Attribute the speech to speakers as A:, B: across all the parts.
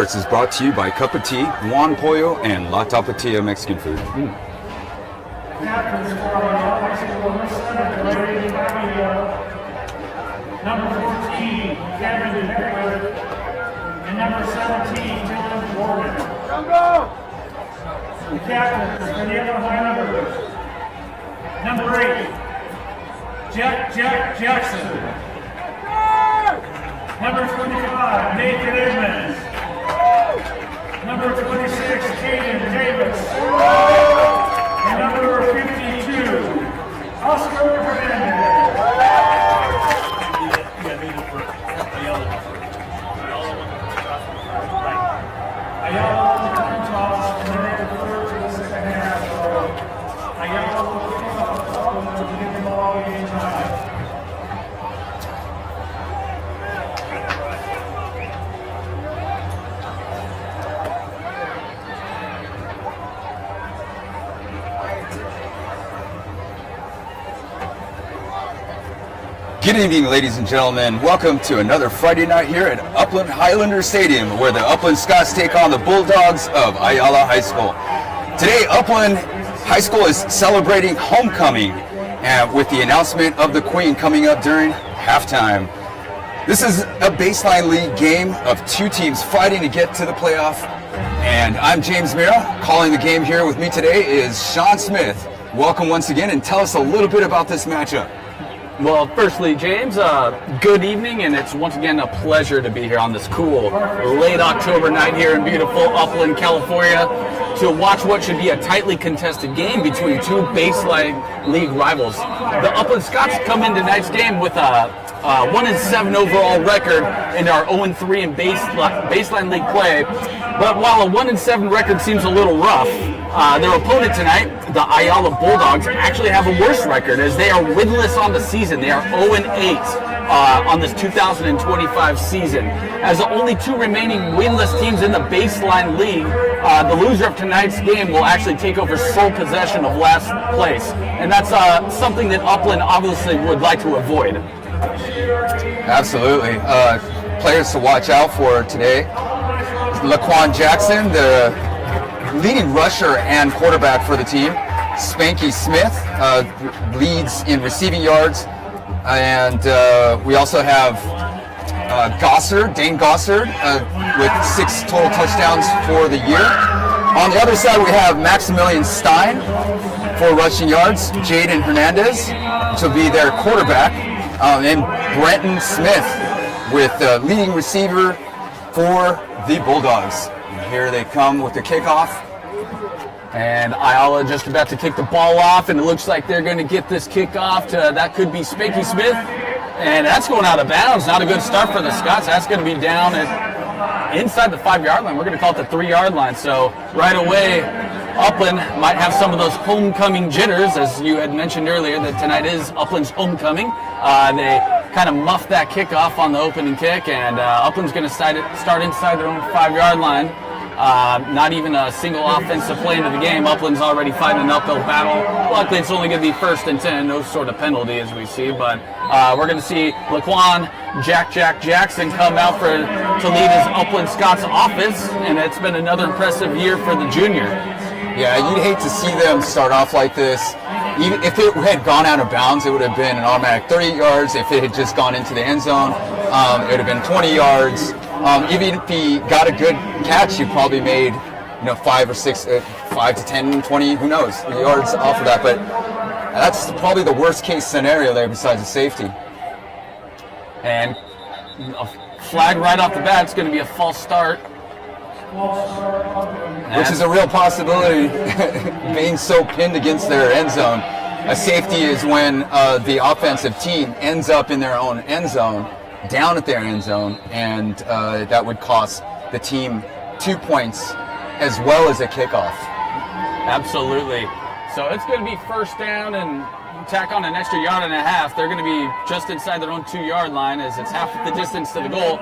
A: Sports is brought to you by Cup of Tea, Juan Pollo, and La Tapatia Mexican food.
B: Number 14, Kevin Pickler, and number 17, Dylan Gordon. The captains for the Yellow Highlanders. Number 8, Jack Jackson. Number 25, Nathan Edmonds. Number 26, Caden Davis. And number 52, Oscar Hernandez. Ayala will come toss, and then they refer to the second half. So Ayala will kick off to get the ball game time.
A: Good evening, ladies and gentlemen. Welcome to another Friday night here at Upland Highlander Stadium, where the Upland Scots take on the Bulldogs of Ayala High School. Today, Upland High School is celebrating homecoming with the announcement of the Queen coming up during halftime. This is a baseline league game of two teams fighting to get to the playoff. And I'm James Miura. Calling the game here with me today is Sean Smith. Welcome once again, and tell us a little bit about this matchup.
C: Well, firstly, James, good evening, and it's once again a pleasure to be here on this cool late October night here in beautiful Upland, California, to watch what should be a tightly contested game between two baseline league rivals. The Upland Scots come in tonight's game with a 1-7 overall record and are 0-3 in baseline league play. But while a 1-7 record seems a little rough, their opponent tonight, the Ayala Bulldogs, actually have a worse record as they are winless on the season. They are 0-8 on this 2025 season. As the only two remaining winless teams in the baseline league, the loser of tonight's game will actually take over sole possession of last place. And that's something that Upland obviously would like to avoid.
A: Absolutely. Players to watch out for today. Laquan Jackson, the leading rusher and quarterback for the team. Spanky Smith leads in receiving yards. And we also have Dane Gossard, with 6 total touchdowns for the year. On the other side, we have Maximilian Stein for rushing yards. Jaden Hernandez to be their quarterback. And Brenton Smith with the leading receiver for the Bulldogs. And here they come with the kickoff.
C: And Ayala just about to kick the ball off, and it looks like they're going to get this kickoff to, that could be Spanky Smith. And that's going out of bounds. Not a good start for the Scots. That's going to be down at inside the 5-yard line. We're going to call it the 3-yard line. So right away, Upland might have some of those homecoming jitters, as you had mentioned earlier, that tonight is Upland's homecoming. They kind of muffed that kickoff on the opening kick, and Upland's going to start inside their own 5-yard line. Not even a single offensive play into the game. Upland's already fighting an uphill battle. Luckily, it's only going to be 1st and 10, no sort of penalty as we see. But we're going to see Laquan Jackson come out to lead his Upland Scots offense, and it's been another impressive year for the junior.
A: Yeah, you'd hate to see them start off like this. Even if it had gone out of bounds, it would have been an automatic 30 yards. If it had just gone into the end zone, it would have been 20 yards. Even if he got a good catch, he probably made 5 or 6, 5 to 10, 20, who knows, yards off of that. But that's probably the worst case scenario there besides the safety.
C: And a flag right off the bat. It's going to be a false start.
A: Which is a real possibility, being so pinned against their end zone. A safety is when the offensive team ends up in their own end zone, down at their end zone, and that would cost the team 2 points as well as a kickoff.
C: Absolutely. So it's going to be 1st down, and tack on an extra 1.5 yards. They're going to be just inside their own 2-yard line, as it's half the distance to the goal.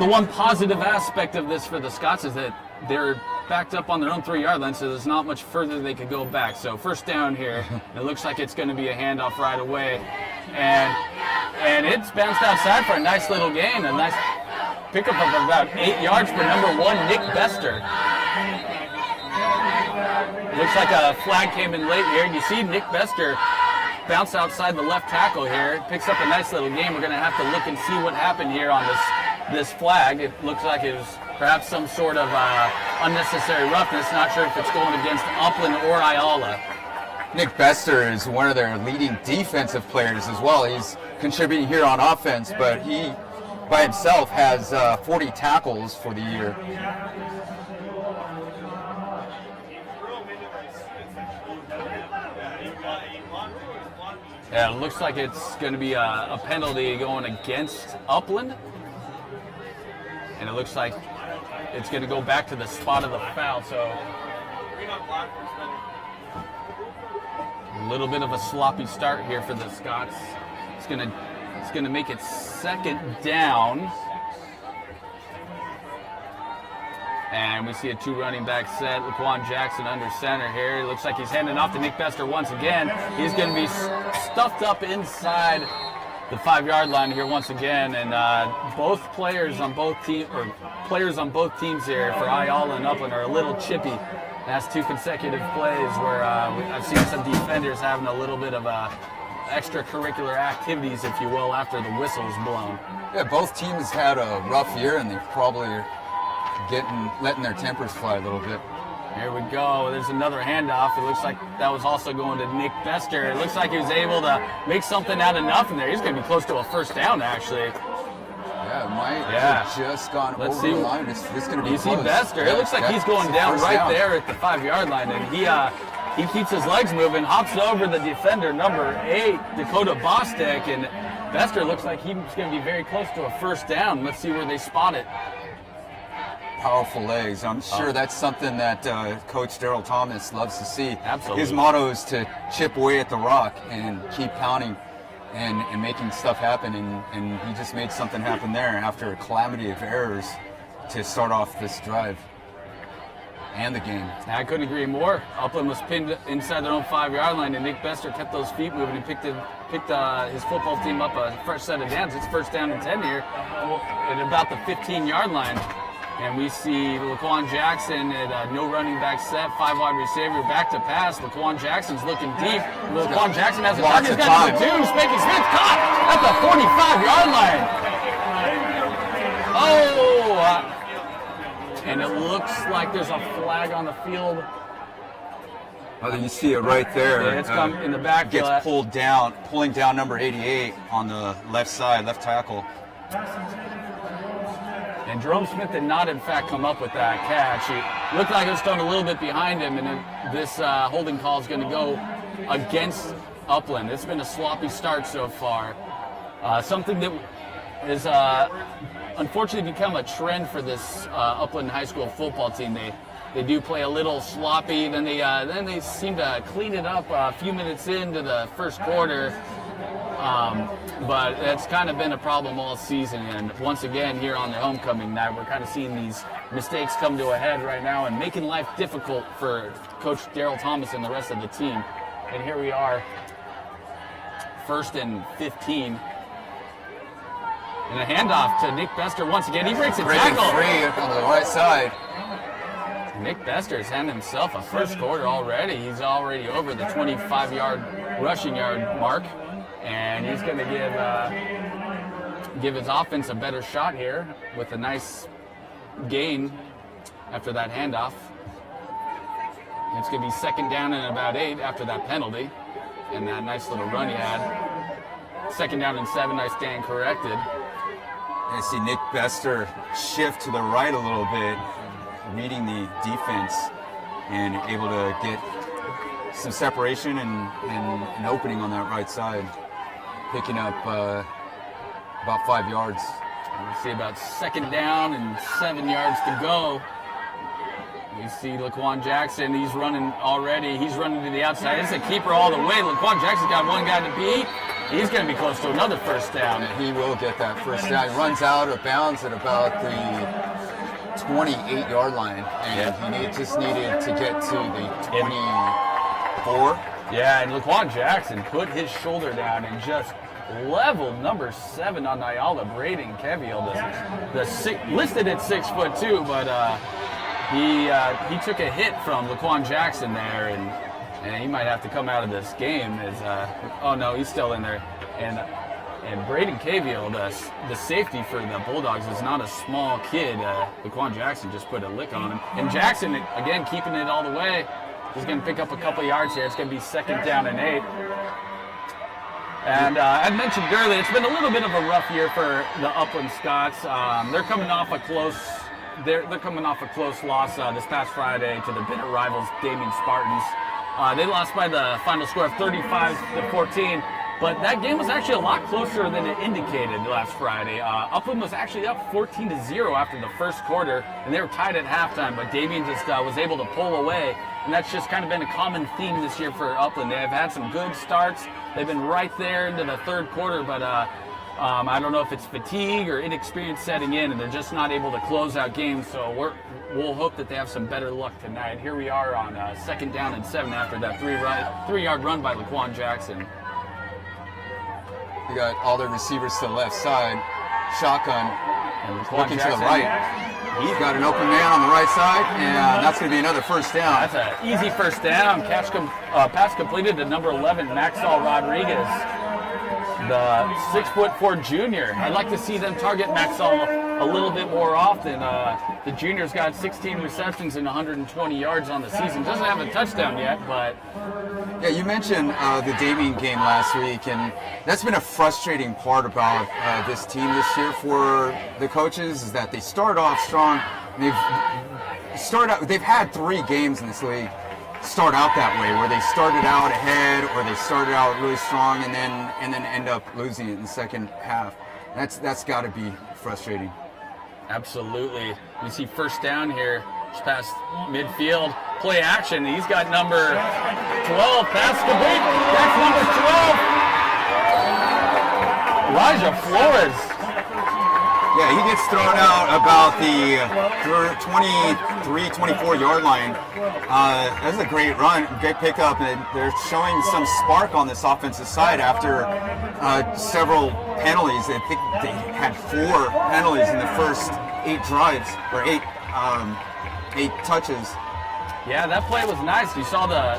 C: The one positive aspect of this for the Scots is that they're backed up on their own 3-yard line, so there's not much further they could go back. So 1st down here. It looks like it's going to be a handoff right away. And it's bounced outside for a nice little gain. pickup of about 8 yards for number 1, Nick Bester. Looks like a flag came in late here. You see Nick Bester bounce outside the left tackle here. Picks up a nice little game. We're going to have to look and see what happened here on this flag. It looks like it was perhaps some sort of unnecessary roughness. Not sure if it's going against Upland or Ayala.
A: Nick Bester is one of their leading defensive players as well. He's contributing here on offense, but he by himself has 40 tackles for the year.
C: Yeah, it looks like it's going to be a penalty going against Upland. And it looks like it's going to go back to the spot of the foul. So a little bit of a sloppy start here for the Scots. It's going to make it second down. And we see a 2 running back set. Laquan Jackson under center here. It looks like he's handing off to Nick Bester once again. He's going to be stuffed up inside the 5-yard line here once again. And both players on both teams here for Ayala and Upland are a little chippy. That's 2 consecutive plays where I've seen some defenders having a little bit of extracurricular activities, if you will, after the whistle's blown.
A: Yeah, both teams had a rough year, and they probably are letting their tempers fly a little bit.
C: Here we go. There's another handoff. It looks like that was also going to Nick Bester. It looks like he was able to make something out of nothing there. He's going to be close to a first down, actually.
A: Yeah, it might have just gone over the line. It's going to be close.
C: You see Bester. It looks like he's going down right there at the 5-yard line, and he keeps his legs moving, hops over the defender, number 8, Dakota Bostic, and Bester looks like he's going to be very close to a first down. Let's see where they spot it.
A: Powerful legs. I'm sure that's something that Coach Daryl Thomas loves to see.
C: Absolutely.
A: His motto is to chip away at the rock and keep pounding and making stuff happen. And he just made something happen there after a calamity of errors to start off this drive and the game.
C: I couldn't agree more. Upland was pinned inside their own 5-yard line, and Nick Bester kept those feet moving and picked his football team up a fresh set of downs. It's first down and 10 here at about the 15-yard line. And we see Laquan Jackson at no running back set, 5 wide receiver, back to pass. Laquan Jackson's looking deep. Laquan Jackson has a target. He's got number 2. Spanky Smith caught at the 45-yard line. And it looks like there's a flag on the field.
A: Oh, you see it right there.
C: Yeah, it's come in the back.
A: Gets pulled down, pulling down number 88 on the left side, left tackle.
C: And Jerome Smith did not, in fact, come up with that catch. He looked like it was thrown a little bit behind him, and this holding call is going to go against Upland. It's been a sloppy start so far. Something that has unfortunately become a trend for this Upland High School football team. They do play a little sloppy, then they seem to clean it up a few minutes into the first quarter. But it's kind of been a problem all season, and once again here on the homecoming night, we're kind of seeing these mistakes come to a head right now and making life difficult for Coach Daryl Thomas and the rest of the team. And here we are, 1st and 15. And a handoff to Nick Bester once again. He breaks a tackle.
A: Free on the right side.
C: Nick Bester has had himself a first quarter already. He's already over the 25-yard rushing yard mark. And he's going to give his offense a better shot here with a nice gain after that handoff. It's going to be second down and about 8 after that penalty and that nice little run he had. Second down and 7, I stand corrected.
A: I see Nick Bester shift to the right a little bit, reading the defense and able to get some separation and an opening on that right side. Picking up about 5 yards.
C: We see about second down and 7 yards to go. We see Laquan Jackson. He's running already. He's running to the outside. It's a keeper all the way. Laquan Jackson's got one guy to beat. He's going to be close to another first down.
A: He will get that first down. He runs out of bounds at about the 28-yard line, and he just needed to get to the 24.
C: Yeah, and Laquan Jackson put his shoulder down and just leveled number 7 on Ayala, Braden Keviel, listed at 6'2", but he took a hit from Laquan Jackson there, and he might have to come out of this game. Oh no, he's still in there. And Braden Keviel, the safety for the Bulldogs, is not a small kid. Laquan Jackson just put a lick on him. And Jackson, again, keeping it all the way. He's going to pick up a couple yards here. It's going to be 2nd down and 8. And I mentioned earlier, it's been a little bit of a rough year for the Upland Scots. They're coming off a close. They're coming off a close loss this past Friday to the bitter rivals Damien Spartans. They lost by the final score of 35-14. But that game was actually a lot closer than it indicated last Friday. Upland was actually up 14-0 after the first quarter, and they were tied at halftime. But Damien just was able to pull away, and that's just kind of been a common theme this year for Upland. They have had some good starts. They've been right there into the third quarter, but I don't know if it's fatigue or inexperience setting in, and they're just not able to close out games. So we'll hope that they have some better luck tonight. Here we are on 2nd down and 7 after that 3-yard run by Laquan Jackson.
A: You got all the receivers to the left side, shotgun,
C: And
A: looking to the right. He's got an open man on the right side, and that's going to be another 1st down.
C: That's an easy 1st down. Pass completed to number 11, Maxwell Rodriguez, the 6'4" junior. I'd like to see them target Maxwell a little bit more often. The junior's got 16 receptions and 120 yards on the season. Doesn't have a touchdown yet, but...
A: Yeah, you mentioned the Damien game last week, and that's been a frustrating part about this team this year for the coaches, is that they start off strong. They've had 3 games in this league start out that way, where they started out ahead or they started out really strong and then end up losing it in the second half. That's got to be frustrating.
C: Absolutely. You see 1st down here, just past midfield. Play action. He's got number 12. Pass complete. That's number 12. Elijah Flores.
A: Yeah, he gets thrown out about the 23, 24-yard line. That's a great run, great pickup, and they're showing some spark on this offensive side after several penalties. I think they had 4 penalties in the first 8 drives, or 8 touches.
C: Yeah, that play was nice. You saw the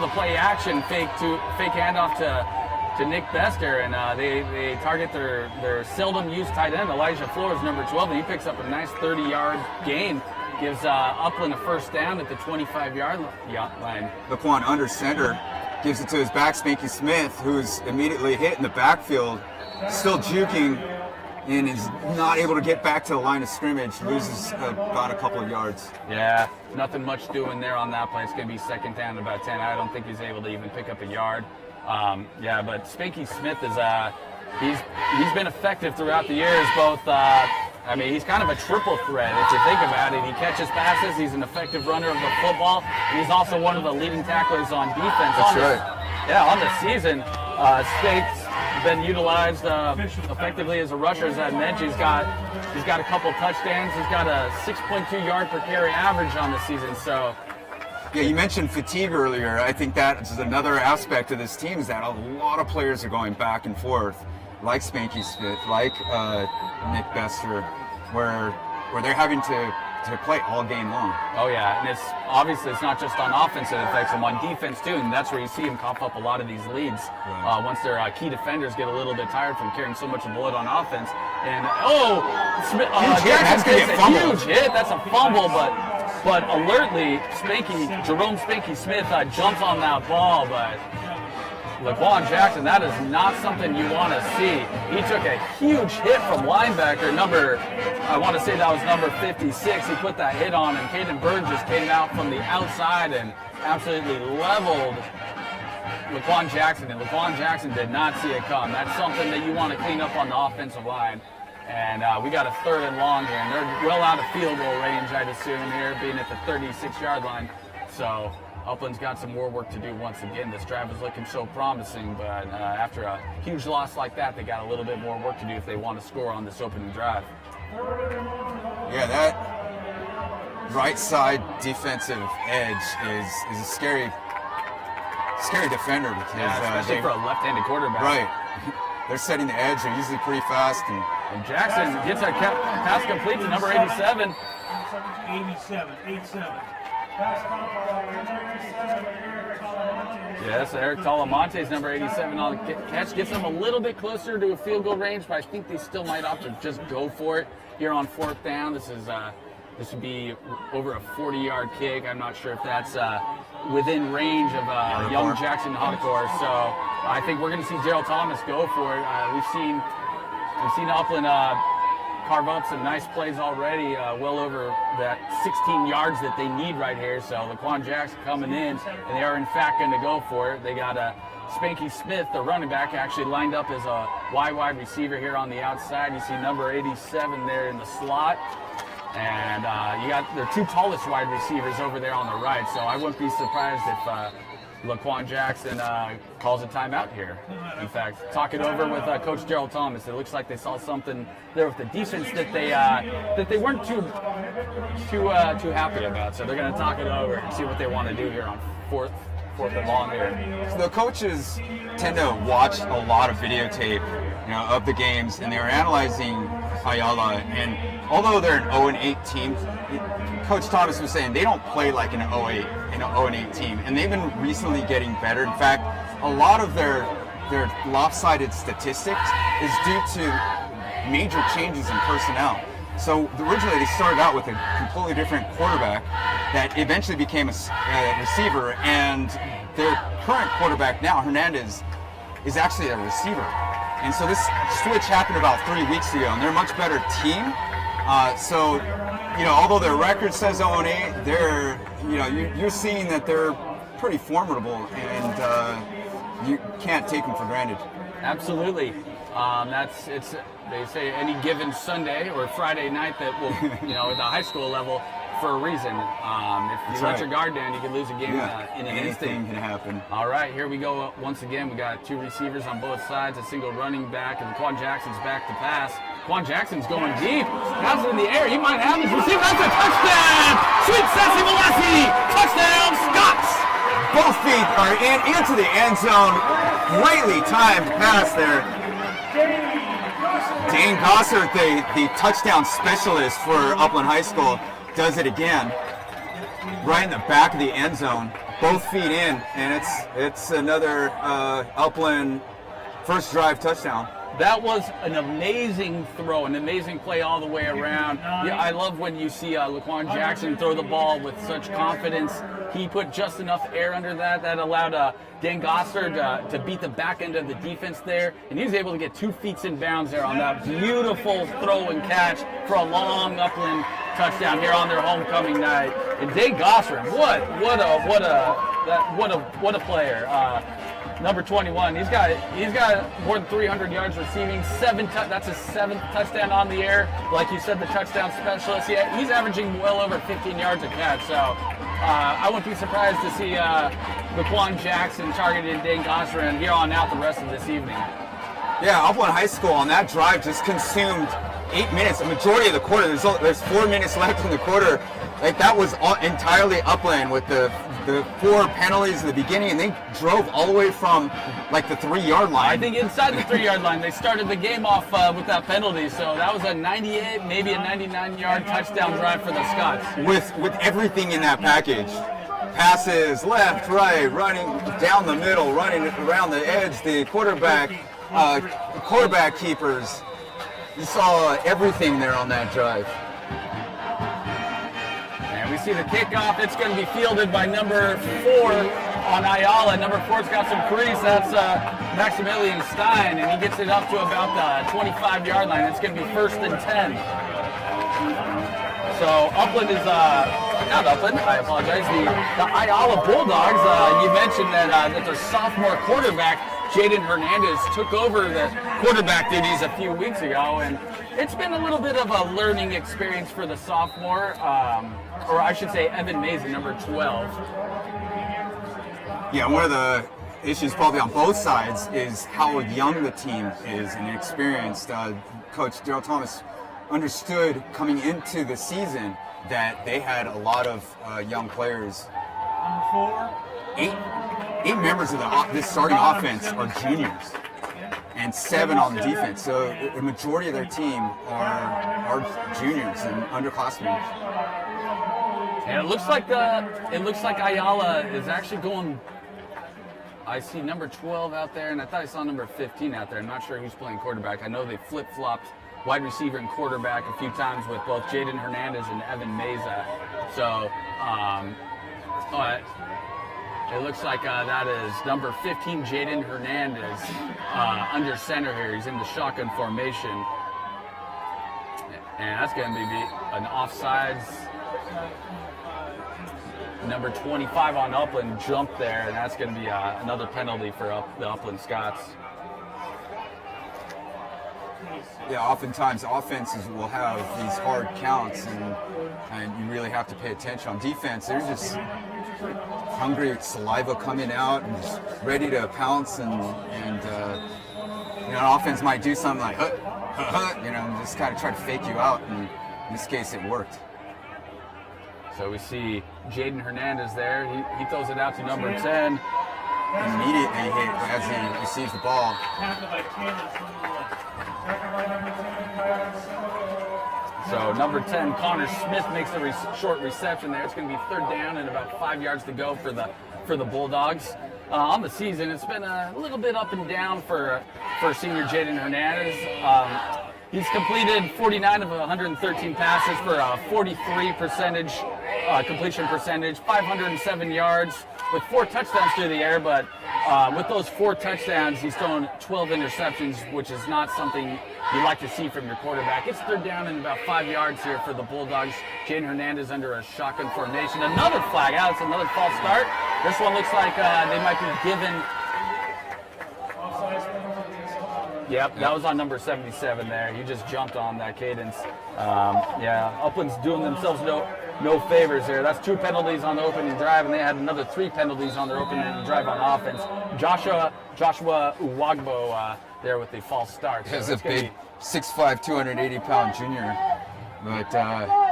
C: play action fake handoff to Nick Bester, and they target their seldom used tight end Elijah Flores, number 12, and he picks up a nice 30-yard gain. Gives Upland a 1st down at the 25-yard line.
A: Laquan under center, gives it to his back, Spanky Smith, who's immediately hit in the backfield, still juking, and is not able to get back to the line of scrimmage, loses about a couple of yards.
C: Yeah, nothing much doing there on that play. It's going to be 2nd down, about 10. I don't think he's able to even pick up a yard. But Spanky Smith is he's been effective throughout the years. Both, he's kind of a triple threat if you think about it. He catches passes. He's an effective runner of the football, and he's also one of the leading tacklers on defense.
A: That's right.
C: On the season, Spake's been utilized effectively as a rusher. As I mentioned, he's got a couple touchdowns. He's got a 6.2 yard per carry average on the season. So.
A: Yeah, you mentioned fatigue earlier. I think that is another aspect of this team, is that a lot of players are going back and forth, like Spanky Smith, like Nick Bester, where they're having to play all game long.
C: Oh yeah, and it's not just on offense that affects them, on defense too, and that's where you see them cough up a lot of these leads. Right. Once their key defenders get a little bit tired from carrying so much blood on offense. And Jackson gets a huge hit. That's a fumble, but alertly, Jerome Spanky Smith jumps on that ball, but Laquan Jackson, that is not something you want to see. He took a huge hit from linebacker number 56. He put that hit on, and Caden Bird just came out from the outside and absolutely leveled Laquan Jackson, and Laquan Jackson did not see it come. That's something that you want to clean up on the offensive line. And we got a 3rd and long here, and they're well out of field goal range, I'd assume, here, being at the 36-yard line. So Upland's got some more work to do once again. This drive is looking so promising, but after a huge loss like that, they got a little bit more work to do if they want to score on this opening drive.
A: Yeah, that right side defensive edge is a scary defender, because
C: especially for a left-handed quarterback.
A: Right. they're setting the edge. They're usually pretty fast.
C: And Jackson gets a pass complete to number 87.
B: 87. Pass complete, number 87,
C: Yes, Eric Talamonte's number 87 on the catch. Gets them a little bit closer to a field goal range, but I think they still might opt to just go for it here on 4th down. This would be over a 40-yard kick. I'm not sure if that's within range of young Jackson HOCO. So I think we're going to see Gerald Thomas go for it. We've seen Upland carve up some nice plays already, well over that 16 yards that they need right here. So Laquan Jackson coming in, and they are in fact going to go for it. They got Spanky Smith, the running back, actually lined up as a wide receiver here on the outside. You see number 87 there in the slot. And you got their 2 tallest wide receivers over there on the right. So I wouldn't be surprised if Laquan Jackson calls a timeout here. In fact, talk it over with Coach Gerald Thomas. It looks like they saw something there with the defense that they weren't too happy about. So they're going to talk it over and see what they want to do here on fourth and long here.
A: So the coaches tend to watch a lot of videotape, of the games, and they were analyzing Ayala. And although they're an 0-8 team, Coach Thomas was saying they don't play like an 0-8 team, and they've been recently getting better. In fact, a lot of their lopsided statistics is due to major changes in personnel. So originally they started out with a completely different quarterback that eventually became a receiver, and their current quarterback now, Hernandez, is actually a receiver. And so this switch happened about 3 weeks ago, and they're a much better team. So, although their record says 0-8, you're seeing that they're pretty formidable, and you can't take them for granted.
C: Absolutely. They say any given Sunday or Friday night that will, at the high school level, for a reason. If you let your guard down, you can lose a game in an instant.
A: Anything can happen.
C: All right, here we go. Once again, we got 2 receivers on both sides, a single running back, and Quan Jackson's back to pass. Quan Jackson's going deep. Has it in the air. He might have his receiver. That's a touchdown! Sweet Sassy Velocity! Touchdown, Scots!
A: Both feet are into the end zone. Greatly timed pass there. Dane Gossert, the touchdown specialist for Upland High School, does it again. Right in the back of the end zone. Both feet in, and it's another Upland first drive touchdown.
C: That was an amazing throw, an amazing play all the way around. Yeah, I love when you see Laquan Jackson throw the ball with such confidence. He put just enough air under that allowed Dan Gossard to beat the back end of the defense there, and he was able to get 2 feet in bounds there on that beautiful throw and catch for a long Upland touchdown here on their homecoming night. And Dan Gossard, what a player. Number 21, he's got more than 300 yards receiving, that's his 7th touchdown on the air. Like you said, the touchdown specialist, he's averaging well over 15 yards a catch. So I wouldn't be surprised to see Laquan Jackson targeting Dane Gossard here on out the rest of this evening.
A: Yeah, Upland High School on that drive just consumed 8 minutes, a majority of the quarter. There's 4 minutes left in the quarter. Like, that was entirely Upland with the 4 penalties at the beginning, and they drove all the way from like the 3-yard line.
C: I think inside the 3-yard line, they started the game off with that penalty. So that was a 98, maybe a 99-yard touchdown drive for the Scots.
A: With everything in that package. Passes left, right, running down the middle, running around the edge, the quarterback keepers. You saw everything there on that drive.
C: And we see the kickoff. It's going to be fielded by number 4 on Ayala. Number 4's got some crease. That's Maximilian Stein, and he gets it up to about the 25-yard line. It's going to be 1st and 10. So Upland is, not Upland, I apologize, the Ayala Bulldogs. You mentioned that their sophomore quarterback, Jaden Hernandez, took over the quarterback duties a few weeks ago, and it's been a little bit of a learning experience for the sophomore, or I should say Evan Mason, number 12.
A: Yeah, one of the issues probably on both sides is how young the team is and experienced. Coach Gerald Thomas understood coming into the season that they had a lot of young players.
B: Number 4.
A: Eight members of this starting offense are juniors. and 7 on the defense. So the majority of their team are juniors and underclassmen.
C: And it looks like Ayala is actually going. I see number 12 out there, and I thought I saw number 15 out there. I'm not sure who's playing quarterback. I know they flip-flopped wide receiver and quarterback a few times with both Jaden Hernandez and Evan Meza. So it looks like that is number 15, Jaden Hernandez, under center here. He's in the shotgun formation. And that's going to be an offsides. Number 25 on Upland jumped there, and that's going to be another penalty for the Upland Scots.
A: Yeah, oftentimes offenses will have these hard counts, and you really have to pay attention. On defense, they're just hungry, saliva coming out, and just ready to pounce. And offense might do something like, and just kind of try to fake you out. And in this case, it worked.
C: So we see Jaden Hernandez there. He throws it out to number 10.
A: Immediately as he receives the ball.
C: So number 10, Connor Smith makes the short reception there. It's going to be 3rd down and about 5 yards to go for the Bulldogs. On the season, it's been a little bit up and down for senior Jaden Hernandez. He's completed 49 of 113 passes for a 43% completion percentage, 507 yards with 4 touchdowns through the air. But with those 4 touchdowns, he's thrown 12 interceptions, which is not something you like to see from your quarterback. It's 3rd down and about 5 yards here for the Bulldogs. Jaden Hernandez under a shotgun formation. Another flag out. It's another false start. This one looks like they might be given. Yep, that was on number 77 there. He just jumped on that cadence. Upland's doing themselves no favors here. That's 2 penalties on the opening drive, and they had another 3 penalties on their opening drive on offense. Joshua Uwagbo there with the false start.
A: He's a big 6'5", 280-pound junior, but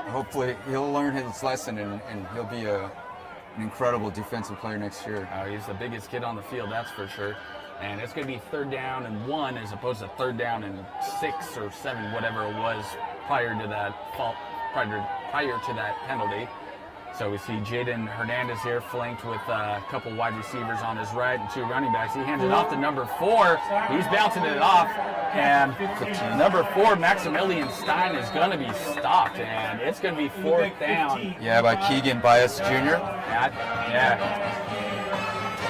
A: hopefully he'll learn his lesson and he'll be an incredible defensive player next year.
C: He's the biggest kid on the field, that's for sure. And it's going to be 3rd down and 1 as opposed to 3rd down and 6 or 7, whatever it was prior to that penalty. So we see Jaden Hernandez here flanked with a couple wide receivers on his right and 2 running backs. He hands it off to number 4. He's bouncing it off. And number 4, Maximilian Stein, is going to be stopped. And it's going to be 4th down.
A: Yeah, by Keegan Bias Jr.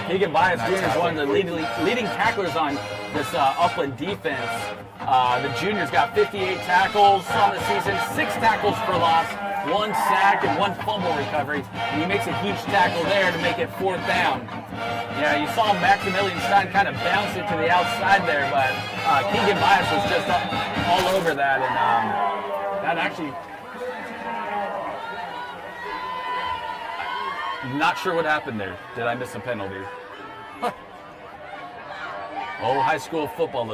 C: Keegan Bias Jr. is one of the leading tacklers on this Upland defense. The junior's got 58 tackles on the season, 6 tackles for loss, 1 sack, and 1 fumble recovery. And he makes a huge tackle there to make it 4th down. Yeah, you saw Maximilian Stein kind of bounce it to the outside there, but Keegan Bias was just all over that, and that actually. Not sure what happened there. Did I miss a penalty? Oh, high school football,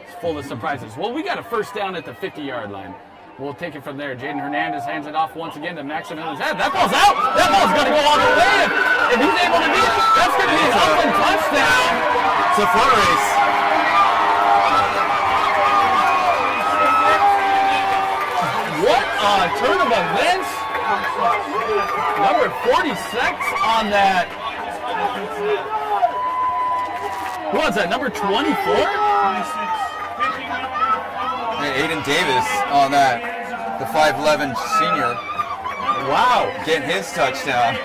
C: it's full of surprises. Well, we got a 1st down at the 50-yard line. We'll take it from there. Jaden Hernandez hands it off once again to Maximilian. That ball's out. That ball's going to go all the way. If he's able to do it, that's going to be an Upland touchdown.
A: It's a foot race.
C: What a turn of events. Number 46 on that. Who was that? Number 24?
A: Aiden Davis on that. The 5'11" senior.
C: Wow.
A: Getting his touchdown.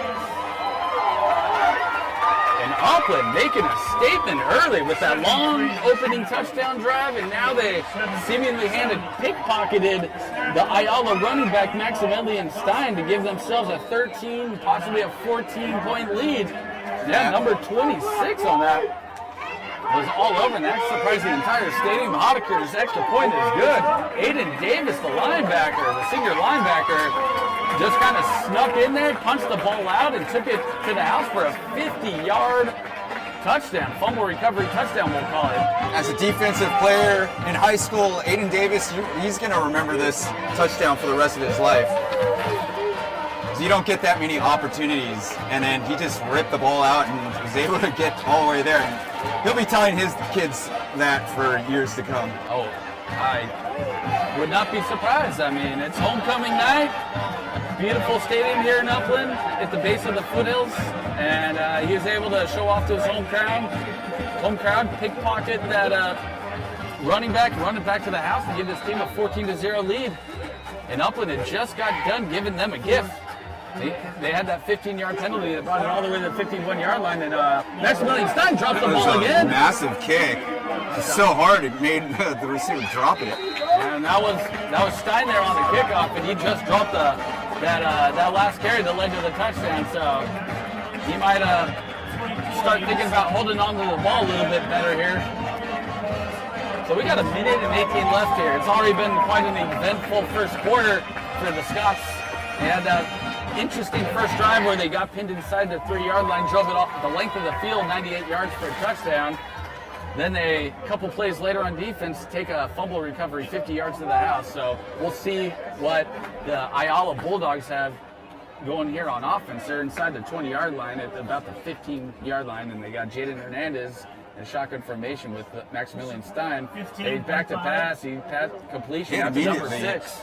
C: And Upland making a statement early with that long opening touchdown drive, and now they seemingly pickpocketed the Ayala running back Maximilian Stein to give themselves a 13, possibly a 14-point lead. Yeah, number 26 on that was all over, and that surprised the entire stadium. Hodeker's extra point is good. Aiden Davis, the senior linebacker, just kind of snuck in there, punched the ball out, and took it to the house for a 50-yard touchdown. Fumble recovery touchdown, we'll call it.
A: As a defensive player in high school, Aiden Davis, he's going to remember this touchdown for the rest of his life. So you don't get that many opportunities, and then he just ripped the ball out and was able to get all the way there. And he'll be telling his kids that for years to come.
C: Oh, I would not be surprised. I mean, it's homecoming night. Beautiful stadium here in Upland at the base of the foothills. And he was able to show off to his home crowd, pickpocket that running back, run it back to the house and give this team a 14-0 lead. And Upland had just got done giving them a gift. They had that 15-yard penalty that brought it all the way to the 51-yard line, and Maximilian Stein dropped the ball again.
A: Massive kick. It's so hard it made the receiver drop it.
C: And that was Stein there on the kickoff, and he just dropped that last carry that led to the touchdown. So he might start thinking about holding on to the ball a little bit better here. So we got a minute and 18 left here. It's already been quite an eventful first quarter for the Scots. They had that interesting first drive where they got pinned inside the 3-yard line, drove it off the length of the field, 98 yards for a touchdown. Then a couple plays later on defense, take a fumble recovery 50 yards to the house. So we'll see what the Ayala Bulldogs have going here on offense. They're inside the 20-yard line at about the 15-yard line, and they got Jaden Hernandez in shotgun formation with Maximilian Stein. They back to pass. He passed completion out to number 6.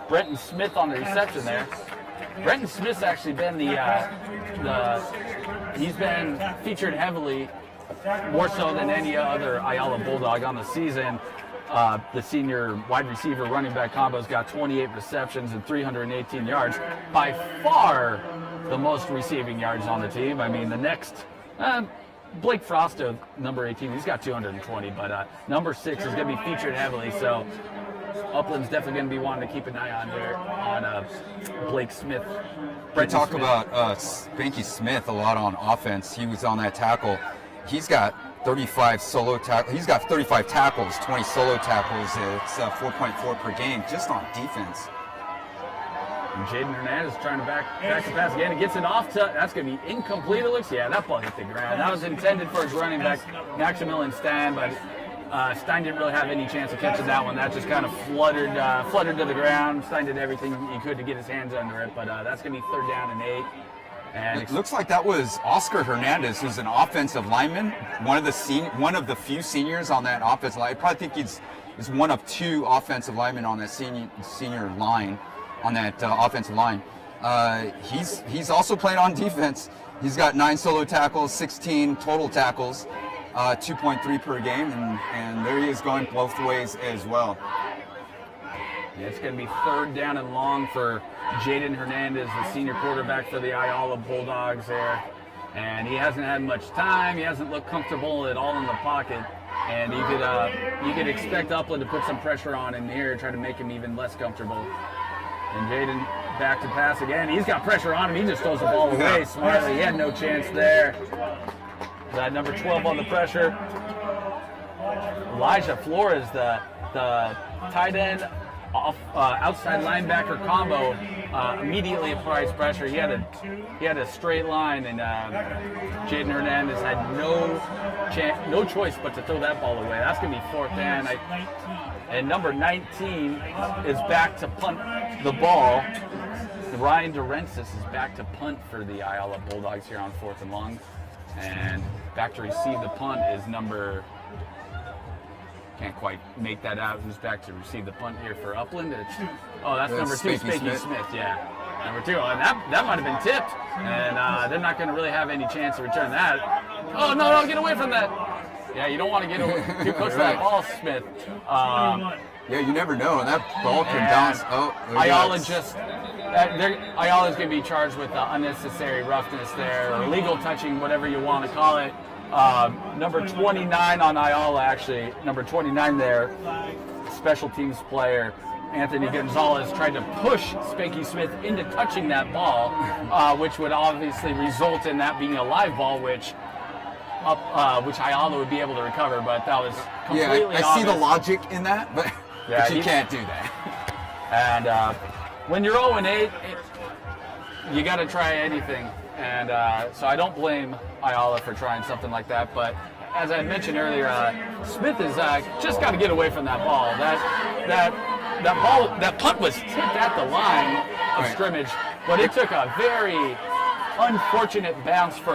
C: Brenton Smith on the reception there. Brenton Smith's actually been he's been featured heavily, more so than any other Ayala Bulldog on the season. The senior wide receiver running back combo's got 28 receptions and 318 yards. By far the most receiving yards on the team. I mean, the next, Blake Frost, number 18, he's got 220, but number 6 is going to be featured heavily. So Upland's definitely going to be wanting to keep an eye on here on Blake Smith.
A: We talk about Spanky Smith a lot on offense. He was on that tackle. He's got 35 solo tackles. He's got 35 tackles, 20 solo tackles. It's 4.4 per game just on defense.
C: And Jaden Hernandez trying to back to pass again. It gets it off to, that's going to be incomplete, it looks. Yeah, that ball hit the ground. That was intended for his running back, Maximilian Stein, but Stein didn't really have any chance of catching that one. That just kind of fluttered to the ground. Stein did everything he could to get his hands under it, but that's going to be 3rd down and 8. And
A: it looks like that was Oscar Hernandez, who's an offensive lineman, one of the few seniors on that offensive line. I probably think he's one of 2 offensive linemen on that senior line, on that offensive line. He's also played on defense. He's got 9 solo tackles, 16 total tackles, 2.3 per game, and there he is going both ways as well.
C: Yeah, it's going to be 3rd down and long for Jaden Hernandez, the senior quarterback for the Ayala Bulldogs there. And he hasn't had much time. He hasn't looked comfortable at all in the pocket. And you could expect Upland to put some pressure on him here, try to make him even less comfortable. And Jaden back to pass again. He's got pressure on him. He just throws the ball away smartly. He had no chance there. That number 12 on the pressure. Elijah Flores, the tight end, outside linebacker combo, immediately applies pressure. He had a straight line, and Jaden Hernandez had no choice but to throw that ball away. That's going to be 4th down. And number 19 is back to punt the ball. Ryan DeRensis is back to punt for the Ayala Bulldogs here on 4th and long. And back to receive the punt is number, can't quite make that out, who's back to receive the punt here for Upland. That's number 2, Spanky Smith, yeah. Number 2, and that might have been tipped, and they're not going to really have any chance to return that. Oh, no, get away from that. Yeah, you don't want to get too close to that ball, Smith.
A: Yeah, you never know, and that ball can bounce.
C: Ayala's going to be charged with unnecessary roughness there, or illegal touching, whatever you want to call it. Number 29 on Ayala, actually, number 29 there, special teams player Anthony Gonzalez tried to push Spanky Smith into touching that ball, which would obviously result in that being a live ball, which Ayala would be able to recover, but that was completely
A: I see the logic in that, but you can't do that.
C: And when you're 0-8, you got to try anything. And so I don't blame Ayala for trying something like that, but as I mentioned earlier, Smith has just got to get away from that ball. That punt was tipped at the line of scrimmage, but it took a very unfortunate bounce for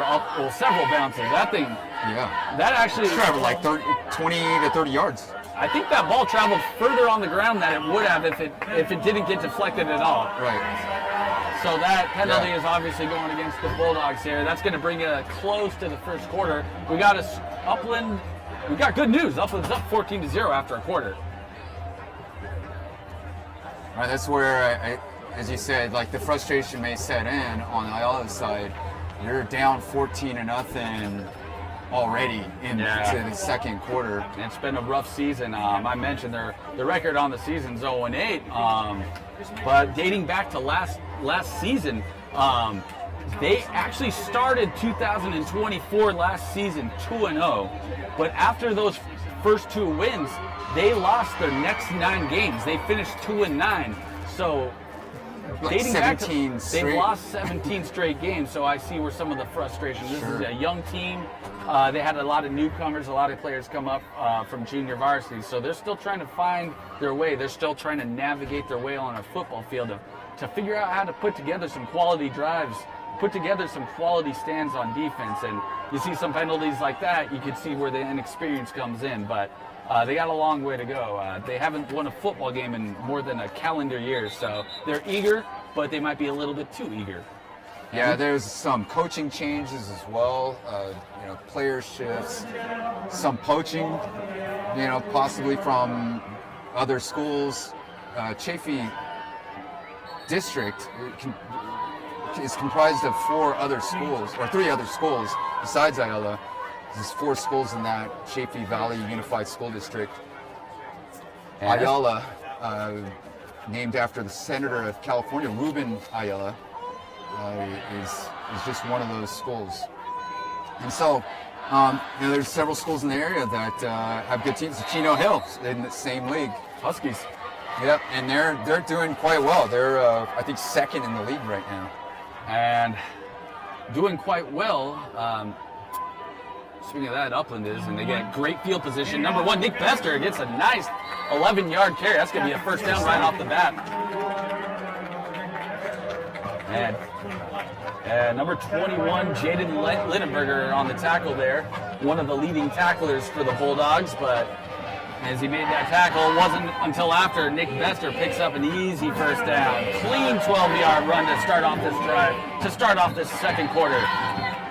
C: several bounces. That thing,
A: Yeah.
C: that actually
A: Traveled like 20 to 30 yards.
C: I think that ball traveled further on the ground than it would have if it didn't get deflected at all.
A: Right.
C: So that penalty is obviously going against the Bulldogs here. That's going to bring you close to the first quarter. We got Upland. We got good news. Upland's up 14-0 after a quarter.
A: All right, that's where, as you said, like the frustration may set in on Ayala's side. You're down 14-0 already into the second quarter.
C: It's been a rough season. I mentioned their record on the season's 0-8, but dating back to last season, they actually started 2024 last season 2-0, but after those first 2 wins, they lost their next 9 games. They finished 2-9. So
A: Like
C: dating back to,
A: 17 straight?
C: they've lost 17 straight games. So I see where some of the frustration. This is a young team. They had a lot of newcomers, a lot of players come up from junior varsity. So they're still trying to find their way. They're still trying to navigate their way on a football field to figure out how to put together some quality drives, put together some quality stands on defense. And you see some penalties like that, you can see where the inexperience comes in. But they got a long way to go. They haven't won a football game in more than a calendar year, so they're eager, but they might be a little bit too eager.
A: Yeah, there's some coaching changes as well. Player shifts, some poaching, possibly from other schools. Chaffee District is comprised of 4 other schools, or 3 other schools besides Ayala. There's 4 schools in that Chaffee Valley Unified School District. Ayala, named after the Senator of California, Ruben Ayala, is just one of those schools. And so, there's several schools in the area that have good teams. Chino Hill in the same league.
C: Huskies.
A: Yep, and they're doing quite well. They're I think 2nd in the league right now.
C: And doing quite well. Speaking of that, Upland is, and they get great field position. Number 1, Nick Bester gets a nice 11-yard carry. That's going to be a first down right off the bat. And number 21, Jaden Lindenberger on the tackle there. One of the leading tacklers for the Bulldogs, but as he made that tackle, it wasn't until after Nick Bester picks up an easy first down. Clean 12-yard run to start off this drive, to start off this second quarter.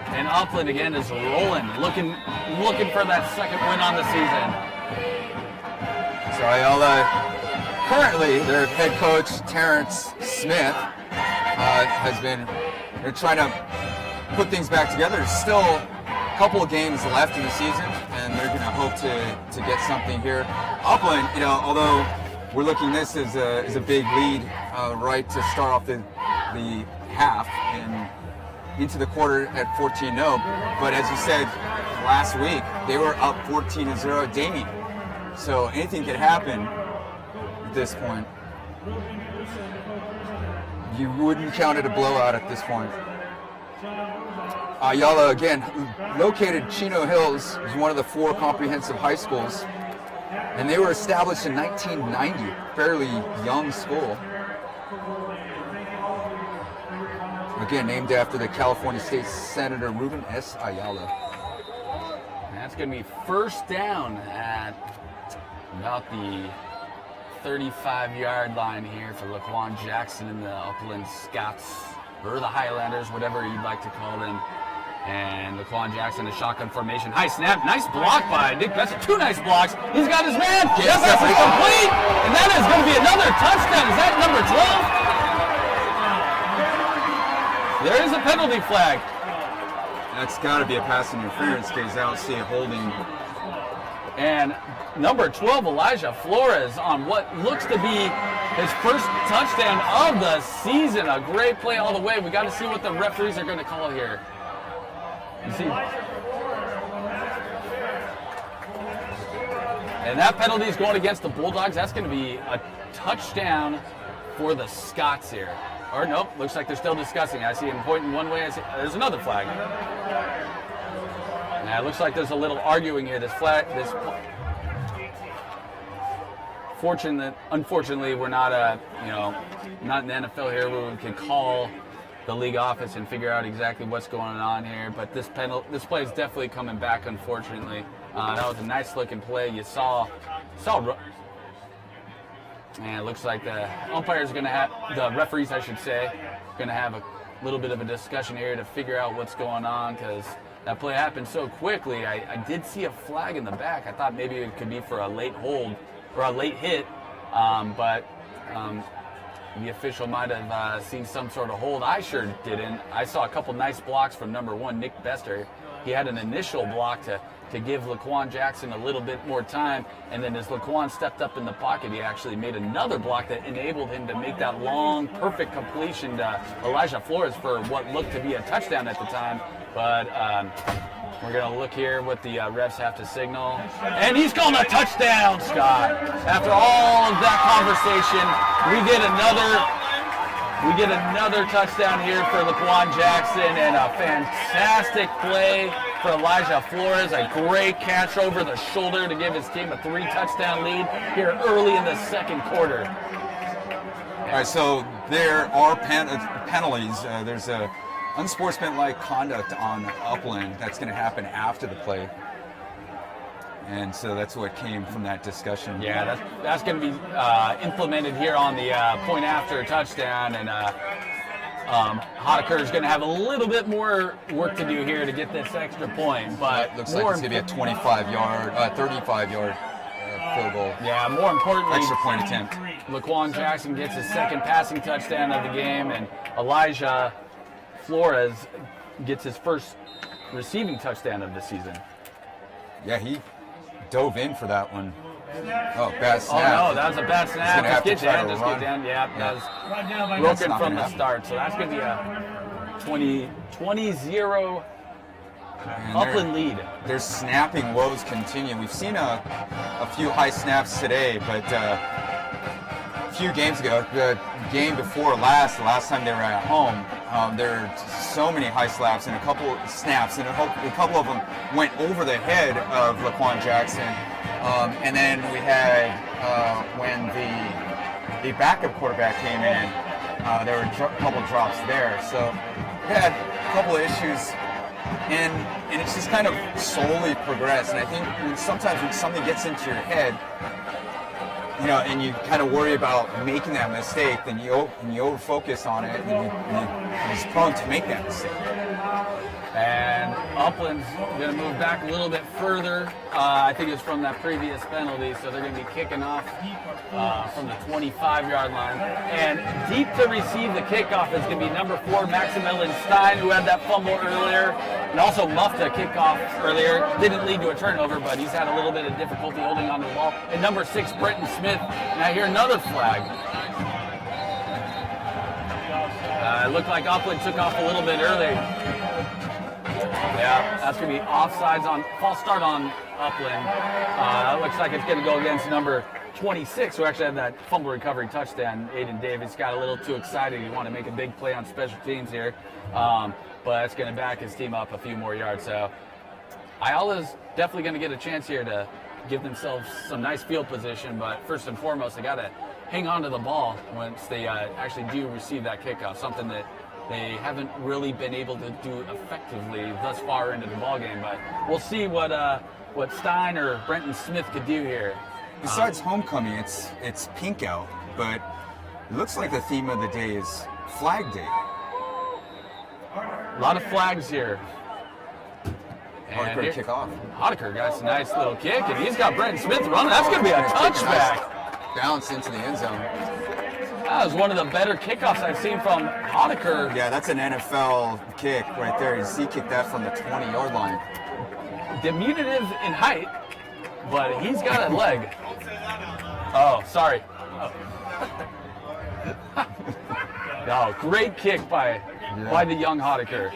C: And Upland again is rolling, looking for that second win on the season.
A: So Ayala, currently their head coach Terrence Smith they're trying to put things back together. There's still a couple of games left in the season, and they're going to hope to get something here. Upland, although we're looking this as a big lead, right to start off the half and into the quarter at 14-0, but as you said last week, they were up 14-0 Damien. So anything could happen at this point. You wouldn't count it a blowout at this point. Ayala, again, located Chino Hills, is one of the 4 comprehensive high schools, and they were established in 1990, fairly young school. Again, named after the California State Senator Ruben S. Ayala.
C: That's going to be first down at about the 35-yard line here for Laquan Jackson and the Upland Scots, or the Highlanders, whatever you'd like to call them. And Laquan Jackson, a shotgun formation. High snap, nice block by Nick Bester. 2 nice blocks. He's got his man. That pass is complete, and that is going to be another touchdown. Is that number 12? There is a penalty flag.
A: That's got to be a pass interference because I don't see a holding.
C: And number 12, Elijah Flores, on what looks to be his first touchdown of the season. A great play all the way. We got to see what the referees are going to call here. You see, and that penalty is going against the Bulldogs. That's going to be a touchdown for the Scots here. Or nope, looks like they're still discussing. I see him pointing one way. There's another flag. Now it looks like there's a little arguing here. Unfortunately, we're not not in the NFL here where we can call the league office and figure out exactly what's going on here. But this play is definitely coming back, unfortunately. That was a nice looking play. You saw, and it looks like the umpires are going to have, the referees, I should say, going to have a little bit of a discussion here to figure out what's going on, because that play happened so quickly. I did see a flag in the back. I thought maybe it could be for a late hold or a late hit, but the official might have seen some sort of hold. I sure didn't. I saw a couple nice blocks from number 1, Nick Bester. He had an initial block to give Laquan Jackson a little bit more time, and then as Laquan stepped up in the pocket, he actually made another block that enabled him to make that long, perfect completion to Elijah Flores for what looked to be a touchdown at the time. But we're going to look here what the refs have to signal. And he's calling a touchdown, Scott. After all of that conversation, we get another touchdown here for Laquan Jackson, and a fantastic play for Elijah Flores. A great catch over the shoulder to give his team a 3-touchdown lead here early in the second quarter.
A: All right, so there are penalties. There's a unsportsmanlike conduct on Upland that's going to happen after the play. And so that's what came from that discussion.
C: Yeah, that's going to be implemented here on the point after touchdown, and HOCO is going to have a little bit more work to do here to get this extra point. But
A: it looks like it's going to be a 35-yard, 35-yard field goal.
C: Yeah, more importantly,
A: extra point attempt.
C: Laquan Jackson gets his second passing touchdown of the game, and Elijah Flores gets his first receiving touchdown of the season.
A: Yeah, he dove in for that one. Oh, bad snap.
C: Oh, no, that was a bad snap. Just get down. Yeah, that was broken from the start. So that's going to be a 20-0 Upland lead.
A: Their snapping woes continue. We've seen a few high snaps today, but a few games ago, the game before last, the last time they were at home, there were so many high slaps and a couple snaps, and a couple of them went over the head of Laquan Jackson. And then we had, when the backup quarterback came in, there were a couple drops there. So we had a couple of issues, and it's just kind of slowly progressed. And I think sometimes when something gets into your head, and you kind of worry about making that mistake, then you over-focus on it, and you're just prone to make that mistake.
C: And Upland's going to move back a little bit further. I think it's from that previous penalty, so they're going to be kicking off from the 25-yard line. And deep to receive the kickoff is going to be number 4, Maximilian Stein, who had that fumble earlier, and also muffed a kickoff earlier. Didn't lead to a turnover, but he's had a little bit of difficulty holding on to the ball. And number 6, Brenton Smith. And I hear another flag. It looked like Upland took off a little bit early. Yeah, that's going to be offsides on false start on Upland. It looks like it's going to go against number 26, who actually had that fumble recovery touchdown. Aiden Davis got a little too excited. He wanted to make a big play on special teams here, but it's going to back his team up a few more yards. So Ayala's definitely going to get a chance here to give themselves some nice field position, but first and foremost, they got to hang on to the ball once they actually do receive that kickoff, something that they haven't really been able to do effectively thus far into the ballgame. But we'll see what Stein or Brenton Smith could do here.
A: Besides homecoming, it's pink out, but it looks like the theme of the day is Flag Day.
C: A lot of flags here.
A: HOCO to kick off.
C: HOCO got a nice little kick, and he's got Brenton Smith running. That's going to be a touchback.
A: Bounce into the end zone.
C: That was one of the better kickoffs I've seen from HOCO.
A: Yeah, that's an NFL kick right there. You see, kick that from the 20-yard line.
C: Diminutive in height, but he's got a leg. Oh, sorry. Oh, great kick by the young HOCO.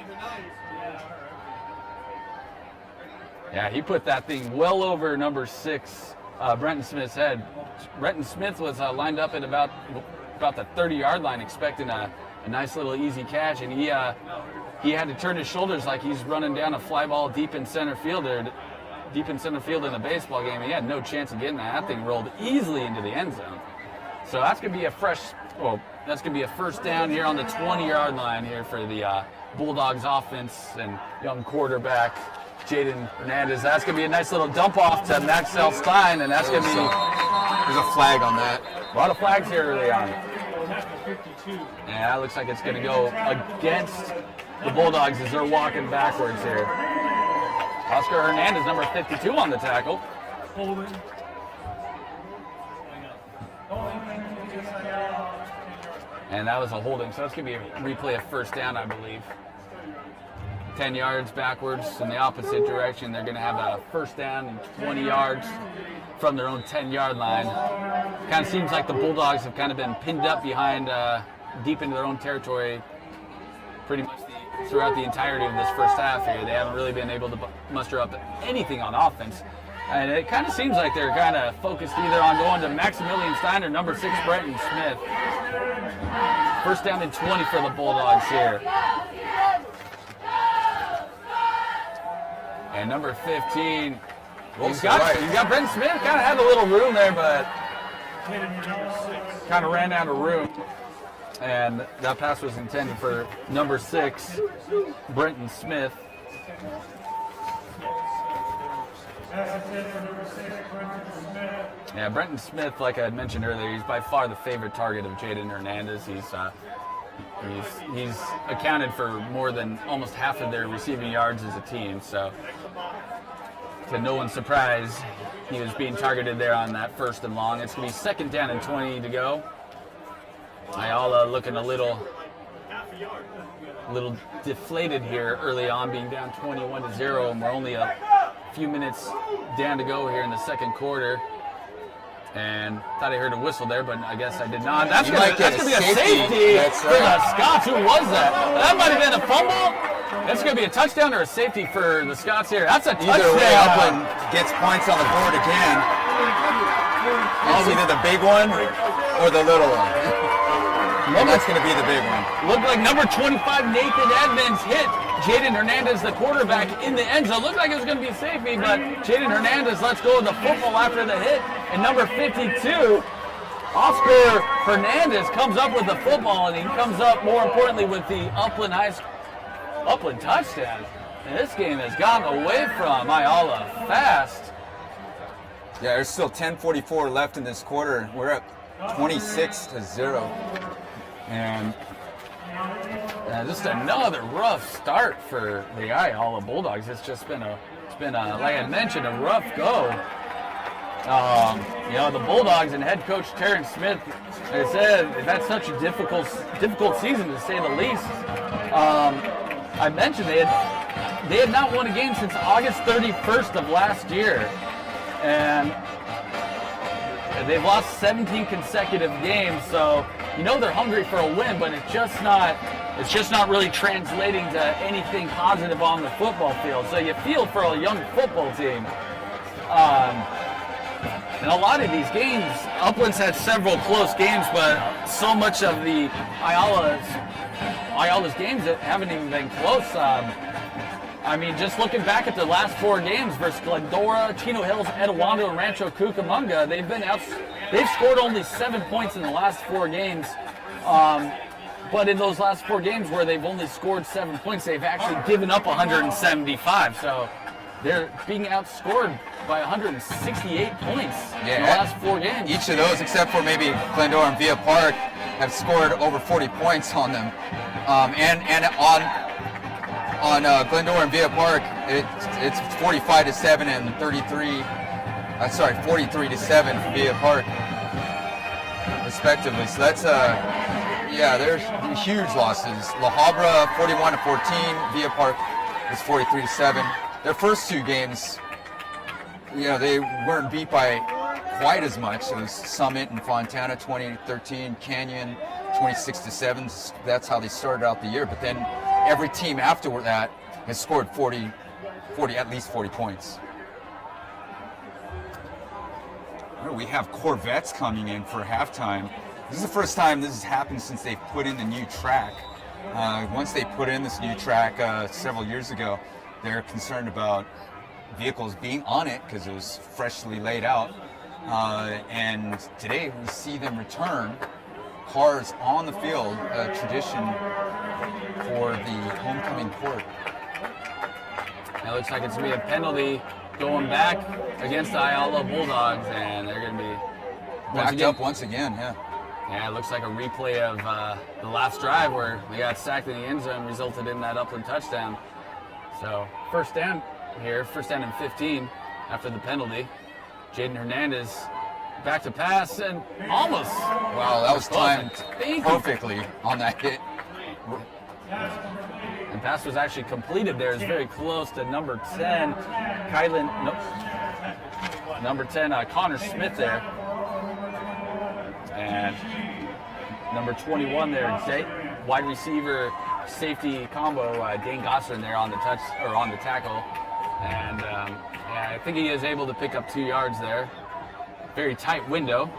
C: Yeah, he put that thing well over number 6, Brenton Smith's head. Brenton Smith was lined up at about the 30-yard line, expecting a nice little easy catch, and he had to turn his shoulders like he's running down a fly ball deep in center field in a baseball game. He had no chance of getting that. That thing rolled easily into the end zone. So that's going to be a That's going to be a first down here on the 20-yard line here for the Bulldogs offense and young quarterback Jaden Hernandez. That's going to be a nice little dump off to Maxwell Stein, and that's going to be...
A: There's a flag on that.
C: A lot of flags here early on. Yeah, it looks like it's going to go against the Bulldogs as they're walking backwards here. Oscar Hernandez, number 52 on the tackle. And that was a holding, so that's going to be a replay of first down, I believe. 10 yards backwards in the opposite direction. They're going to have a first down and 20 yards from their own 10-yard line. Kind of seems like the Bulldogs have kind of been pinned up behind, deep into their own territory pretty much throughout the entirety of this first half here. They haven't really been able to muster up anything on offense. And it kind of seems like they're kind of focused either on going to Maximilian Stein or number 6, Brenton Smith. First down and 20 for the Bulldogs here. And number 15, he's got Brenton Smith. Kind of had a little room there, but kind of ran out of room. And that pass was intended for number 6, Brenton Smith. Yeah, Brenton Smith, like I had mentioned earlier, he's by far the favorite target of Jaden Hernandez. He's accounted for more than almost half of their receiving yards as a team. So, to no one's surprise, he was being targeted there on that first and long. It's going to be second down and 20 to go. Ayala looking a little deflated here early on, being down 21-0, and we're only a few minutes down to go here in the second quarter. And thought I heard a whistle there, but I guess I did not. That's going to be a safety for the Scots. Who was that? That might have been a fumble. That's going to be a touchdown or a safety for the Scots here. That's a touchdown.
A: Either way, Upland gets points on the board again. It's either the big one or the little one. And that's going to be the big one.
C: Looked like number 25, Nathan Edmonds, hit Jaden Hernandez, the quarterback, in the end zone. Looked like it was going to be a safety, but Jaden Hernandez lets go of the football after the hit. And number 52, Oscar Hernandez, comes up with the football, and he comes up, more importantly, with the Upland touchdown. And this game has gotten away from Ayala fast.
A: Yeah, there's still 10:44 left in this quarter. We're at 26-0. And just another rough start for the Ayala Bulldogs. It's been like I mentioned, a rough go. The Bulldogs and head coach Terrence Smith, like I said, they've had such a difficult season, to say the least. I mentioned they had not won a game since August 31st of last year, and they've lost 17 consecutive games. So they're hungry for a win, but it's just not really translating to anything positive on the football field. So you feel for a young football team. In a lot of these games, Upland's had several close games, but so much of the Ayala's games that haven't even been close. Just looking back at the last 4 games versus Glendora, Chino Hills, Etiwanda, and Rancho Cucamonga, they've scored only 7 points in the last 4 games. But in those last 4 games where they've only scored 7 points, they've actually given up 175. So they're being outscored by 168 points in the last 4 games.
D: Each of those, except for maybe Glendora and Villa Park, have scored over 40 points on them. And on Glendora and Villa Park, it's 45-7 and 43-7 for Villa Park, respectively. So that's there's huge losses. La Habra 41-14, Villa Park is 43-7. Their first 2 games, they weren't beat by quite as much. It was Summit and Fontana 20-13, Canyon 26-7. That's how they started out the year. But then every team after that has scored at least 40 points. We have Corvettes coming in for halftime. This is the first time this has happened since they put in the new track. Once they put in this new track several years ago, they're concerned about vehicles being on it because it was freshly laid out. And today we see them return cars on the field, a tradition for the homecoming court.
C: It looks like it's going to be a penalty going back against the Ayala Bulldogs, and they're going to be
D: Backed up once again, yeah.
C: Yeah, it looks like a replay of the last drive where they got sacked in the end zone, resulted in that Upland touchdown. So first down here, first down and 15 after the penalty. Jaden Hernandez back to pass and almost.
D: Wow, that was timed perfectly on that hit.
C: And pass was actually completed there. It's very close to number 10, number 10, Connor Smith there. And number 21 there, wide receiver safety combo, Dane Gosselin there on the tackle. And yeah, I think he is able to pick up 2 yards there. Very tight window.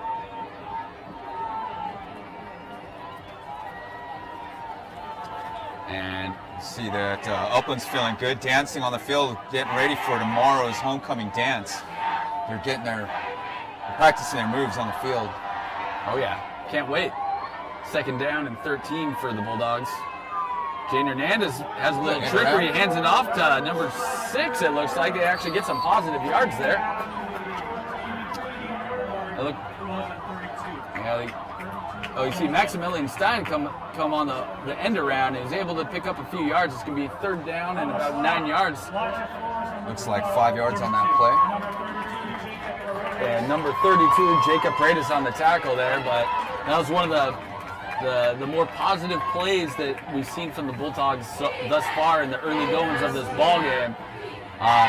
C: And
D: see that Upland's feeling good, dancing on the field, getting ready for tomorrow's homecoming dance. They're practicing their moves on the field.
C: Oh yeah, can't wait. Second down and 13 for the Bulldogs. Jaden Hernandez has a little trickery, hands it off to number 6, it looks like. They actually get some positive yards there. You see Maximilian Stein come on the end around, and he's able to pick up a few yards. It's going to be third down and about 9 yards.
D: Looks like 5 yards on that play.
C: And number 32, Jacob Paredes on the tackle there, but that was one of the more positive plays that we've seen from the Bulldogs thus far in the early goings of this ball game.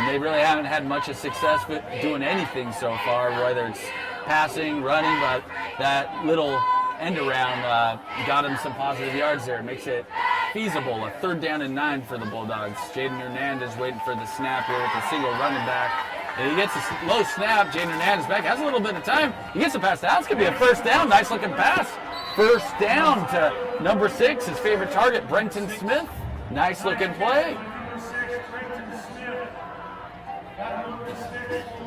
C: They really haven't had much of success with doing anything so far, whether it's passing, running, but that little end around got him some positive yards there. It makes it feasible. A third down and 9 for the Bulldogs. Jaden Hernandez waiting for the snap here with a single running back. And he gets a low snap. Jaden Hernandez back, has a little bit of time. He gets a pass down. It's going to be a first down. Nice looking pass. First down to number 6, his favorite target, Brenton Smith. Nice looking play.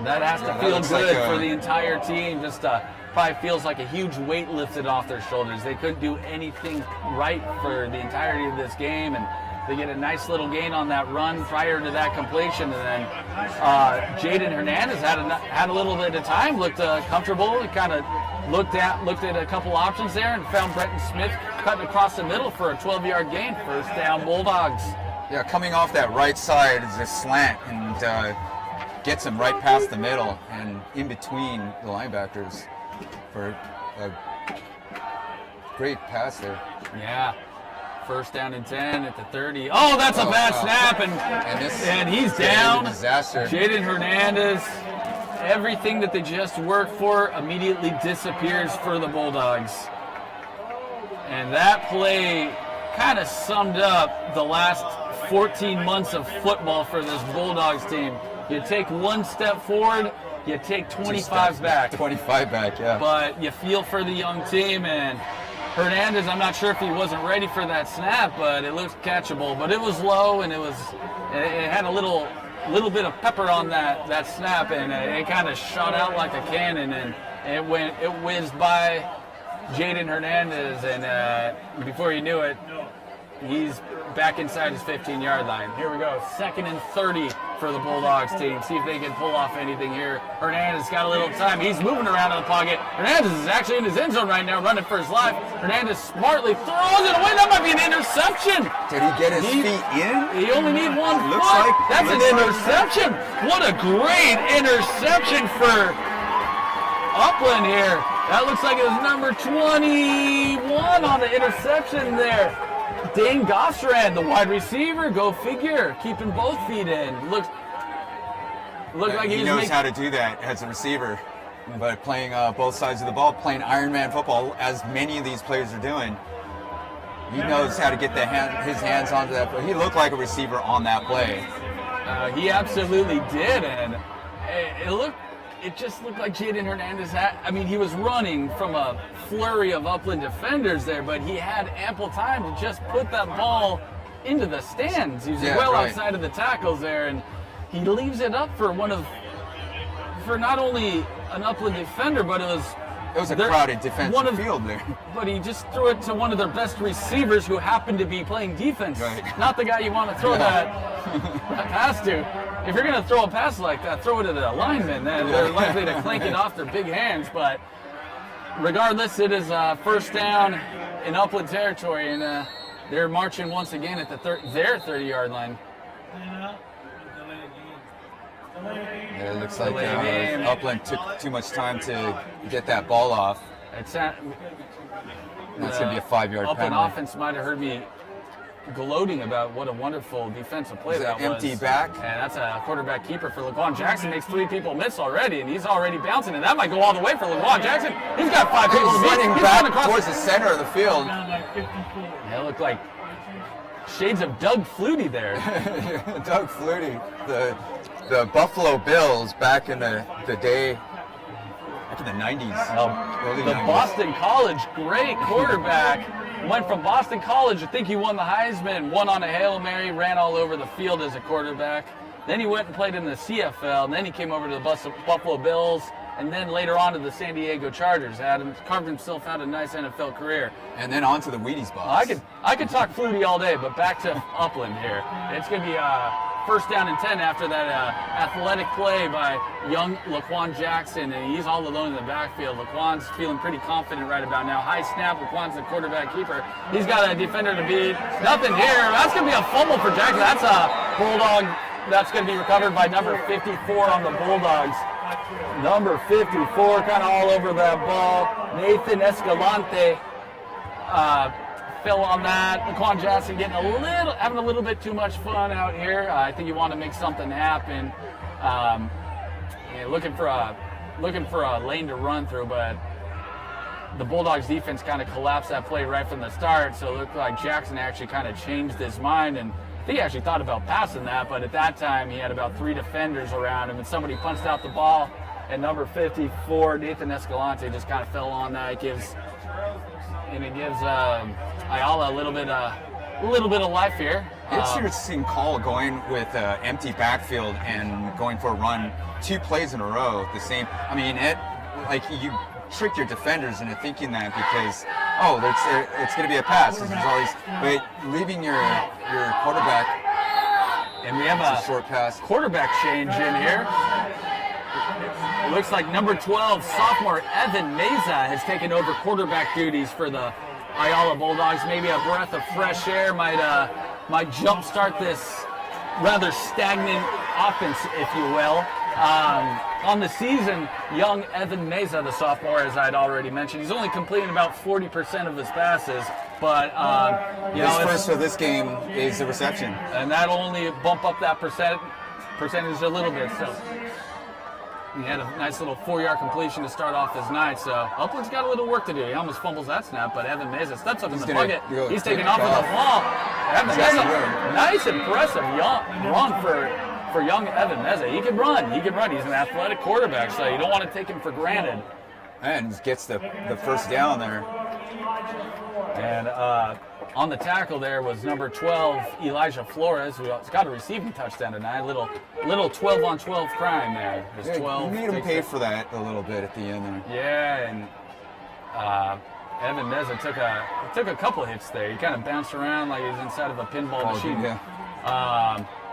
C: That has to feel good for the entire team. Just probably feels like a huge weight lifted off their shoulders. They couldn't do anything right for the entirety of this game, and they get a nice little gain on that run prior to that completion. And then Jaden Hernandez had a little bit of time, looked comfortable. He kind of looked at a couple options there and found Brenton Smith cutting across the middle for a 12-yard gain. First down, Bulldogs.
D: Yeah, coming off that right side is a slant and gets him right past the middle and in between the linebackers for a great pass there.
C: Yeah. First down and 10 at the 30. Oh, that's a bad snap, and he's down.
D: Disaster.
C: Jaden Hernandez, everything that they just worked for immediately disappears for the Bulldogs. And that play kind of summed up the last 14 months of football for this Bulldogs team. You take one step forward, you take 25 back.
D: 25 back, yeah.
C: But you feel for the young team, and Hernandez, I'm not sure if he wasn't ready for that snap, but it looked catchable. But it was low, and it had a little bit of pepper on that snap, and it kind of shot out like a cannon, and it whizzed by Jaden Hernandez, and before you knew it, he's back inside his 15-yard line. Here we go, 2nd and 30 for the Bulldogs team. See if they can pull off anything here. Hernandez got a little time. He's moving around in the pocket. Hernandez is actually in his end zone right now, running for his life. Hernandez smartly throws it away. That might be an interception.
D: Did he get his feet in?
C: He only needs one foot. That's an interception. What a great interception for Upland here. That looks like it was number 21 on the interception there. Dane Gosselin, the wide receiver, go figure, keeping both feet in. Looked like
D: he knows how to do that as a receiver, but playing both sides of the ball, playing Ironman football, as many of these players are doing. He knows how to get his hands onto that. But he looked like a receiver on that play.
C: He absolutely did, and it just looked like Jaden Hernandez he was running from a flurry of Upland defenders there, but he had ample time to just put that ball into the stands. He was outside of the tackles there, and he leaves it up for not only an Upland defender, but it was
D: It was a crowded defensive field there.
C: But he just threw it to one of their best receivers who happened to be playing defense.
D: Right.
C: Not the guy you want to throw that pass to. If you're going to throw a pass like that, throw it at a lineman. Then they're likely to clank it off their big hands. But regardless, it is first down in Upland territory, and they're marching once again at their 30-yard line.
D: Yeah, it looks like Upland took too much time to get that ball off.
C: That's
D: going to be a 5-yard
C: Upland
D: penalty.
C: offense might have heard me gloating about what a wonderful defensive play that was.
D: Empty back.
C: And that's a quarterback keeper for Laquan Jackson. Makes 3 people miss already, and he's already bouncing, and that might go all the way for Laquan Jackson. He's got 5 people to beat.
D: Running
C: He's
D: back
C: running across
D: towards the center of the field.
C: Yeah, it looked like shades of Doug Flutie there.
D: Doug Flutie, the Buffalo Bills back in the day, back in the 90s. Early
C: The
D: 90s.
C: Boston College great quarterback. Went from Boston College, I think he won the Heisman, won on a Hail Mary, ran all over the field as a quarterback. Then he went and played in the CFL, and then he came over to the Buffalo Bills, and then later on to the San Diego Chargers. Carved himself out a nice NFL career.
D: And then on to the Wheaties box.
C: I could talk Flutie all day, but back to Upland here. It's going to be first down and 10 after that athletic play by young Laquan Jackson, and he's all alone in the backfield. Laquan's feeling pretty confident right about now. High snap, Laquan's the quarterback keeper. He's got a defender to beat. Nothing here. That's going to be a fumble for Jackson. That's a Bulldog. That's going to be recovered by number 54 on the Bulldogs. Number 54 kind of all over that ball. Nathan Escalante fell on that. Laquan Jackson having a little bit too much fun out here. I think you want to make something happen. Looking for a lane to run through, but the Bulldogs defense kind of collapsed that play right from the start. So it looked like Jackson actually kind of changed his mind, and I think he actually thought about passing that, but at that time he had about 3 defenders around him, and somebody punched out the ball, and number 54, Nathan Escalante, just kind of fell on that. It gives Ayala a little bit of life here.
D: Interesting call going with empty backfield and going for a run 2 plays in a row. The same. I mean, you trick your defenders into thinking that because it's going to be a pass. But leaving your quarterback.
C: And we have
D: a short pass.
C: Quarterback change in here. It looks like number 12, sophomore Evan Meza has taken over quarterback duties for the Ayala Bulldogs. Maybe a breath of fresh air might jumpstart this rather stagnant offense, if you will. On the season, young Evan Meza, the sophomore, as I'd already mentioned, he's only completing about 40% of his passes. But
D: his first for this game is the reception,
C: and that'll only bump up that percentage a little bit. So he had a nice little 4-yard completion to start off his night. So Upland's got a little work to do. He almost fumbles that snap, but Evan Meza steps up in the bucket. He's taking off with the ball. That's a nice, impressive run for young Evan Meza. He can run. He's an athletic quarterback, so you don't want to take him for granted.
D: And gets the first down there.
C: And on the tackle there was number 12, Elijah Flores, who got a receiving touchdown tonight. Little 12-on-12 crime there.
D: There's 12. You made him pay for that a little bit at the end there.
C: Yeah, and Evan Meza took a couple hits there. He kind of bounced around like he was inside of a pinball machine.
D: Yeah.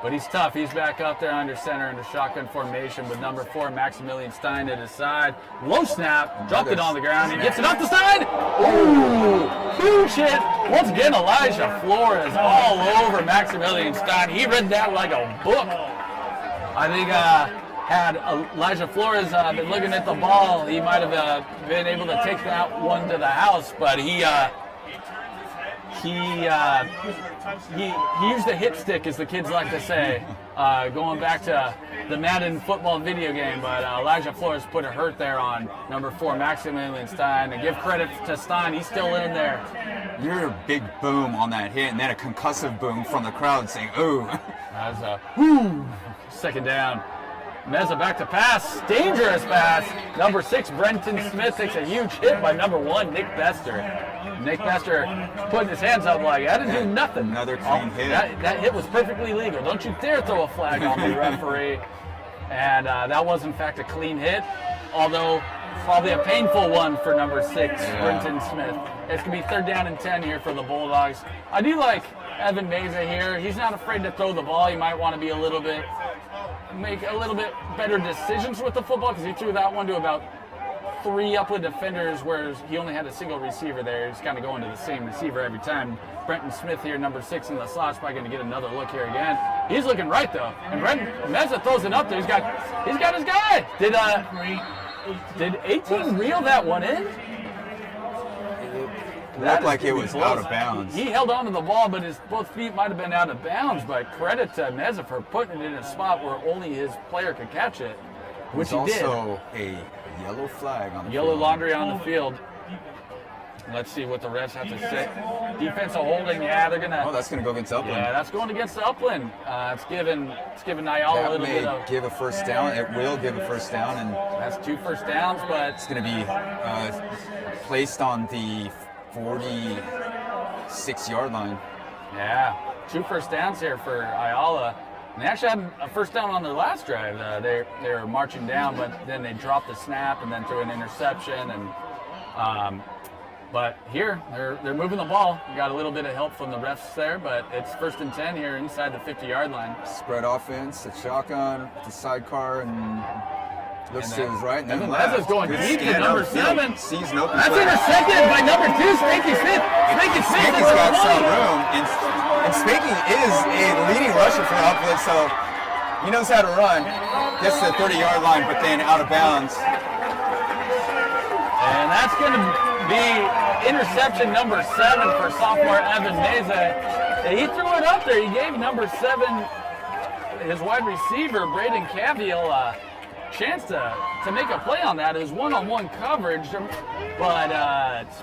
C: But he's tough. He's back up there under center in the shotgun formation with number 4, Maximilian Stein at his side. Low snap, dropped it on the ground. He gets it off the side. Ooh, huge hit. Once again, Elijah Flores all over Maximilian Stein. He read that like a book. I think had Elijah Flores been looking at the ball, he might have been able to take that one to the house, but he used the hit stick, as the kids like to say, going back to the Madden football video game. But Elijah Flores put a hurt there on number 4, Maximilian Stein. And give credit to Stein, he's still in there.
D: You're a big boom on that hit, and then a concussive boom from the crowd saying, "Ooh."
C: That's a whoo. Second down. Meza back to pass. Dangerous pass. Number 6, Brenton Smith takes a huge hit by number 1, Nick Bester. Nick Bester putting his hands up like, I didn't do nothing.
D: Another clean hit.
C: That hit was perfectly legal. Don't you dare throw a flag on the referee. And that was, in fact, a clean hit. Although Probably a painful one for number 6, Brenton Smith. It's going to be 3rd down and 10 here for the Bulldogs. I do like Evan Meza here. He's not afraid to throw the ball. He might want to be make a little bit better decisions with the football because he threw that one to about 3 Upland defenders, whereas he only had a single receiver there. He's kind of going to the same receiver every time. Brenton Smith here, number 6 in the slot's probably going to get another look here again. He's looking right though, and Brenton Meza throws it up there. He's got his guy. Did 18 reel that one in?
D: It looked like it was out of bounds.
C: He held on to the ball, but his both feet might have been out of bounds. But credit to Meza for putting it in a spot where only his player could catch it, which he did.
D: Also a yellow flag on the
C: Yellow
D: field.
C: laundry on the field. Let's see what the refs have to say. Defensive holding, yeah, they're gonna.
D: Oh, that's gonna go against Upland.
C: Yeah, that's going against Upland. It's giving Ayala a
D: That
C: little
D: may
C: bit of.
D: give a first down. It will give a first down, and
C: That's 2 first downs, but
D: it's going to be placed on the 46-yard line.
C: yeah, 2 first downs here for Ayala. And they actually had a first down on their last drive. They were marching down, but then they dropped the snap and then threw an interception. And but here they're moving the ball. We got a little bit of help from the refs there, but it's 1st and 10 here inside the 50-yard line.
D: Spread offense, a shotgun, the sidecar, and looks to his right. And then
C: Meza's going
D: Good
C: deep to
D: scan
C: number
D: downfield.
C: 7.
D: Sees an open
C: That's
D: play.
C: intercepted by number 2, Spanky Smith. Spanky Smith
D: Spanky's
C: is
D: got
C: at
D: some
C: 20.
D: room, and Spanky is a leading rusher for Upland, so he knows how to run. Gets to the 30-yard line, but then out of bounds.
C: And that's going to be interception number 7 for sophomore Evan Meza. He threw it up there. He gave number 7, his wide receiver, Braden Cavill, a chance to make a play on that. It was one-on-one coverage, but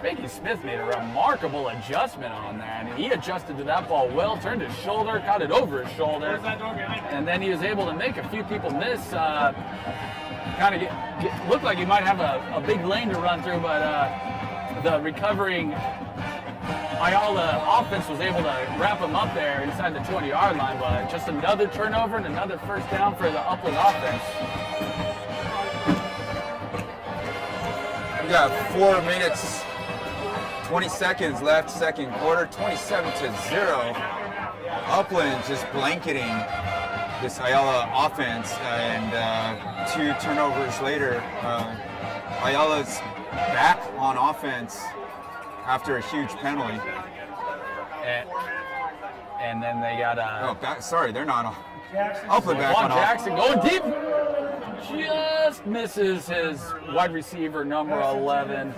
C: Spanky Smith made a remarkable adjustment on that. And he adjusted to that ball well, turned his shoulder, caught it over his shoulder, and then he was able to make a few people miss. Kind of looked like he might have a big lane to run through, but the recovering Ayala offense was able to wrap him up there inside the 20-yard line. But just another turnover and another first down for the Upland offense.
D: We got 4 minutes, 20 seconds left, second quarter, 27-0. Upland just blanketing this Ayala offense, and 2 turnovers later, Ayala's back on offense after a huge penalty.
C: And then they got
D: They're not on. Upland back on offense.
C: Jackson going deep. Just misses his wide receiver, number 11.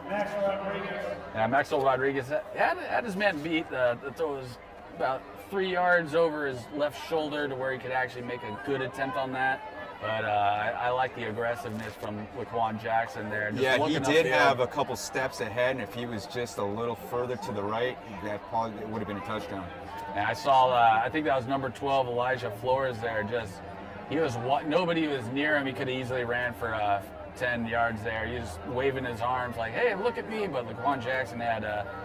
C: Yeah, Maxwell Rodriguez had his man beat. The throw was about 3 yards over his left shoulder to where he could actually make a good attempt on that. But I like the aggressiveness from Laquan Jackson there. Just
D: Yeah, he
C: looking
D: did
C: upfield.
D: have a couple steps ahead, and if he was just a little further to the right, that probably would have been a touchdown.
C: And I saw, I think that was number 12, Elijah Flores there. Nobody was near him. He could have easily ran for 10 yards there. He was waving his arms like, hey, look at me. But Laquan Jackson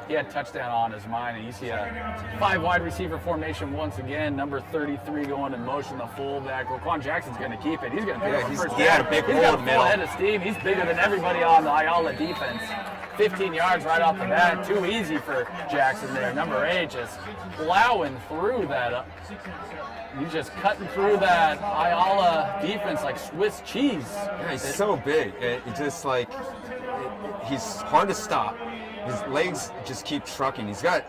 C: he had touchdown on his mind. And you see a 5 wide receiver formation once again. Number 33 going in motion, the fullback. Laquan Jackson's going to keep it. He's going to pick up the first
D: he had
C: down.
D: a big
C: He's
D: hole
C: got
D: in
C: a
D: the
C: full
D: middle.
C: head of steam. He's bigger than everybody on the Ayala defense. 15 yards right off the bat. Too easy for Jackson there. Number 8 just plowing through that. He's just cutting through that Ayala defense like Swiss cheese.
D: Yeah, he's so big. He's hard to stop. His legs just keep trucking. He's got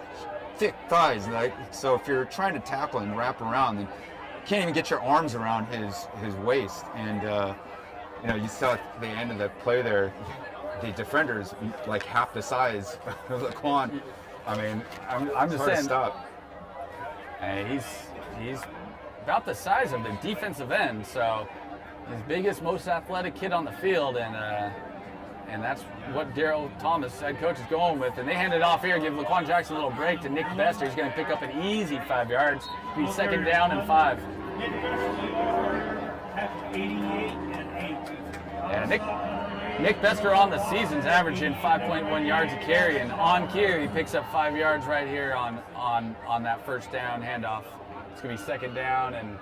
D: thick thighs. So if you're trying to tackle and wrap around, then you can't even get your arms around his waist. And you saw at the end of the play there, the defender's like half the size of Laquan. I mean,
C: I'm just
D: hard to
C: saying.
D: stop.
C: Hey, he's about the size of the defensive end, so his biggest, most athletic kid on the field, and that's what Daryl Thomas, head coach, is going with. And they hand it off here, give Laquan Jackson a little break to Nick Bester. He's going to pick up an easy 5 yards. Be 2nd down and 5. Yeah, Nick Bester on the season's averaging 5.1 yards a carry, and on carry he picks up 5 yards right here on that first down handoff. It's going to be 2nd down and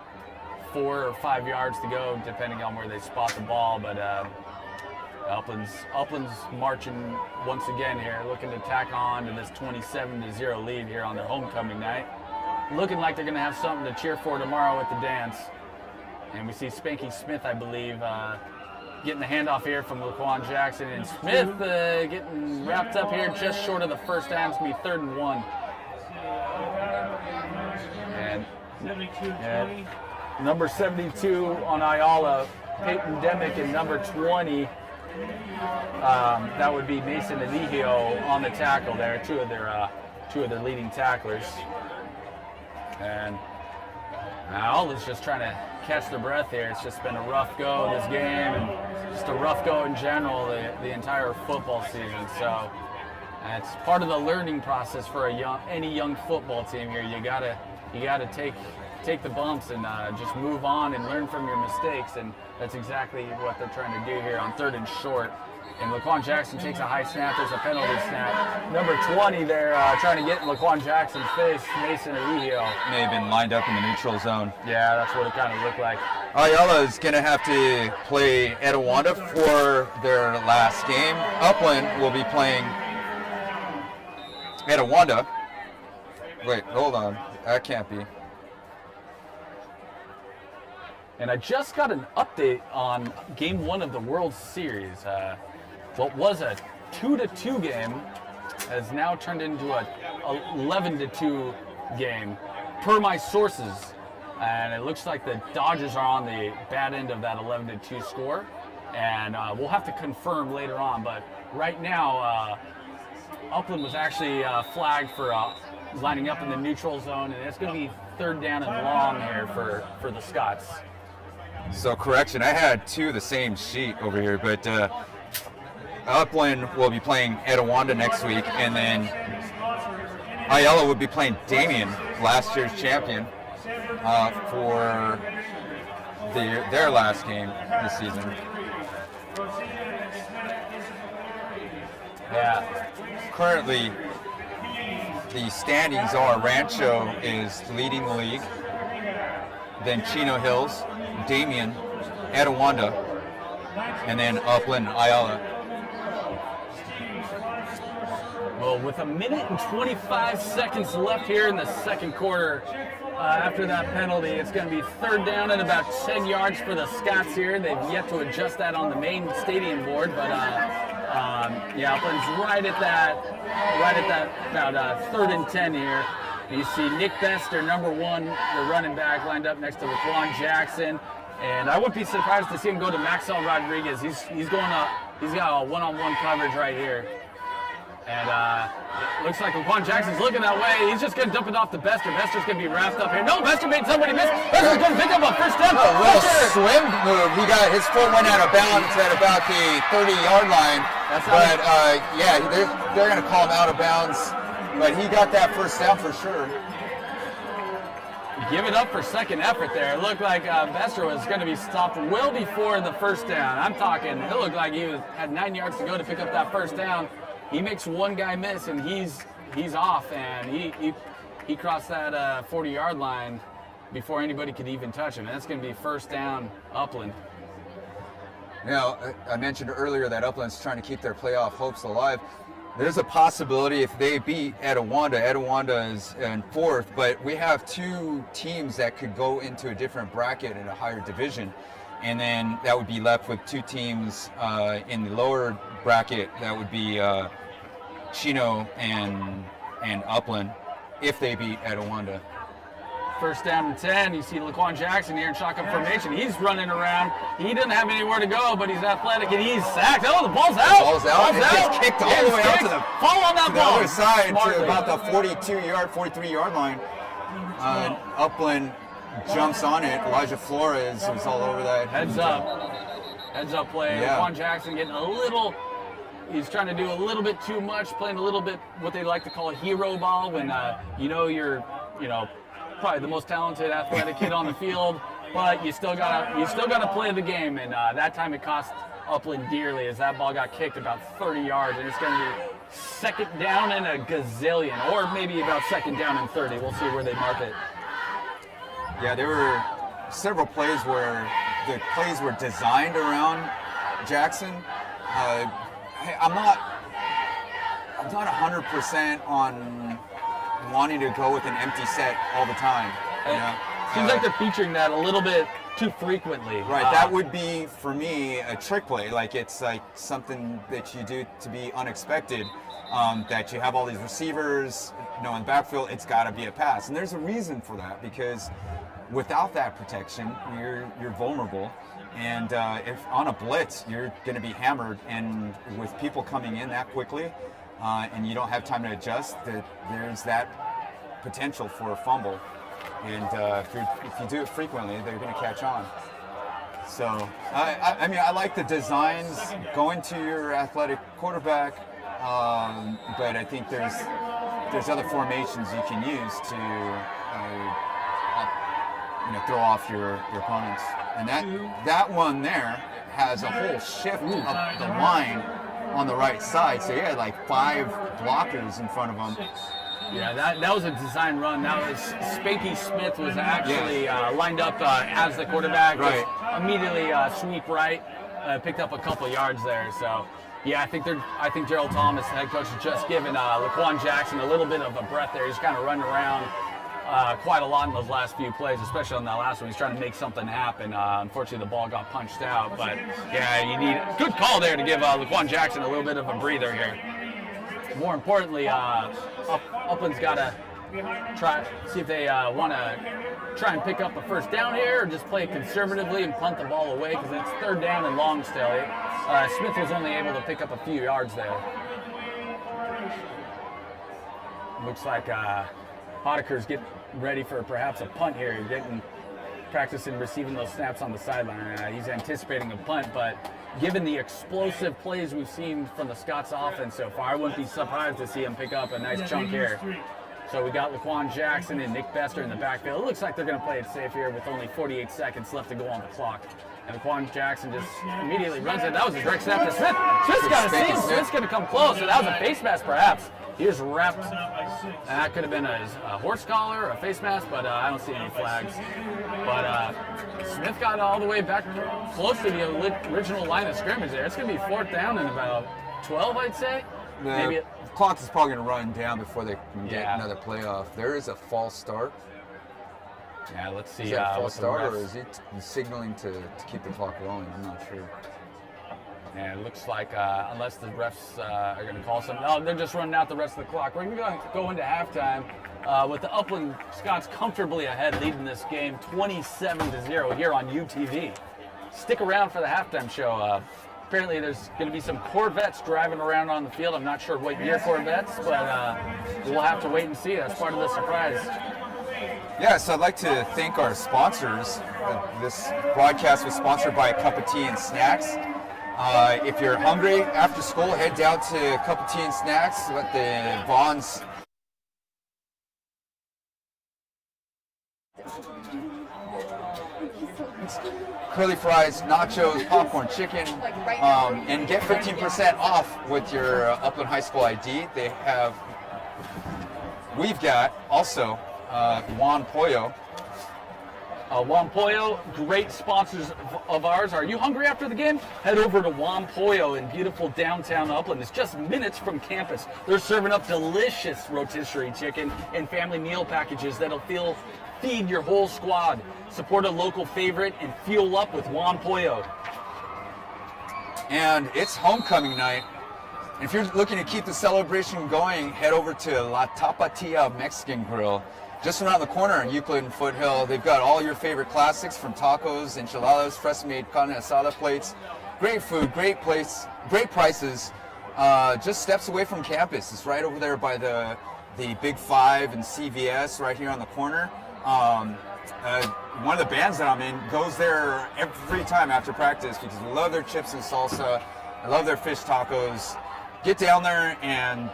C: 4 or 5 yards to go, depending on where they spot the ball. But Upland's marching once again here, looking to tack on to this 27-0 lead here on their homecoming night. Looking like they're going to have something to cheer for tomorrow at the dance. And we see Spanky Smith, I believe, getting the handoff here from Laquan Jackson. And Smith getting wrapped up here just short of the first down. It's going to be 3rd and 1. And number 72 on Ayala, Peyton Demick, and number 20, that would be Mason Eligio on the tackle there, two of their leading tacklers. And Ayala's just trying to catch their breath here. It's just been a rough go this game, and just a rough go in general the entire football season. So it's part of the learning process for any young football team here. You gotta take the bumps and just move on and learn from your mistakes, and that's exactly what they're trying to do here on 3rd and short. And Laquan Jackson takes a high snap. There's a penalty snap. Number 20 there trying to get in Laquan Jackson's face, Mason Eligio.
D: May have been lined up in the neutral zone.
C: Yeah, that's what it kind of looked like.
D: Ayala is going to have to play Etiwanda for their last game. Upland will be playing Etiwanda. Wait, hold on. That can't be.
C: And I just got an update on Game 1 of the World Series. What was a 2-2 game has now turned into a 11-2 game, per my sources. And it looks like the Dodgers are on the bad end of that 11-2 score. And we'll have to confirm later on. But right now, Upland was actually flagged for lining up in the neutral zone. And it's going to be 3rd down and long here for the Scots.
D: So correction, I had two of the same sheet over here, but Upland will be playing Etiwanda next week, and then Ayala will be playing Damien, last year's champion, for their last game this season.
C: Yeah.
D: Currently, the standings are Rancho is leading the league, then Chino Hills, Damien, Etiwanda, and then Upland, Ayala.
C: Well, with 1 minute and 25 seconds left here in the second quarter, after that penalty, it's going to be 3rd down and about 10 yards for the Scots here. They've yet to adjust that on the main stadium board, but yeah, Upland's right at that about 3rd and 10 here. You see Nick Bester, number 1, the running back, lined up next to Laquan Jackson. And I wouldn't be surprised to see him go to Maxwell Rodriguez. He's going up. He's got a one-on-one coverage right here. And it looks like Laquan Jackson's looking that way. He's just going to dump it off to Bester. Bester's going to be wrapped up here. No, Bester made somebody miss. Bester's going to pick up a first down.
D: A little swim move. His foot went out of bounds at about the 30-yard line. But yeah, they're going to call him out of bounds. But he got that first down for sure.
C: Give it up for second effort there. It looked like Bester was going to be stopped well before the first down. I'm talking, it looked like he had 9 yards to go to pick up that first down. He makes one guy miss, and he's off, and he crossed that 40-yard line before anybody could even touch him. And that's going to be first down, Upland.
D: Now, I mentioned earlier that Upland's trying to keep their playoff hopes alive. There's a possibility if they beat Etiwanda is in 4th, but we have 2 teams that could go into a different bracket in a higher division. And then that would be left with 2 teams in the lower bracket. That would be Chino and Upland if they beat Etiwanda.
C: First down and 10. You see Laquan Jackson here in shotgun formation. He's running around. He doesn't have anywhere to go, but he's athletic and he's sacked. Oh, the ball's out.
D: The ball's out. It gets kicked all the way out to the
C: fall on that ball.
D: Other side
C: Smartly.
D: to about the 43-yard line. Upland jumps on it. Elijah Flores was all over that.
C: Heads up play.
D: Yeah.
C: Laquan Jackson getting a little. He's trying to do a little bit too much, playing a little bit what they like to call a hero ball when you're probably the most talented athletic kid on the field, but you still gotta play the game, and that time it cost Upland dearly as that ball got kicked about 30 yards, and it's going to be 2nd down and a gazillion, or maybe about 2nd down and 30. We'll see where they mark it.
D: Yeah, there were several plays where the plays were designed around Jackson, I'm not 100% on wanting to go with an empty set all the time. You know?
C: Seems like they're featuring that a little bit too frequently.
D: Right, that would be, for me, a trick play. Like, it's like something that you do to be unexpected, that you have all these receivers, you know, in the backfield, it's got to be a pass. And there's a reason for that, because without that protection, you're vulnerable. And if on a blitz, you're going to be hammered. And with people coming in that quickly, and you don't have time to adjust, there's that potential for a fumble. And if you do it frequently, they're going to catch on. So, I mean, I like the designs going to your athletic quarterback, but I think there's other formations you can use to throw off your opponents. And that one there has a whole shift up the line on the right side. So you had like 5 blockers in front of them.
C: Yeah, that was a design run. That was Spanky Smith was actually lined up as the quarterback.
D: Right.
C: Immediately sweep right, picked up a couple yards there. So, yeah, I think Gerald Thomas, the head coach, has just given Laquan Jackson a little bit of a breath there. He's kind of running around quite a lot in those last few plays, especially on that last one. He's trying to make something happen. Unfortunately, the ball got punched out. But, yeah, you need a good call there to give Laquan Jackson a little bit of a breather here. More importantly, Upland's got to see if they want to try and pick up a first down here, or just play conservatively and punt the ball away, because it's 3rd down and long still. Smith was only able to pick up a few yards there. Looks like Hodeker's getting ready for perhaps a punt here. He's practicing receiving those snaps on the sideline. He's anticipating a punt, but given the explosive plays we've seen from the Scots offense so far, I wouldn't be surprised to see him pick up a nice chunk here. So we got Laquan Jackson and Nick Bester in the backfield. It looks like they're going to play it safe here with only 48 seconds left to go on the clock. And Laquan Jackson just immediately runs it. That was a direct snap to Smith. Smith's got to see him. Smith's going to come close. So that was a face mask, perhaps. He just wrapped, and that could have been a horse collar or a face mask, but I don't see any flags. But Smith got all the way back close to the original line of scrimmage there. It's going to be 4th down and about 12, I'd say.
D: Maybe the clock is probably going to run down before they can get another play off. There is a false start.
C: Yeah, let's see.
D: Is that a false start, or is he signaling to keep the clock rolling? I'm not sure.
C: And it looks like, unless the refs are going to call something, no, they're just running out the rest of the clock. We're going to go into halftime with the Upland Scots comfortably ahead, leading this game 27-0 here on UTV. Stick around for the halftime show. Apparently there's going to be some Corvettes driving around on the field. I'm not sure what year Corvettes, but we'll have to wait and see. That's part of the surprise.
D: Yeah, so I'd like to thank our sponsors. This broadcast was sponsored by a Cup of Tea and Snacks. If you're hungry after school, head down to a Cup of Tea and Snacks with the Vaughn's. Curly fries, nachos, popcorn, chicken, and get 15% off with your Upland High School ID. We've got also Juan Pollo.
C: Juan Pollo, great sponsors of ours. Are you hungry after the game? Head over to Juan Pollo in beautiful downtown Upland. It's just minutes from campus. They're serving up delicious rotisserie chicken and family meal packages that'll feed your whole squad. Support a local favorite and fuel up with Juan Pollo.
D: And it's homecoming night. If you're looking to keep the celebration going, head over to La Tapatia Mexican Grill. Just around the corner on Euclid and Foothill. They've got all your favorite classics, from tacos, enchiladas, freshly made carne asada plates. Great food, great place, great prices. Just steps away from campus. It's right over there by the Big Five and CVS right here on the corner. One of the bands that I'm in goes there every time after practice because we love their chips and salsa. I love their fish tacos. Get down there and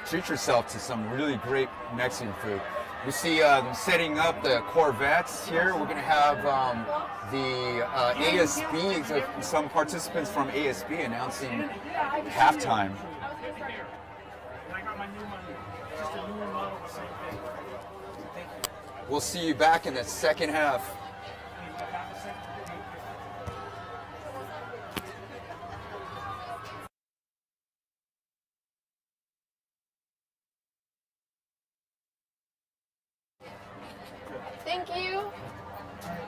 D: treat yourself to some really great Mexican food. We see them setting up the Corvettes here. We're going to have the ASB, some participants from ASB announcing halftime. We'll see you back in the second half.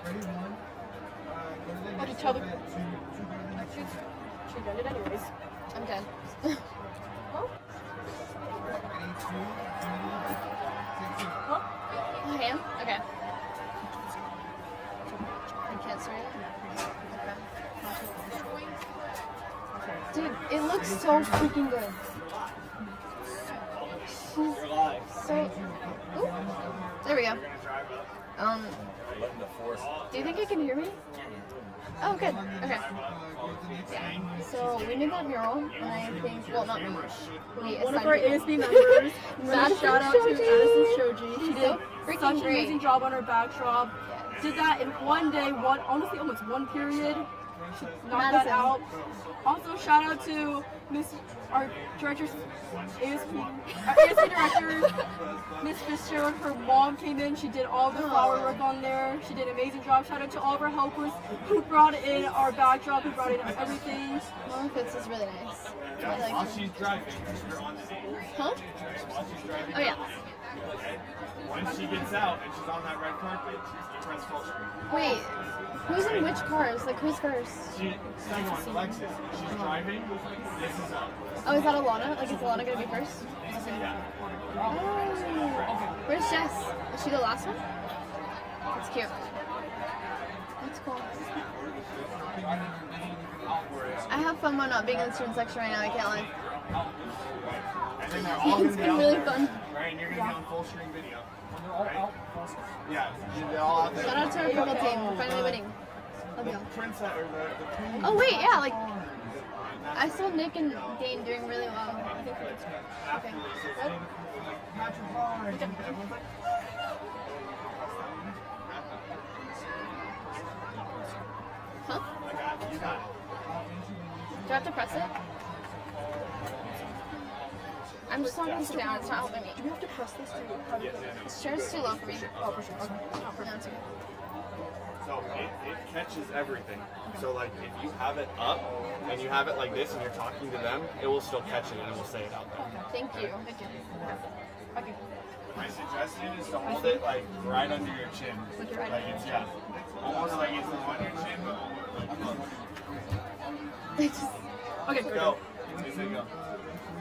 E: Oh, did Chubby? She done it anyways.
F: I'm done.
E: Huh? Huh?
F: I am? Okay. I can't start it? Okay. Dude, it looks so freaking good. So, ooh, there we go. Do you think you can hear me? Oh, good. Okay. Yeah. So we made that mural, and I think, well, not mural.
E: One of our ASB members. Shout out to Madison Shoji. She did such an amazing job on her backdrop. Did that in one day, honestly almost one period. She knocked that out. Also, shout out to our director's ASB director, Miss Fisher. Her mom came in. She did all the flower work on there. She did an amazing job. Shout out to all of our helpers who brought in our backdrop, who brought in everything.
F: Mom Fitz is really nice. I like
B: While
F: her.
B: she's driving, you're on the
F: Huh?
B: While she's driving,
F: Oh yeah.
B: once she gets out and she's on that red carpet, press full screen.
F: Wait, who's in which cars? Like who's first?
B: Second one, Alexis. She's driving. This is up.
F: Oh, is that Alana? Like is Alana gonna be first? Oh. Where's Jess? Is she the last one? That's cute. That's cool. I have fun while not being in the student section right now, I can't lie.
B: And then they're all
F: It's been really fun.
B: Right, and you're gonna be on full screen video. Right? Yeah, they're all out there.
F: Shout out to our purple team for finally winning. Love y'all.
B: Princess or the queen.
F: Oh wait, yeah, like I saw Nick and Dane doing really well. Okay. Huh?
B: You got it.
F: Do I have to press it? I'm just talking to down, it's not helping me.
E: Do we have to press this to
F: This chair's too low for me.
E: Oh, for sure. Okay.
F: No, it's okay.
G: So it catches everything. So like if you have it up and you have it like this and you're talking to them, it will still catch it and it will say it out there.
F: Thank you. Thank you.
E: Okay.
B: My suggestion is to hold it like right under your chin.
F: Like you're right
B: Like
F: under
B: it's almost like it's on your chin, but almost
F: I just...
E: Okay,
B: like
E: good.
B: go. Go.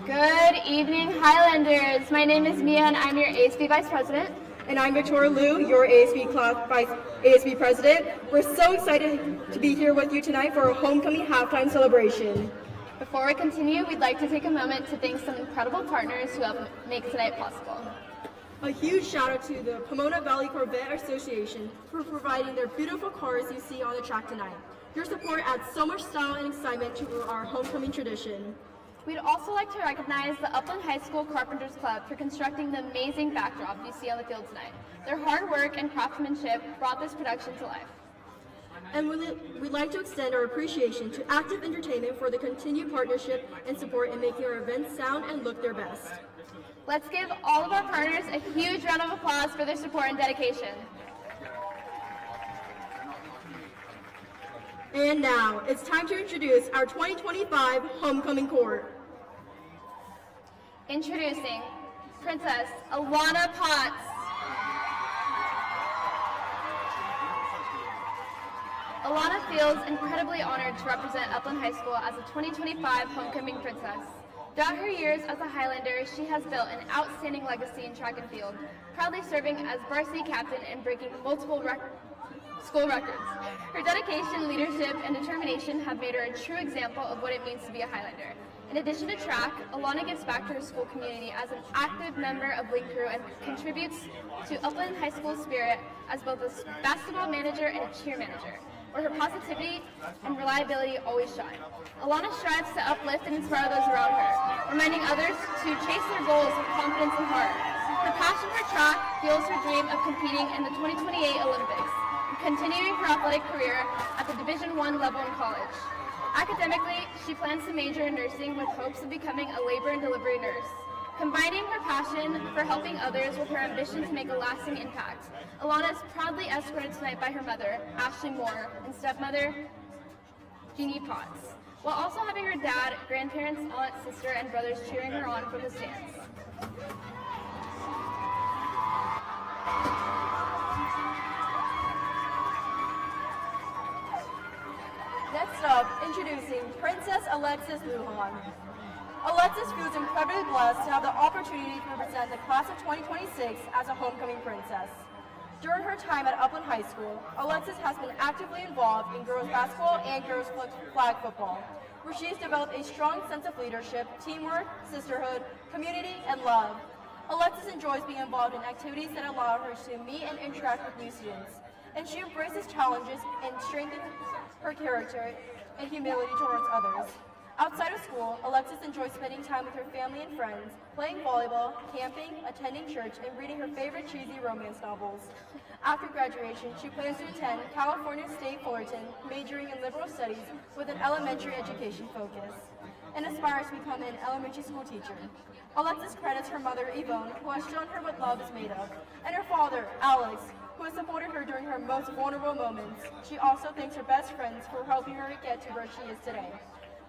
F: Good evening, Highlanders. My name is Mia, and I'm your ASB Vice President.
E: And I'm Victoria Liu, your ASB President. We're so excited to be here with you tonight for our homecoming halftime celebration.
F: Before we continue, we'd like to take a moment to thank some incredible partners who helped make tonight possible.
E: A huge shout out to the Pomona Valley Corvette Association for providing their beautiful cars you see on the track tonight. Your support adds so much style and excitement to our homecoming tradition.
F: We'd also like to recognize the Upland High School Carpenters Club for constructing the amazing backdrop you see on the field tonight. Their hard work and craftsmanship brought this production to life.
E: And we'd like to extend our appreciation to Active Entertainment for the continued partnership and support in making our events sound and look their best.
F: Let's give all of our partners a huge round of applause for their support and dedication.
E: And now, it's time to introduce our 2025 Homecoming Court.
F: Introducing Princess Alana Potts. Alana feels incredibly honored to represent Upland High School as a 2025 Homecoming Princess. Throughout her years as a Highlander, she has built an outstanding legacy in track and field, proudly serving as varsity captain and breaking multiple school records. Her dedication, leadership, and determination have made her a true example of what it means to be a Highlander. In addition to track, Alana gives back to her school community as an active member of Link Crew and contributes to Upland High School's spirit as both a basketball manager and a cheer manager, where her positivity and reliability always shine. Alana strives to uplift and inspire those around her, reminding others to chase their goals with confidence and heart. Her passion for track fuels her dream of competing in the 2028 Olympics, continuing her athletic career at the Division I level in college. Academically, she plans to major in nursing with hopes of becoming a labor and delivery nurse. Combining her passion for helping others with her ambition to make a lasting impact, Alana is proudly escorted tonight by her mother, Ashley Moore, and stepmother, Jeannie Potts, while also having her dad, grandparents, aunt, sister, and brothers cheering her on from the stands.
E: up, introducing Princess Alexis Lujan. Alexis feels incredibly blessed to have the opportunity to represent the class of 2026 as a homecoming princess. During her time at Upland High School, Alexis has been actively involved in girls basketball and girls flag football, where she has developed a strong sense of leadership, teamwork, sisterhood, community, and love. Alexis enjoys being involved in activities that allow her to meet and interact with new students, and she embraces challenges and strengthens her character and humility towards others. Outside of school, Alexis enjoys spending time with her family and friends, playing volleyball, camping, attending church, and reading her favorite cheesy romance novels. After graduation, she plans to attend California State Fullerton, majoring in liberal studies with an elementary education focus, and aspires to become an elementary school teacher. Alexis credits her mother, Yvonne, who has shown her what love is made of, and her father, Alex, who has supported her during her most vulnerable moments. She also thanks her best friends for helping her get to where she is today.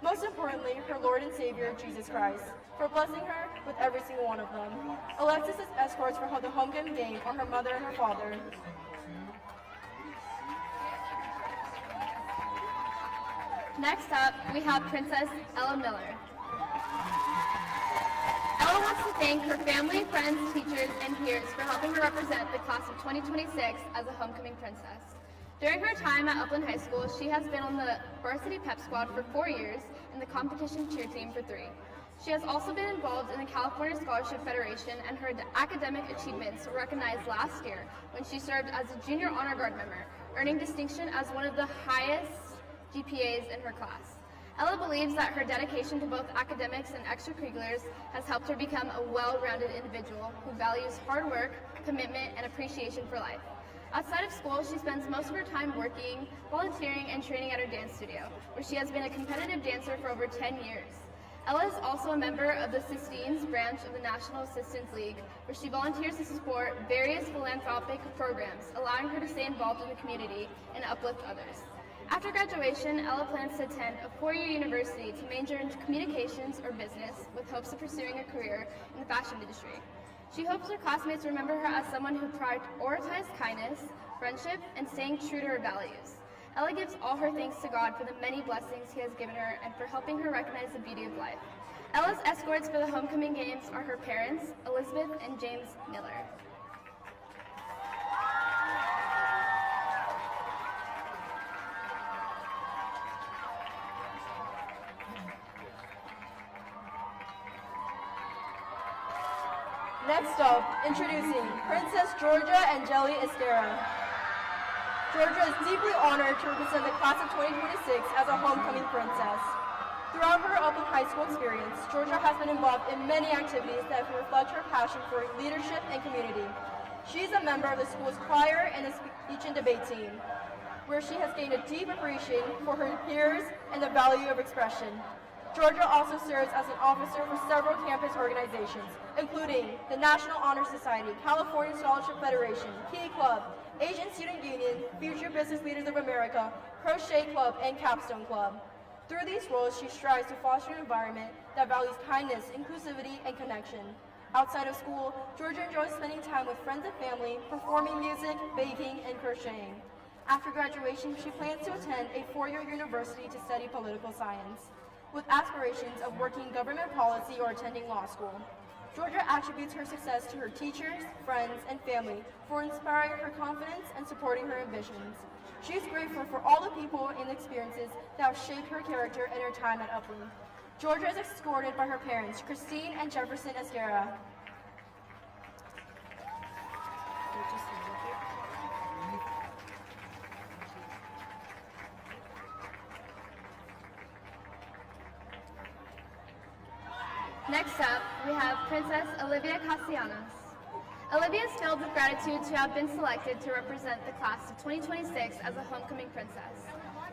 E: Most importantly, her Lord and Savior, Jesus Christ, for blessing her with every single one of them. Alexis' escorts for the homecoming game are her mother and her father.
F: Next up, we have Princess Ella Miller. Ella wants to thank her family, friends, teachers, and peers for helping her represent the class of 2026 as a homecoming princess. During her time at Upland High School, she has been on the varsity pep squad for 4 years and the competition cheer team for 3. She has also been involved in the California Scholarship Federation, and her academic achievements were recognized last year when she served as a junior honor guard member, earning distinction as one of the highest GPAs in her class. Ella believes that her dedication to both academics and extracurriculars has helped her become a well-rounded individual who values hard work, commitment, and appreciation for life. Outside of school, she spends most of her time working, volunteering, and training at her dance studio, where she has been a competitive dancer for over 10 years. Ella is also a member of the Sistines branch of the National Assistance League, where she volunteers to support various philanthropic programs, allowing her to stay involved in the community and uplift others. After graduation, Ella plans to attend a 4-year university to major in communications or business, with hopes of pursuing a career in the fashion industry. She hopes her classmates remember her as someone who prioritized kindness, friendship, and staying true to her values. Ella gives all her thanks to God for the many blessings He has given her and for helping her recognize the beauty of life. Ella's escorts for the homecoming games are her parents, Elizabeth and James Miller.
E: Next up, introducing Princess Georgia Angeli Esquera. Georgia is deeply honored to represent the class of 2026 as a homecoming princess. Throughout her Upland High School experience, Georgia has been involved in many activities that reflect her passion for leadership and community. She is a member of the school's choir and the speech and debate team, where she has gained a deep appreciation for her peers and the value of expression. Georgia also serves as an officer for several campus organizations, including the National Honor Society, California Scholarship Federation, Key Club, Asian Student Union, Future Business Leaders of America, Crochet Club, and Capstone Club. Through these roles, she strives to foster an environment that values kindness, inclusivity, and connection. Outside of school, Georgia enjoys spending time with friends and family, performing music, baking, and crocheting. After graduation, she plans to attend a 4-year university to study political science, with aspirations of working in government policy or attending law school. Georgia attributes her success to her teachers, friends, and family for inspiring her confidence and supporting her ambitions. She is grateful for all the people and experiences that have shaped her character in her time at Upland. Georgia is escorted by her parents, Christine and Jefferson Esquera.
F: Next up, we have Princess Olivia Castellanos. Olivia is filled with gratitude to have been selected to represent the class of 2026 as a homecoming princess.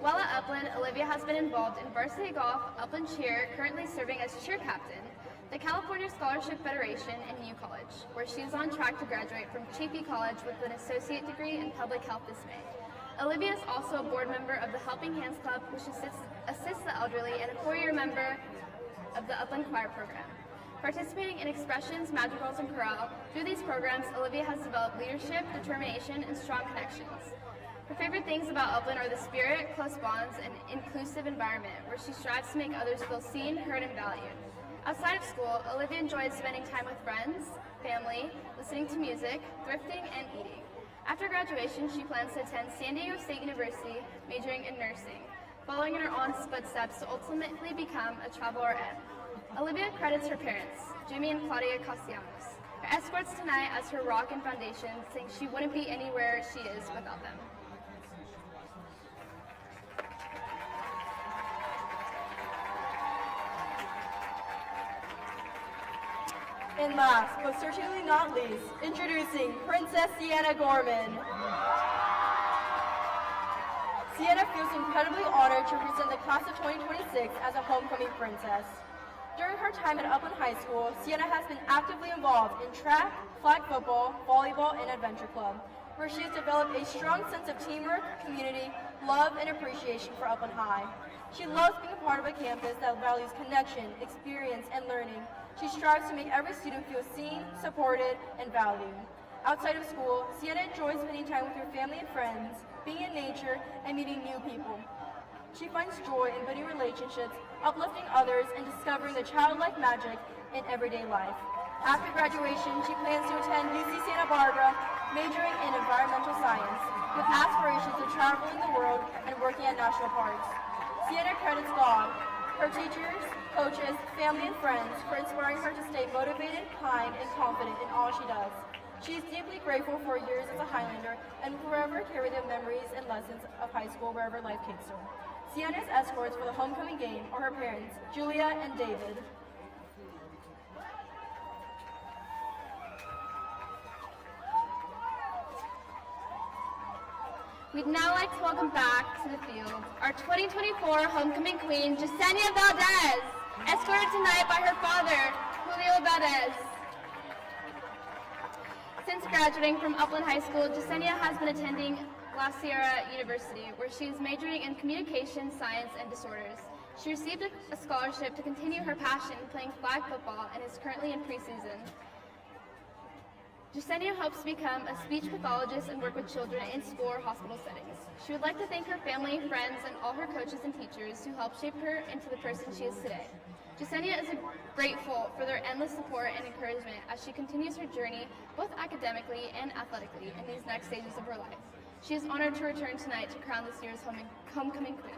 F: While at Upland, Olivia has been involved in varsity golf, Upland cheer, currently serving as cheer captain, the California Scholarship Federation, and U College, where she is on track to graduate from Chaffey College with an associate degree in public health this May. Olivia is also a board member of the Helping Hands Club, which assists the elderly, and a 4-year member of the Upland Choir program. Participating in expressions, madrigals, and chorale, through these programs, Olivia has developed leadership, determination, and strong connections. Her favorite things about Upland are the spirit, close bonds, and inclusive environment where she strives to make others feel seen, heard, and valued. Outside of school, Olivia enjoys spending time with friends, family, listening to music, thrifting, and eating. After graduation, she plans to attend San Diego State University, majoring in nursing, following in her aunt's footsteps to ultimately become a travel RN. Olivia credits her parents, Jimmy and Claudia Castellanos. Her escorts tonight as her rock and foundation, saying she wouldn't be anywhere she is without them.
E: And last, but certainly not least, introducing Princess Sienna Gorman. Sienna feels incredibly honored to represent the class of 2026 as a homecoming princess. During her time at Upland High School, Sienna has been actively involved in track, flag football, volleyball, and adventure club, where she has developed a strong sense of teamwork, community, love, and appreciation for Upland High. She loves being a part of a campus that values connection, experience, and learning. She strives to make every student feel seen, supported, and valued. Outside of school, Sienna enjoys spending time with her family and friends, being in nature, and meeting new people. She finds joy in building relationships, uplifting others, and discovering the childlike magic in everyday life. After graduation, she plans to attend UC Santa Barbara, majoring in environmental science, with aspirations of traveling the world and working at national parks. Sienna credits God, her teachers, coaches, family, and friends for inspiring her to stay motivated, kind, and confident in all she does. She is deeply grateful for her years as a Highlander and will forever carry the memories and lessons of high school wherever life takes her. Sienna's escorts for the homecoming game are her parents, Julia and David.
F: We'd now like to welcome back to the field our 2024 homecoming queen, Yesenia Valdez, escorted tonight by her father, Julio Valdez. Since graduating from Upland High School, Yesenia has been attending La Sierra University, where she is majoring in communication, science, and disorders. She received a scholarship to continue her passion playing flag football and is currently in preseason. Yesenia hopes to become a speech pathologist and work with children in school or hospital settings. She would like to thank her family, friends, and all her coaches and teachers who helped shape her into the person she is today. Yesenia is grateful for their endless support and encouragement as she continues her journey both academically and athletically in these next stages of her life. She is honored to return tonight to crown this year's homecoming queen.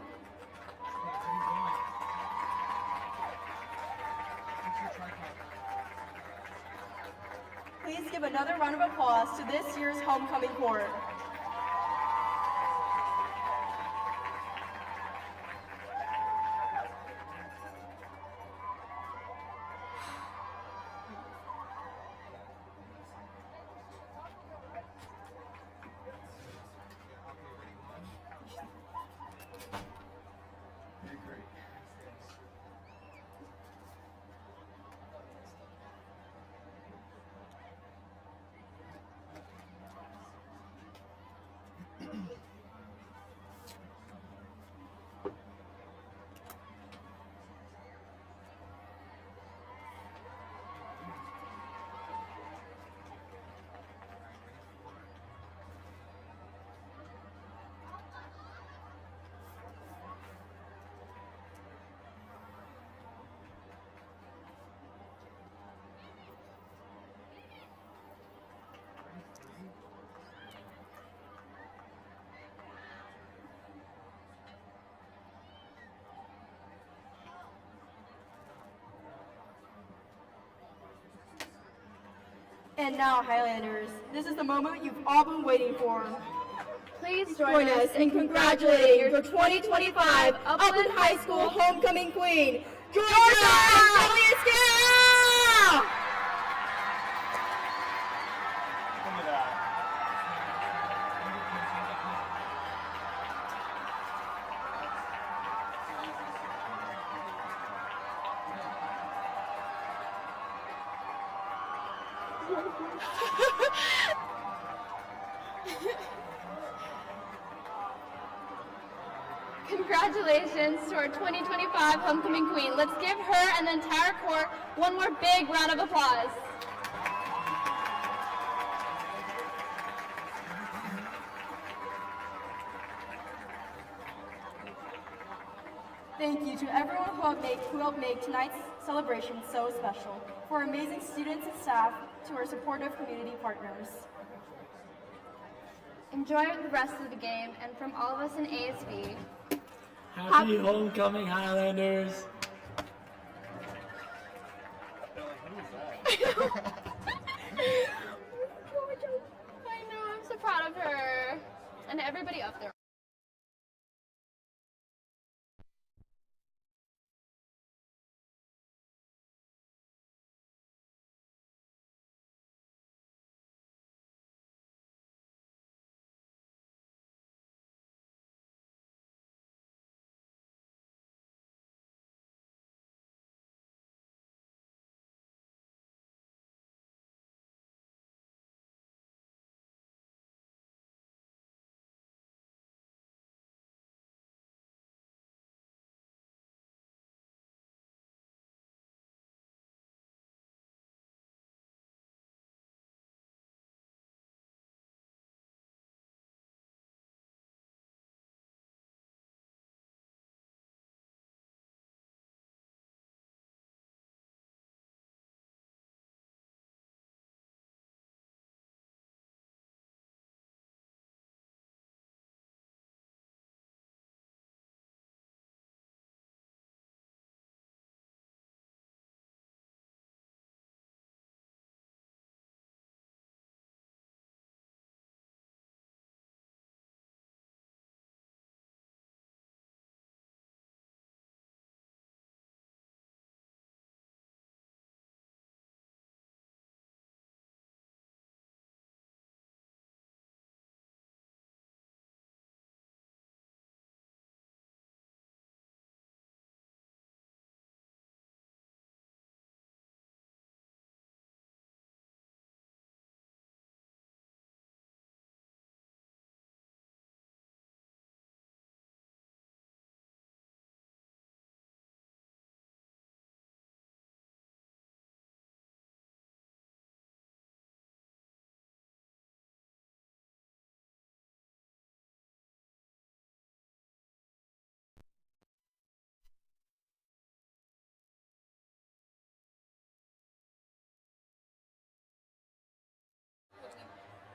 E: Please give another round of applause to this year's homecoming court. And now, Highlanders, this is the moment you've all been waiting for.
F: Please
E: Join us in congratulating your 2025 Upland High School homecoming queen, Georgia Eliasca!
F: Congratulations to our 2025 homecoming queen. Let's give her and the entire court one more big round of applause.
E: Thank you to everyone who helped make tonight's celebration so special, for our amazing students and staff, to our supportive community partners.
F: Enjoy the rest of the game, and from all of us in ASB,
H: Happy homecoming, Highlanders!
F: I know, I'm so proud of her. And everybody up there.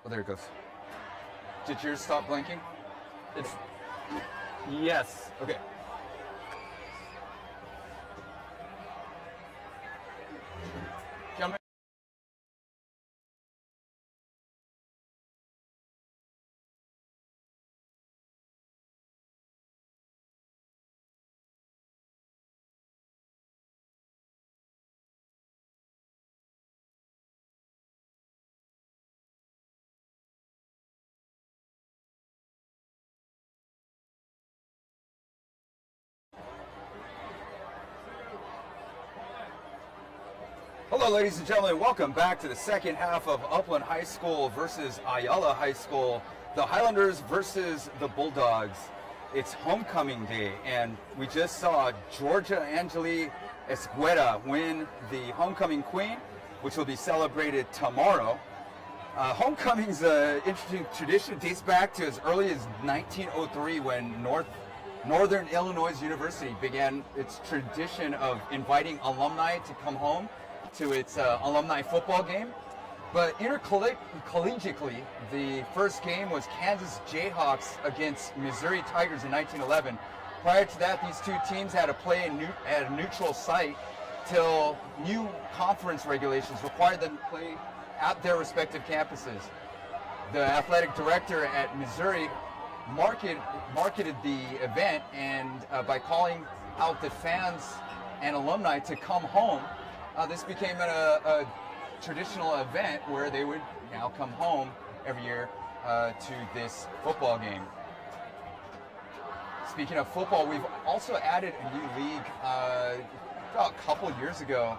D: Oh, there it goes. Did yours stop blinking?
C: It's yes.
D: Okay. Jump in. Hello, ladies and gentlemen. Welcome back to the second half of Upland High School versus Ayala High School. The Highlanders versus the Bulldogs. It's homecoming day, and we just saw Georgia Angeli Escuera win the homecoming queen, which will be celebrated tomorrow. Homecoming's an interesting tradition. It dates back to as early as 1903 when Northern Illinois University began its tradition of inviting alumni to come home to its alumni football game. But intercollegiately, the first game was Kansas Jayhawks against Missouri Tigers in 1911. Prior to that, these two teams had to play at a neutral site till new conference regulations required them to play at their respective campuses. The athletic director at Missouri marketed the event, and by calling out the fans and alumni to come home, this became a traditional event where they would now come home every year to this football game. Speaking of football, we've also added a new league about a couple years ago.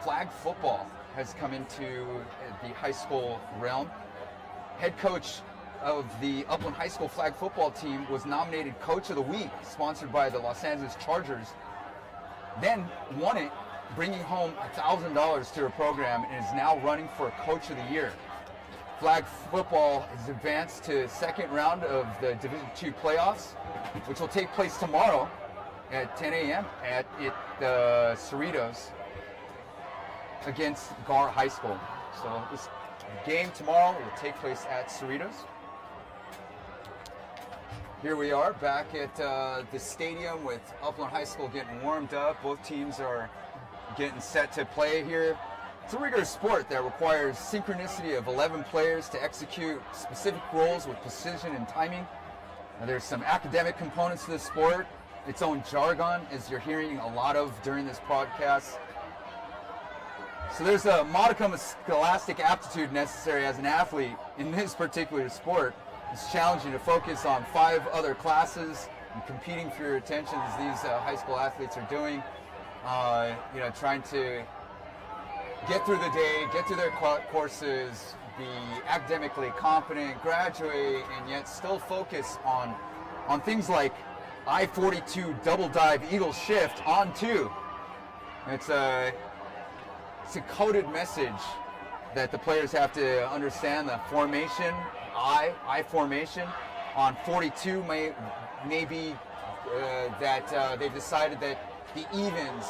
D: Flag football has come into the high school realm. Head coach of the Upland High School flag football team was nominated Coach of the Week, sponsored by the Los Angeles Chargers, then won it, bringing home $1,000 to her program, and is now running for Coach of the Year. Flag football has advanced to second round of the Division II playoffs, which will take place tomorrow. at 10 a.m. at the Cerritos against Gar High School. So this game tomorrow will take place at Cerritos. Here we are back at the stadium with Upland High School getting warmed up. Both teams are getting set to play here. It's a rigorous sport that requires synchronicity of 11 players to execute specific roles with precision and timing. Now, there's some academic components to the sport, its own jargon, as you're hearing a lot of during this podcast. So there's a modicum of scholastic aptitude necessary as an athlete in this particular sport. It's challenging to focus on 5 other classes and competing for your attention as these high school athletes are doing. Trying to get through the day, get through their courses, be academically competent, graduate, and yet still focus on things like I-42 double dive eagle shift on 2. It's a coded message that the players have to understand. The formation, I formation on 42 may be that they've decided that the evens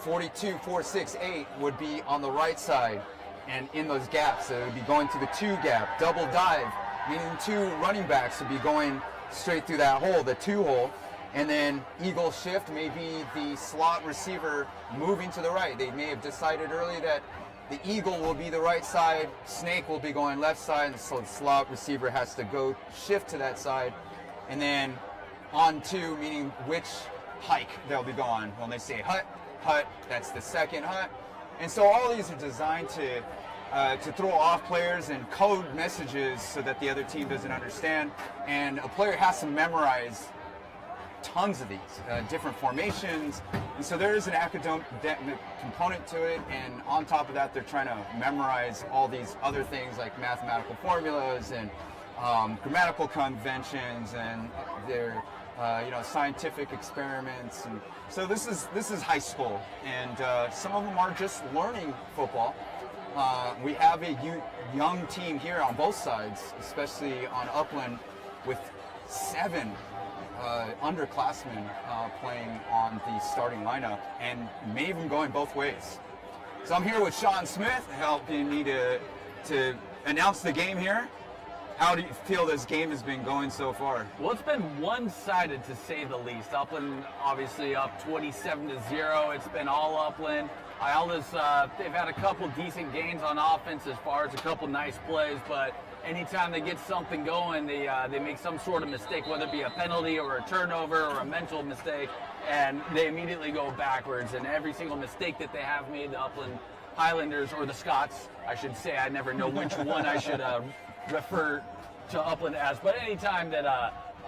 D: 42, 4, 6, 8 would be on the right side and in those gaps. So it would be going to the 2 gap. Double dive, meaning 2 running backs would be going straight through that hole, the 2 hole. And then eagle shift may be the slot receiver moving to the right. They may have decided early that the eagle will be the right side, snake will be going left side, and so the slot receiver has to go shift to that side. And then on 2, meaning which hike they'll be going. When they say hut, that's the second hut. And so all these are designed to throw off players and code messages so that the other team doesn't understand. And a player has to memorize tons of these different formations. And so there is an academic component to it. And on top of that, they're trying to memorize all these other things like mathematical formulas and grammatical conventions and their scientific experiments. And so this is high school, and some of them are just learning football. We have a young team here on both sides, especially on Upland, with 7 underclassmen playing on the starting lineup, and may even going both ways. So I'm here with Sean Smith, helping me to announce the game here. How do you feel this game has been going so far?
C: Well, it's been one-sided to say the least. Upland obviously up 27-0. It's been all Upland. Ayala's they've had a couple decent gains on offense as far as a couple nice plays, but anytime they get something going, they make some sort of mistake, whether it be a penalty or a turnover or a mental mistake, and they immediately go backwards. And every single mistake that they have made, the Upland Highlanders, or the Scots, I should say, I never know which one I should refer to Upland as, but anytime that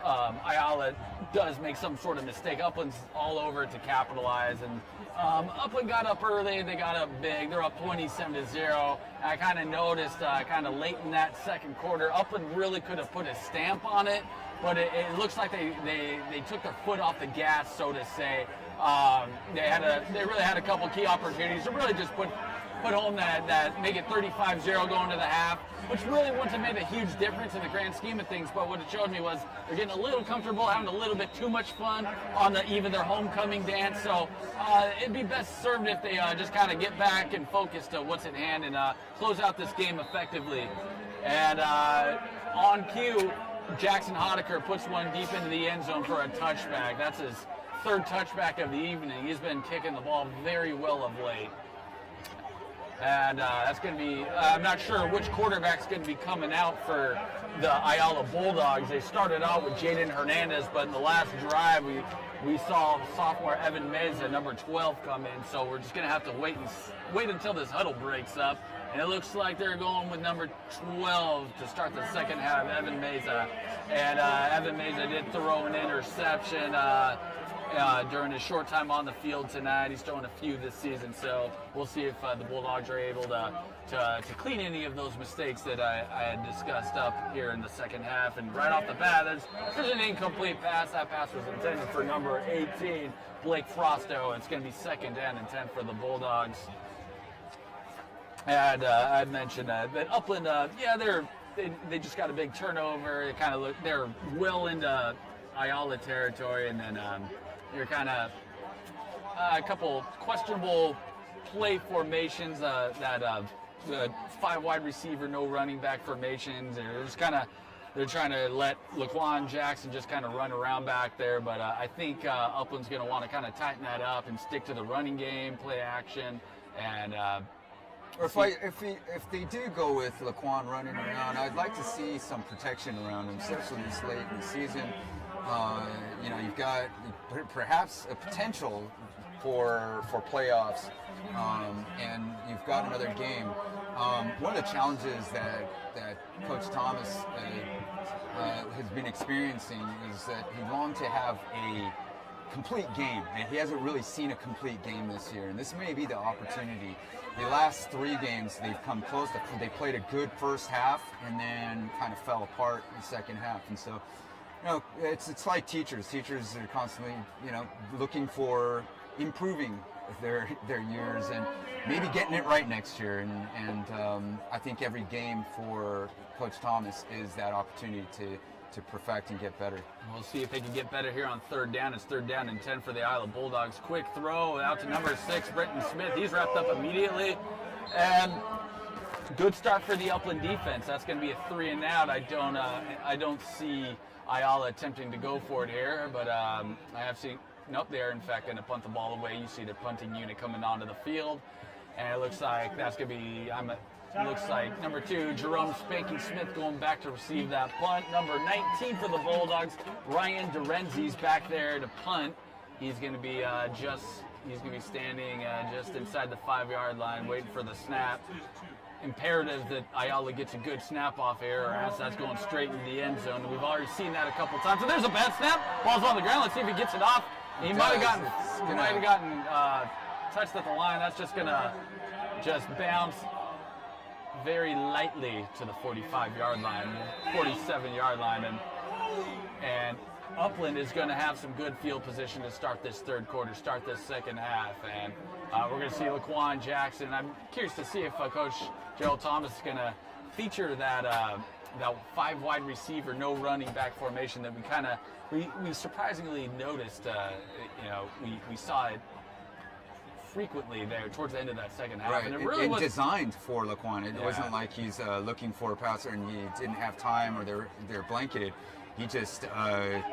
C: Ayala does make some sort of mistake, Upland's all over it to capitalize. And Upland got up early, they got up big, they're up 27-0. I kind of noticed kind of late in that second quarter, Upland really could have put a stamp on it, but it looks like they took their foot off the gas, so to say. They really had a couple key opportunities to really just put home that make it 35-0 going to the half, which really wouldn't have made a huge difference in the grand scheme of things. But what it showed me was they're getting a little comfortable, having a little bit too much fun on even their homecoming dance. So it'd be best served if they just kind of get back and focus to what's at hand and close out this game effectively. And on cue, Jackson Hodeker puts one deep into the end zone for a touchback. That's his 3rd touchback of the evening. He's been kicking the ball very well of late. And that's going to be, I'm not sure which quarterback's going to be coming out for the Ayala Bulldogs. They started out with Jaden Hernandez, but in the last drive, we saw sophomore Evan Meza, number 12, come in. So we're just going to have to wait until this huddle breaks up. And it looks like they're going with number 12 to start the second half, Evan Meza. And Evan Meza did throw an interception during his short time on the field tonight. He's thrown a few this season, so we'll see if the Bulldogs are able to clean any of those mistakes that I had discussed up here in the second half. And right off the bat, there's an incomplete pass. That pass was intended for number 18, Blake Frosto. It's going to be 2nd down and 10 for the Bulldogs. And I'd mentioned that Upland, they just got a big turnover. They're well into Ayala territory, and then you're kind of a couple questionable play formations, the 5 wide receiver, no running back formations. They're trying to let Laquan Jackson just kind of run around back there, but I think Upland's going to want to kind of tighten that up and stick to the running game, play action, and.
D: Or if they do go with Laquan running around, I'd like to see some protection around him, especially this late in the season. You've got perhaps a potential for playoffs, and you've got another game. One of the challenges that Coach Thomas has been experiencing is that he longed to have a complete game, and he hasn't really seen a complete game this year, and this may be the opportunity. The last 3 games they've come close. They played a good first half and then kind of fell apart in the second half, and so it's like teachers are constantly looking for improving their years and maybe getting it right next year, and I think every game for Coach Thomas is that opportunity to perfect and get better.
C: We'll see if they can get better here on 3rd down. It's 3rd down and 10 for the Ayala Bulldogs. Quick throw out to number 6, Brenton Smith. He's wrapped up immediately. And good start for the Upland defense. That's going to be a 3 and out. I don't see Ayala attempting to go for it here, but I have seen, nope, they're in fact going to punt the ball away. You see the punting unit coming onto the field. And it looks like that's going to be, looks like number 2, Jerome Spanky Smith going back to receive that punt. Number 19 for the Bulldogs, Ryan Dorenzi's back there to punt. He's going to be standing just inside the 5-yard line, waiting for the snap. Imperative that Ayala gets a good snap off here, or else that's going straight into the end zone. We've already seen that a couple times. So there's a bad snap. Ball's on the ground. Let's see if he gets it off. He might have gotten touched at the line. That's just going to bounce very lightly to the 45-yard line, 47-yard line, and Upland is going to have some good field position to start this 3rd quarter, start this 2nd half, and we're going to see Laquan Jackson. I'm curious to see if Coach Gerald Thomas is going to feature that 5 wide receiver, no running back formation that we surprisingly noticed. We saw it frequently there towards the end of that second half.
D: Right,
C: And it really was
D: designed for Laquan. It wasn't like he's looking for a passer and he didn't have time or they're blanketed. He just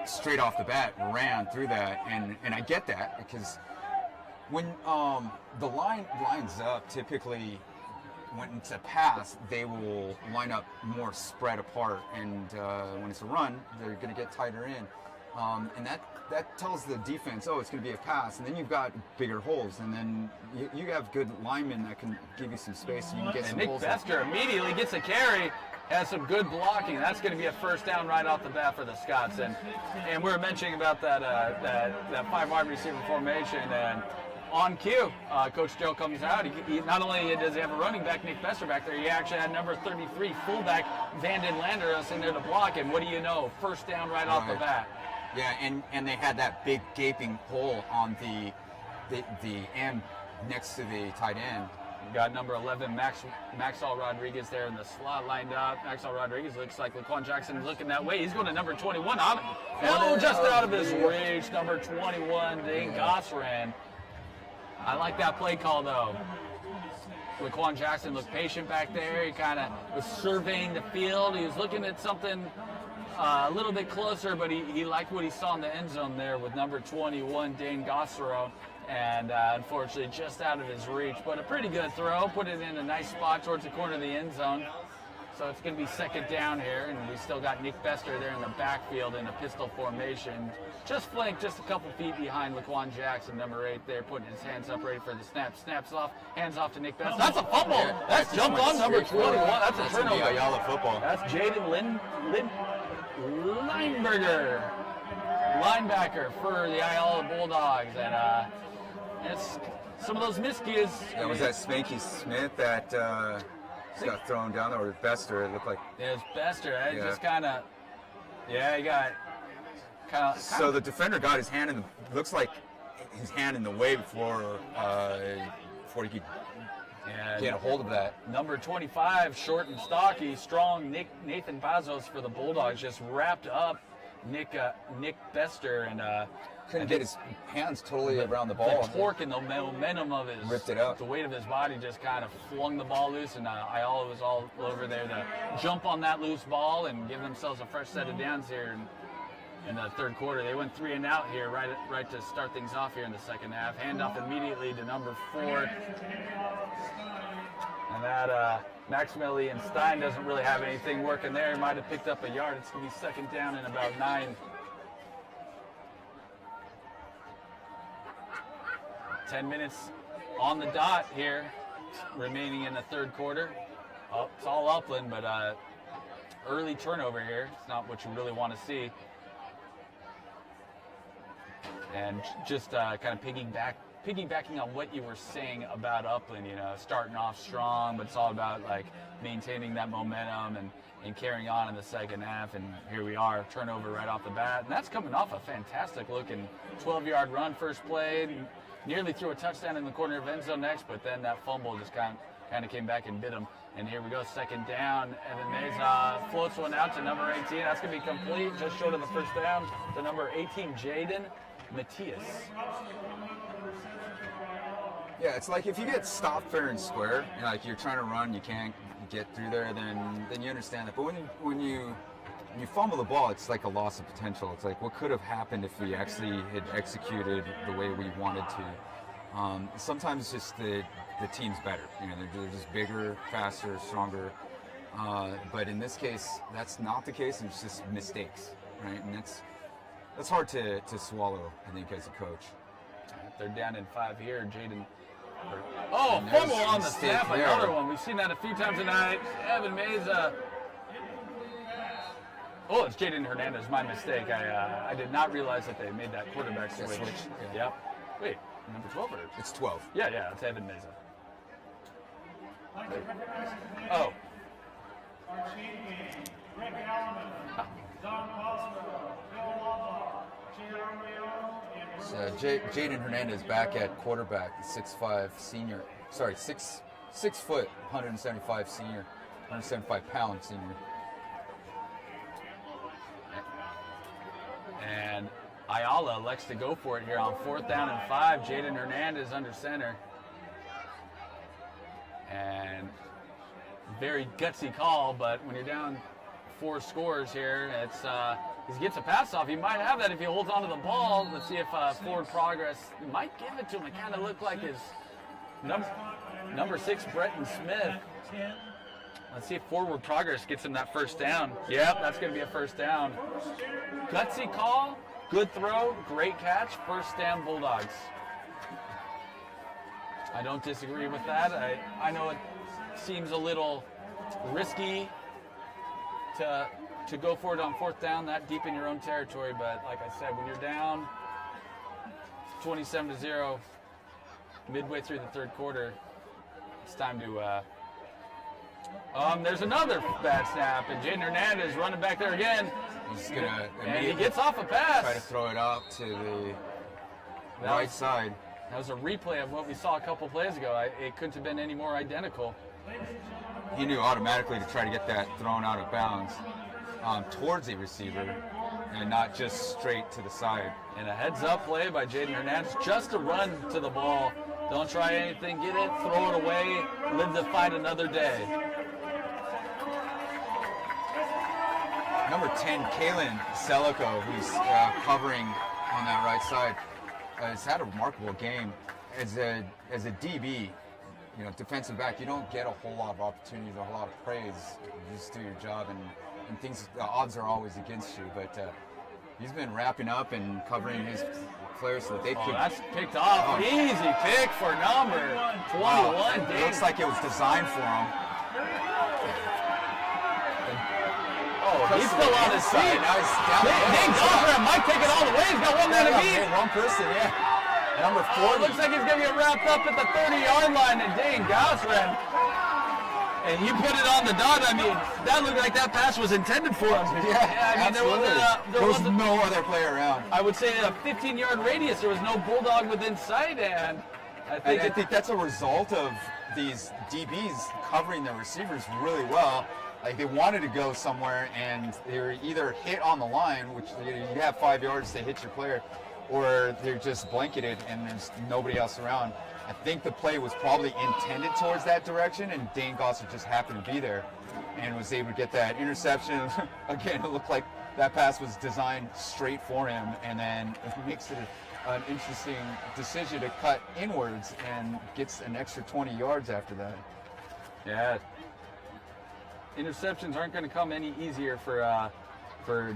D: straight off the bat ran through that, and I get that because when the line lines up, typically when it's a pass, they will line up more spread apart, and when it's a run, they're going to get tighter in, and that tells the defense, oh, it's going to be a pass, and then you've got bigger holes, and then you have good linemen that can give you some space, so you can get some
C: Nick
D: holes.
C: Bester immediately gets a carry, has some good blocking. That's going to be a 1st down right off the bat for the Scots, and we were mentioning about that 5 wide receiver formation, and on cue, Coach Joe comes out. He not only does he have a running back, Nick Bester, back there, he actually had number 33 fullback Vanden Landeros in there to block, and what do you know? 1st down right off the bat.
D: Yeah, and they had that big gaping hole on the end next to the tight end.
C: We got number 11, Maxwell Rodriguez there in the slot lined up. Maxwell Rodriguez looks like Laquan Jackson looking that way. He's going to number 21. Just out of his reach. Number 21, Dane Gosran. I like that play call, though. Laquan Jackson looked patient back there. He kind of was surveying the field. He was looking at something a little bit closer, but he liked what he saw in the end zone there with number 21, Dane Gossero. And unfortunately, just out of his reach. But a pretty good throw. Put it in a nice spot towards the corner of the end zone. So it's going to be 2nd down here, and we still got Nick Bester there in the backfield in a pistol formation. Just flanked just a couple feet behind Laquan Jackson, number 8 there, putting his hands up ready for the snap. Snaps off, hands off to Nick Bester. That's a fumble.
D: Yeah,
C: that's jumped on number 21. That's a turnover.
D: Ayala football.
C: That's Jaden Lineberger, linebacker for the Ayala Bulldogs. And it's some of those miscues.
D: That was that Spanky Smith that got thrown down there, or Bester, it looked like.
C: Yeah, it was Bester. It just kind of, he got kind of.
D: So the defender got his hand looks like his hand in the way before he could get a hold of that.
C: Number 25, short and stocky, strong Nathan Pazos for the Bulldogs, just wrapped up Nick Bester, and
A: Couldn't get his hands totally around the ball.
C: The torque and the momentum of his,
A: ripped it out.
C: the weight of his body just kind of flung the ball loose, and Ayala was all over there to jump on that loose ball and give themselves a fresh set of downs here in the third quarter. They went 3 and out here right to start things off here in the second half. Handoff immediately to number 4. And that Maximilian Stein doesn't really have anything working there. He might have picked up a yard. It's going to be second down and about 9. 10 minutes on the dot here, remaining in the third quarter. Oh, it's all Upland, but early turnover here. It's not what you really want to see. And just kind of piggybacking on what you were saying about Upland, starting off strong, but it's all about like maintaining that momentum and carrying on in the second half. And here we are, turnover right off the bat. And that's coming off a fantastic looking 12-yard run first play. Nearly threw a touchdown in the corner of end zone next, but then that fumble just kind of came back and bit him. And here we go, second down. Evan Mays floats one out to number 18. That's going to be complete, just short of the first down, to number 18, Jaden Matthias.
A: Yeah, it's like if you get stopped fair and square, like you're trying to run, you can't get through there, then you understand that. But when you fumble the ball, it's like a loss of potential. It's like what could have happened if we actually had executed the way we wanted to. Sometimes it's just the team's better. They're just bigger, faster, stronger. But in this case, that's not the case. It's just mistakes, right? And that's hard to swallow, I think, as a coach.
C: They're down in 5 here. Jaden. Oh, fumble on the snap, another one. We've seen that a few times tonight. Evan Mays. Oh, it's Jaden Hernandez. My mistake. I did not realize that they made that quarterback switch.
A: Yeah.
C: Yep. Wait, number 12 or?
A: It's 12.
C: Yeah, it's Evan Mays. Oh.
A: So Jaden Hernandez back at quarterback, 6'5" senior. Sorry, 6 foot, 175 senior, 175 pound senior.
C: And Ayala elects to go for it here on 4th down and 5. Jaden Hernandez under center. And very gutsy call, but when you're down 4 scores here, it's he gets a pass off. He might have that if he holds onto the ball. Let's see if forward progress might give it to him. It kind of looked like his number 6, Bretton Smith. Let's see if forward progress gets him that first down. Yep, that's going to be a first down. Gutsy call, good throw, great catch, first down Bulldogs. I don't disagree with that. I know it seems a little risky to go for it on 4th down that deep in your own territory, but like I said, when you're down 27-0 midway through the third quarter, it's time to there's another bad snap, and Jaden Hernandez running back there again.
A: He's gonna
C: and he gets off a pass.
A: Try to throw it out to the right side.
C: That was a replay of what we saw a couple plays ago. It couldn't have been any more identical.
A: He knew automatically to try to get that thrown out of bounds towards the receiver and not just straight to the side.
C: And a heads-up play by Jaden Hernandez just to run to the ball. Don't try anything, get it, throw it away, live to fight another day.
A: Number 10, Kalen Selico, who's covering on that right side, has had a remarkable game. As a DB, defensive back, you don't get a whole lot of opportunities, a whole lot of praise. You just do your job, and things, the odds are always against you. But he's been wrapping up and covering his players so that they could.
C: That's picked off. Easy pick for number 21.
A: Wow. It looks like it was designed for him.
C: He's still on his feet.
A: Now he's down.
C: Dane Gosram might take it all the way. He's got one man to beat.
A: One person, yeah. Number 40.
C: Looks like he's going to get wrapped up at the 30-yard line, and Dane Gosram. And you put it on the dot. I mean, that looked like that pass was intended for him.
A: Yeah, I mean, there was no other player around.
C: I would say a 15-yard radius. There was no Bulldog within sight, and
A: I think that's a result of these DBs covering their receivers really well.
D: like they wanted to go somewhere and they were either hit on the line, which you have 5 yards to hit your player, or they're just blanketed and there's nobody else around. I think the play was probably intended towards that direction, and Dane Gosser just happened to be there and was able to get that interception. Again, it looked like that pass was designed straight for him, and then it makes it an interesting decision to cut inwards and gets an extra 20 yards after that.
C: Yeah. Interceptions aren't going to come any easier for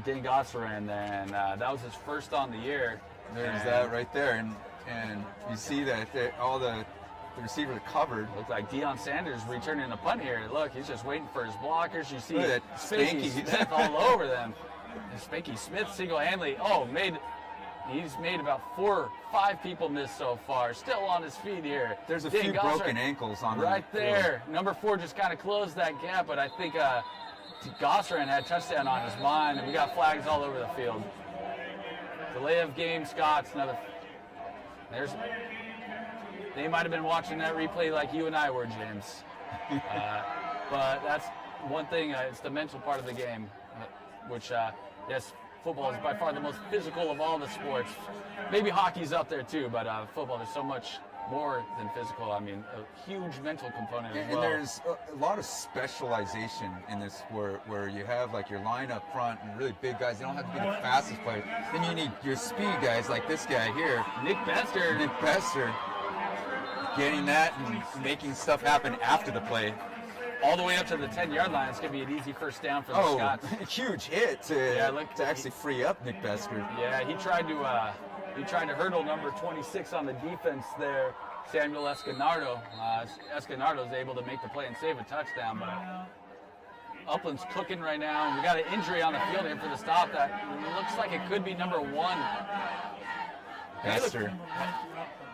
C: Dane Gosser, and that was his first on the year.
D: There's that right there, and you see that all the receivers are covered.
C: Looks like Deion Sanders returning a punt here. Look, he's just waiting for his blockers. You see
D: Look at that
C: Spanky
D: Spanky.
C: Smith all over them. And Spanky Smith single-handedly, he's made about 4 or 5 people miss so far. Still on his feet here.
D: There's a
C: Dane
D: few
C: Gosser,
D: broken ankles on
C: right
D: the
C: there. Number 4 just kind of closed that gap, but I think Gosserin had touchdown on his mind, and we got flags all over the field. Delay of game, Scott's another. They might have been watching that replay like you and I were, James. But that's one thing. It's the mental part of the game, which yes, football is by far the most physical of all the sports. Maybe hockey's up there too, but football is so much more than physical. I mean, a huge mental component as well.
D: And there's a lot of specialization in this sport where you have like your line up front and really big guys. They don't have to be the fastest player. Then you need your speed guys like this guy here.
C: Nick Bester.
D: Getting that and making stuff happen after the play.
C: All the way up to the 10-yard line. It's going to be an easy first down for the Scots.
D: Huge hit to actually free up Nick Bester.
C: Yeah, he tried to hurdle number 26 on the defense there, Samuel Escanardo. Escanardo's able to make the play and save a touchdown, but Upland's cooking right now. We got an injury on the field here for the stop that looks like it could be number 1.
D: Bester.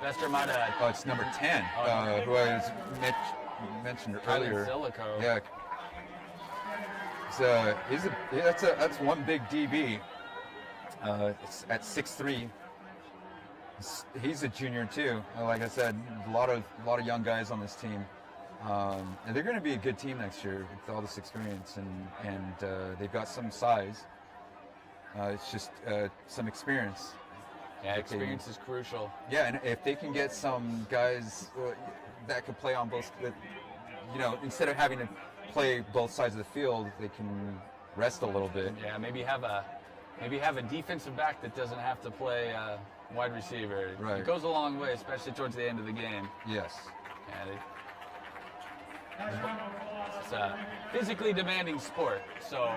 C: Bester might have.
D: Oh, it's number 10, who I mentioned earlier.
C: Silico.
D: Yeah. That's one big DB. It's at 6'3". He's a junior too. Like I said, a lot of young guys on this team, and they're going to be a good team next year with all this experience, and they've got some size. It's just some experience.
C: Yeah, experience is crucial.
D: Yeah, and if they can get some guys that could play on both, instead of having to play both sides of the field, they can rest a little bit.
C: Yeah, maybe have a defensive back that doesn't have to play wide receiver.
D: Right.
C: It goes a long way, especially towards the end of the game.
D: Yes.
C: It's a physically demanding sport, so.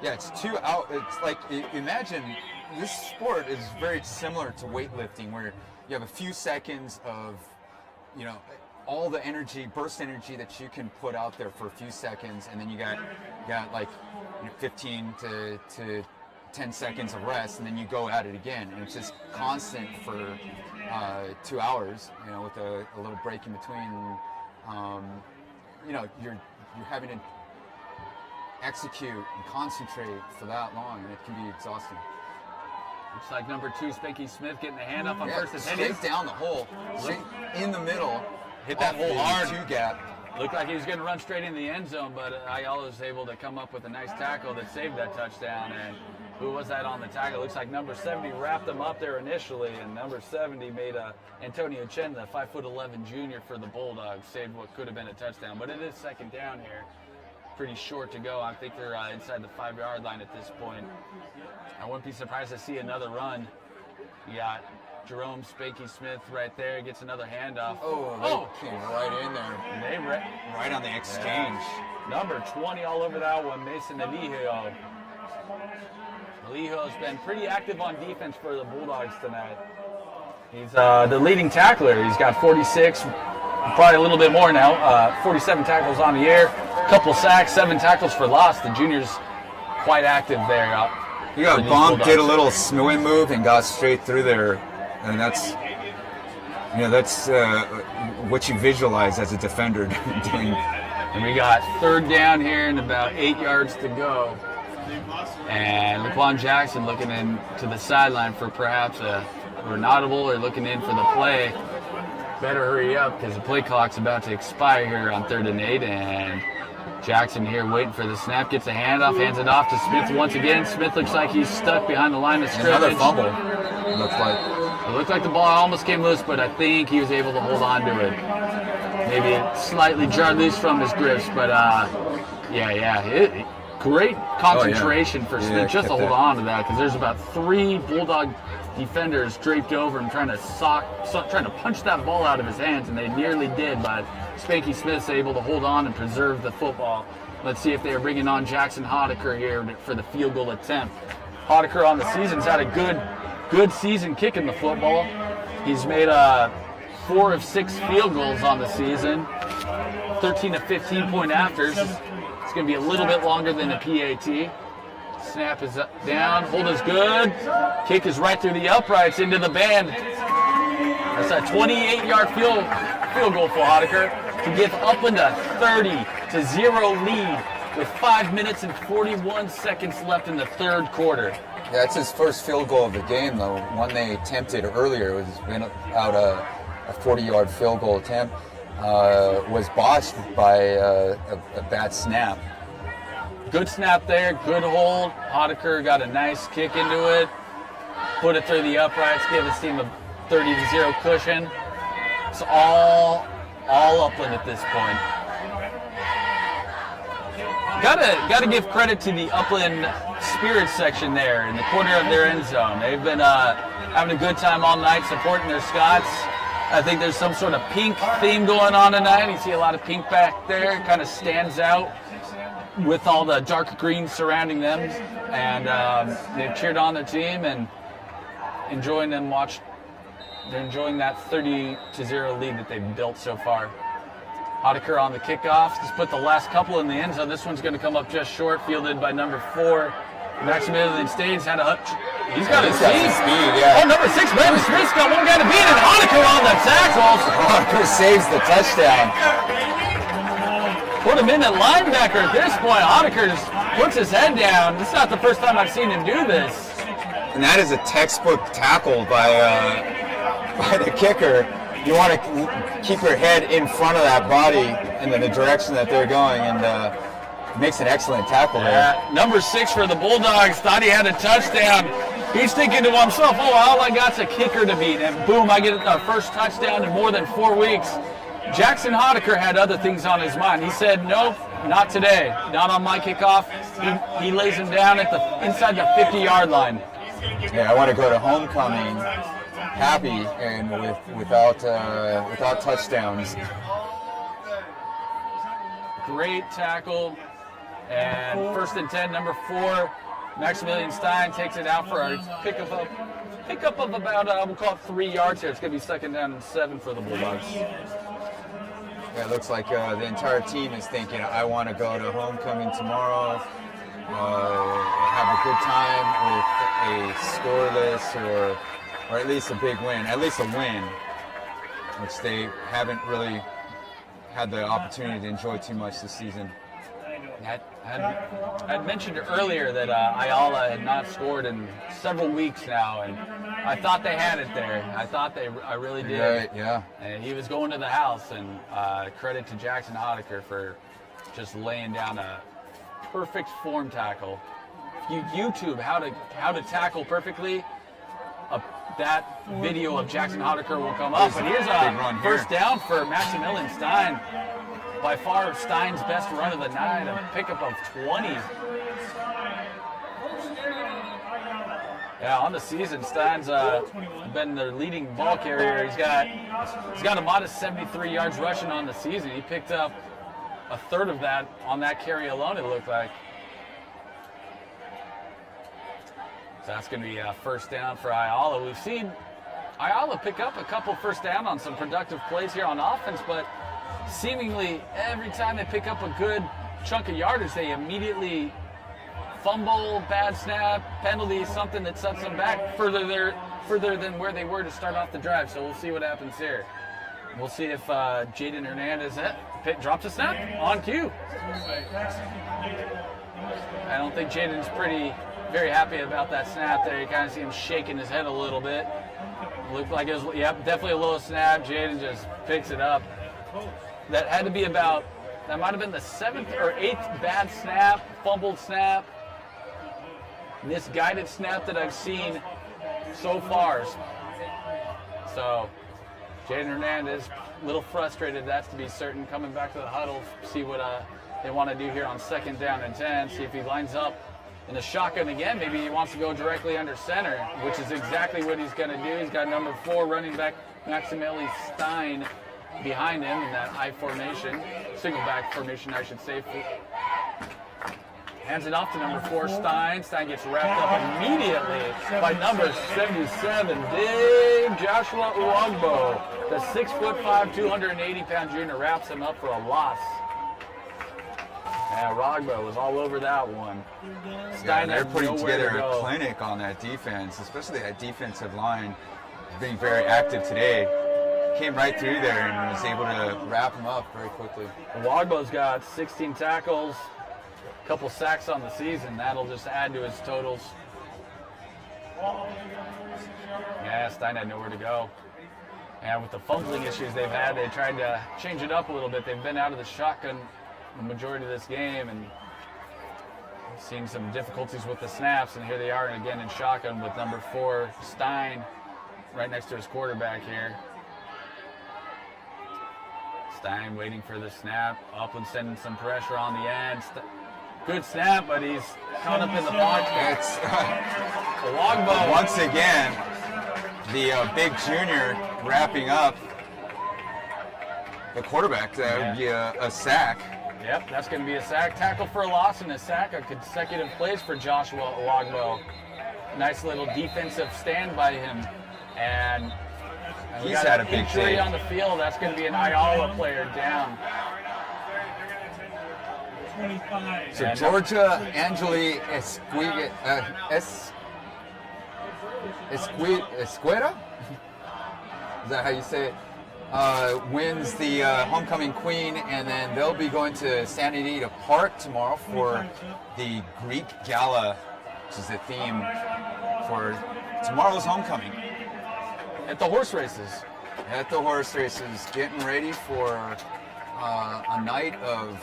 D: Yeah, it's like, imagine this sport is very similar to weightlifting, where you have a few seconds of, all the burst energy that you can put out there for a few seconds, and then you got like 15 to 10 seconds of rest, and then you go at it again, and it's just constant for 2 hours, with a little break in between. You're having to execute and concentrate for that long, and it can be exhausting.
C: Looks like number 2, Spanky Smith, getting a hand up on first and 10.
D: Straight down the hole, straight in the middle.
C: Hit that hole hard.
D: 2 gap.
C: Looked like he was going to run straight in the end zone, but Ayala was able to come up with a nice tackle that saved that touchdown. And who was that on the tackle? Looks like number 70 wrapped him up there initially, and number 70 made Antonio Chen, the 5'11" junior for the Bulldogs, saved what could have been a touchdown. But it is second down here. Pretty short to go. I think they're inside the 5-yard line at this point. I wouldn't be surprised to see another run. You got Jerome Spanky Smith right there, gets another handoff.
D: Came right in there. Right on the exchange.
C: Yeah. Number 20 all over that one, Mason Alijo. Alijo's been pretty active on defense for the Bulldogs tonight. He's the leading tackler. He's got 46, probably a little bit more now. 47 tackles on the year, couple sacks, 7 tackles for loss. The junior's quite active there.
D: He got bumped, did a little smoothing move, and got straight through there. And that's what you visualize as a defender doing.
C: And we got third down here and about 8 yards to go. And Laquan Jackson looking in to the sideline for perhaps an audible, or looking in for the play. Better hurry up because the play clock's about to expire here on 3rd and 8. And Jackson here waiting for the snap, gets a handoff, hands it off to Smith once again. Smith looks like he's stuck behind the line of scrimmage.
D: Another fumble, looks like.
C: It looked like the ball almost came loose, but I think he was able to hold on to it. Maybe it slightly jarred loose from his grips, but great concentration for Smith just to hold on to that, because there's about 3 Bulldog defenders draped over him trying to punch that ball out of his hands, and they nearly did, but Spanky Smith's able to hold on and preserve the football. Let's see if they're bringing on Jackson Hodeker here for the field goal attempt. Hodeker on the season's had a good season kicking the football. He's made 4 of 6 field goals on the season, 13 to 15 point afters. It's going to be a little bit longer than a PAT. Snap is down, hold is good. Kick is right through the uprights into the band. That's a 28-yard field goal for Hodeker to give Upland a 30-0 lead with 5 minutes and 41 seconds left in the third quarter.
D: Yeah, it's his first field goal of the game, though. One they attempted earlier was been out a 40-yard field goal attempt. Was botched by a bad snap.
C: Good snap there, good hold. Hodeker got a nice kick into it, put it through the uprights, give his team a 30-0 cushion. It's all Upland at this point. Gotta give credit to the Upland Spirits section there in the corner of their end zone. They've been having a good time all night supporting their Scots. I think there's some sort of pink theme going on tonight. You see a lot of pink back there. It kind of stands out with all the dark green surrounding them. And they've cheered on their team and enjoying they're enjoying that 30-0 lead that they've built so far. Hodeker on the kickoff. Just put the last couple in the end zone. This one's going to come up just short, fielded by number 4. Maximilian Staines had he's got his speed.
D: Yeah.
C: Oh, number 6, Brandon Smith's got one guy to beat, and Hodeker on the tackle.
D: Hodeker saves the touchdown.
C: Put him in at linebacker at this point. Hodeker just puts his head down. This is not the first time I've seen him do this.
D: And that is a textbook tackle by the kicker. You want to keep your head in front of that body and in the direction that they're going, and makes an excellent tackle there.
C: Number 6 for the Bulldogs thought he had a touchdown. He's thinking to himself, oh, all I got's a kicker to beat, and boom, I get our first touchdown in more than 4 weeks. Jackson Hodeker had other things on his mind. He said, nope, not today, not on my kickoff. He lays him down at inside the 50-yard line.
D: Yeah, I want to go to homecoming happy and without touchdowns.
C: Great tackle. And 1st and 10, number 4, Maximilian Stein takes it out for a pickup of about, we'll call it 3 yards here. It's going to be 2nd down and 7 for the Bulldogs.
D: Yeah, it looks like the entire team is thinking, I want to go to homecoming tomorrow, have a good time with a scoreless or at least a big win, at least a win, which they haven't really had the opportunity to enjoy too much this season.
C: I'd mentioned earlier that Ayala had not scored in several weeks now, and I thought they had it there. I really did.
D: Right, yeah.
C: And he was going to the house, and credit to Jackson Hodeker for just laying down a perfect form tackle. If you YouTube how to tackle perfectly, that video of Jackson Hodeker will come up. But here's a first down for Maximilian Stein. By far Stein's best run of the night, a pickup of 20. Yeah, on the season, Stein's been their leading ball carrier. He's got a modest 73 yards rushing on the season. He picked up a third of that on that carry alone, it looked like. So that's going to be a first down for Ayala. We've seen Ayala pick up a couple first down on some productive plays here on offense, but seemingly every time they pick up a good chunk of yardage, they immediately fumble, bad snap, penalty, something that sets them back further than where they were to start off the drive. So we'll see what happens here. We'll see if Jaden Hernandez drops a snap on cue. I don't think Jaden's very happy about that snap there. You kind of see him shaking his head a little bit. Looked like it was, definitely a low snap. Jaden just picks it up. That had to be about That might have been the 7th or 8th bad snap, fumbled snap, misguided snap that I've seen so far. So Jaden Hernandez, a little frustrated, that's to be certain, coming back to the huddle, see what they want to do here on 2nd down and 10, see if he lines up in the shotgun again. Maybe he wants to go directly under center, which is exactly what he's going to do. He's got number 4 running back Maximilian Stein behind him in that I formation, single back formation, I should say. Hands it off to number 4, Stein. Stein gets wrapped up immediately by number 77, big Joshua Uwagbo. The 6'5", 280-pound junior wraps him up for a loss. Yeah, Rogbo was all over that one.
D: Stein, they're putting together a clinic on that defense, especially that defensive line being very active today. Came right through there and was able to wrap him up very quickly.
C: Wagbo's got 16 tackles, a couple sacks on the season. That'll just add to his totals. Yeah, Stein had nowhere to go. And with the fumbling issues they've had, they tried to change it up a little bit. They've been out of the shotgun the majority of this game and seeing some difficulties with the snaps, and here they are again in shotgun with number 4, Stein, right next to his quarterback here. Stein waiting for the snap. Upland sending some pressure on the end. Good snap, but he's caught up in the pocket.
D: It's
C: Wagbo.
D: once again, the big junior wrapping up the quarterback. That would be a sack.
C: Yep, that's going to be a sack. Tackle for a loss and a sack. A consecutive plays for Joshua Wagbo. Nice little defensive stand by him. And
D: he's had a big
C: injury
D: day
C: on the field. That's going to be an Ayala player down.
D: So Georgia Angeli Escuera? Is that how you say it? Wins the homecoming queen, and then they'll be going to Santa Anita Park tomorrow for the Greek Gala, which is the theme for tomorrow's homecoming.
C: At the horse races.
D: At the horse races, getting ready for a night of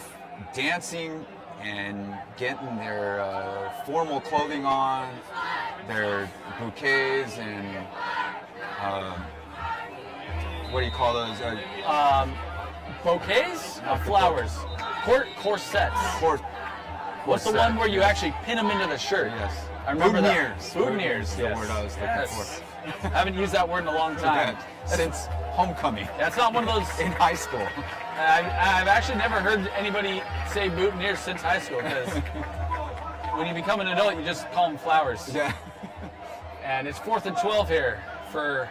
D: dancing and getting their formal clothing on, their bouquets and what do you call those?
C: Bouquets of flowers. Corsets. What's the one where you actually pin them into the shirt?
D: Yes.
C: I remember
D: Boutonnieres.
C: that. Boutonnieres,
D: is the word I was looking for.
C: I haven't used that word in a long time.
D: Since homecoming.
C: That's not one of those.
D: In high school.
C: I've actually never heard anybody say boutonnieres since high school, because when you become an adult, you just call them flowers.
D: Yeah.
C: And it's 4th and 12 here for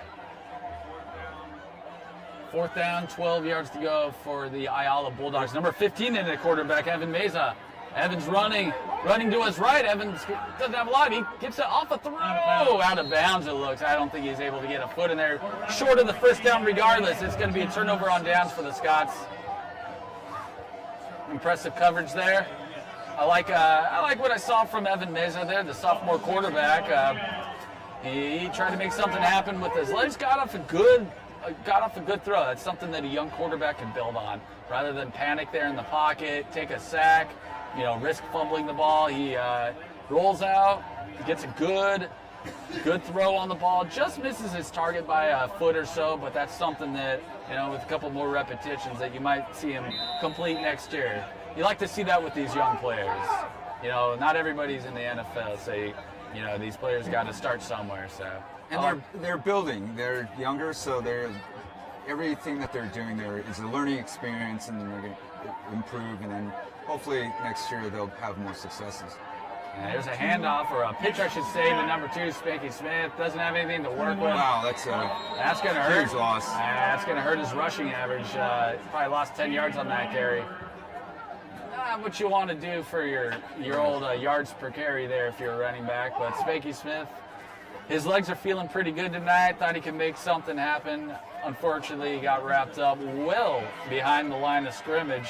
C: 4th down, 12 yards to go for the Ayala Bulldogs. Number 15 in the quarterback, Evan Meza. Evan's running to his right. Evans doesn't have a lot. He gets it off a throw. Out of bounds, it looks. I don't think he's able to get a foot in there. Short of the 1st down regardless. It's going to be a turnover on downs for the Scots. Impressive coverage there. I like what I saw from Evan Meza there, the sophomore quarterback. He tried to make something happen with his legs. Got off a good throw. That's something that a young quarterback can build on. Rather than panic there in the pocket, take a sack, risk fumbling the ball. He rolls out, gets a good throw on the ball. Just misses his target by a foot or so, but that's something that, with a couple more repetitions, that you might see him complete next year. You like to see that with these young players. Not everybody's in the NFL, so these players got to start somewhere. So.
D: And they're building. They're younger, so everything that they're doing there is a learning experience, and they're going to improve, and then hopefully next year they'll have more successes.
C: And there's a handoff, or a pitch, I should say, to number 2, Spanky Smith. Doesn't have anything to work with.
D: Wow, that's
C: going to hurt.
D: Huge loss.
C: That's going to hurt his rushing average. Probably lost 10 yards on that carry. Not what you want to do for your old yards per carry there if you're a running back, but Spanky Smith, his legs are feeling pretty good tonight. Thought he could make something happen. Unfortunately, he got wrapped up well behind the line of scrimmage.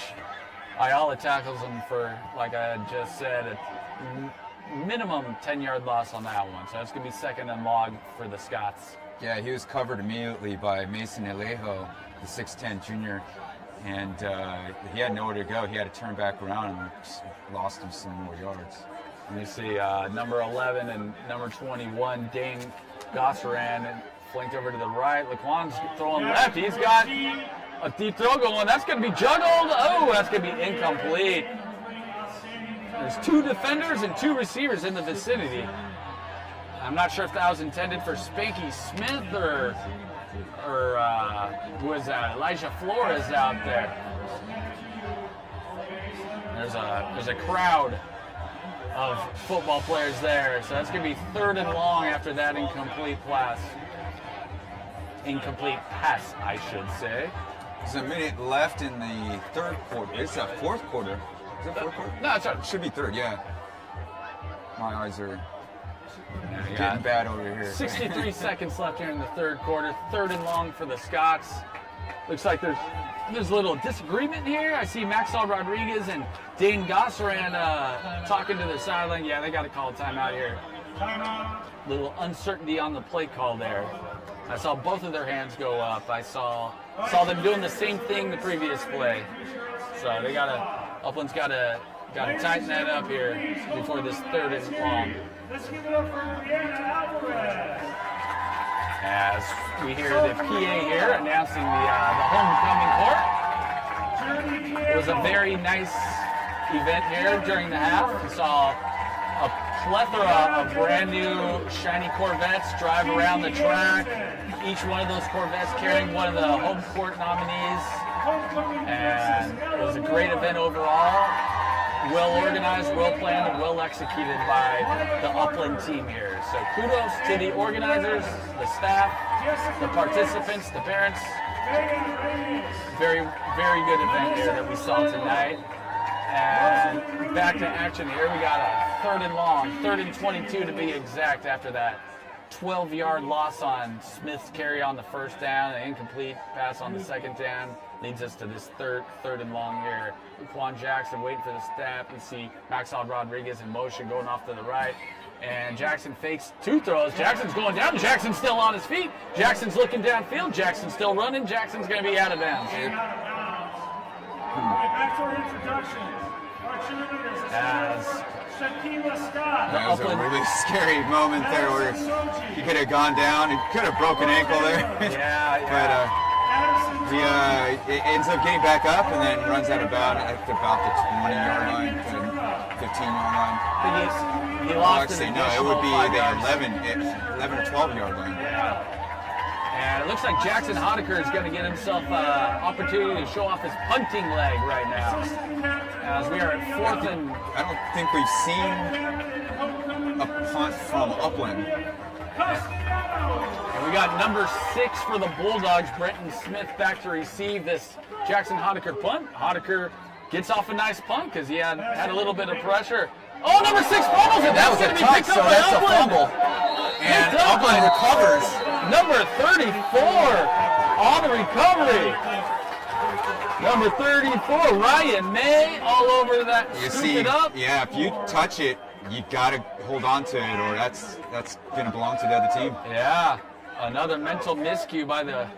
C: Ayala tackles him for, like I had just said, a minimum 10-yard loss on that one. So it's going to be 2nd and long for the Scots.
D: Yeah, he was covered immediately by Mason Alejo, the 6'10 junior.
A: and he had nowhere to go. He had to turn back around and just lost him some more yards.
C: And you see number 11 and number 21, Dane Gossaran, flanked over to the right. Laquan's throwing left. He's got a deep throw going. That's going to be juggled. Oh, that's going to be incomplete. There's 2 defenders and 2 receivers in the vicinity. I'm not sure if that was intended for Spanky Smith or who is that? Elijah Flores out there. There's a crowd of football players there, so that's going to be 3rd and long after that incomplete pass. Incomplete pass, I should say.
A: There's a minute left in the 3rd quarter. It's a 4th quarter. Is it 4th quarter?
C: No, it's right.
A: It should be 3rd, yeah. My eyes are getting bad over here.
C: 63 seconds left here in the 3rd quarter. 3rd and long for the Scots. Looks like there's a little disagreement here. I see Maxwell Rodriguez and Dane Gossaran talking to the sideline. Yeah, they got to call a timeout here. Little uncertainty on the play call there. I saw both of their hands go up. I saw them doing the same thing the previous play. So Upland's got to tighten that up here before this 3rd and long.
B: Let's give it up for Alvarez.
C: As we hear the PA here announcing the homecoming court. It was a very nice event here during the half. We saw a plethora of brand new shiny Corvettes drive around the track. Each one of those Corvettes carrying one of the home court nominees. And it was a great event overall. Well organized, well planned, and well executed by the Upland team here. So kudos to the organizers, the staff, the participants, the parents. Very, very good event here that we saw tonight. And back to action here. We got a 3rd and long, 3rd and 22 to be exact after that 12-yard loss on Smith's carry on the 1st down, an incomplete pass on the 2nd down. Leads us to this third and long here. Quan Jackson waiting for the snap. We see Maxwell Rodriguez in motion going off to the right. And Jackson fakes 2 throws. Jackson's going down. Jackson's still on his feet. Jackson's looking downfield. Jackson's still running. Jackson's going to be out of bounds.
B: Back to our introductions. Our cheerleaders.
A: That was a really scary moment there where he could have gone down. He could have broken ankle there.
C: Yeah.
A: But he ends up getting back up and then runs out about the 20-yard line, 15-yard line.
C: He lost
A: actually, no, it would be the 11 or 12-yard line.
C: And it looks like Jackson Hodeker is going to get himself an opportunity to show off his punting leg right now. As we are at 4th and...
A: I don't think we've seen a punt from Upland.
C: And we got number 6 for the Bulldogs, Brenton Smith, back to receive this Jackson Hodeker punt. Hodeker gets off a nice punt because he had a little bit of pressure. Oh, number 6 fumbles it. That's going to be picked up by
A: that's
C: Upland.
A: a fumble. And Upland recovers.
C: Number 34 on the recovery. Number 34, Ryan May, all over that.
A: You
C: scoop
A: see,
C: it up.
A: yeah, if you touch it, you got to hold on to it, or that's going to belong to the other team.
C: Yeah, another mental miscue by the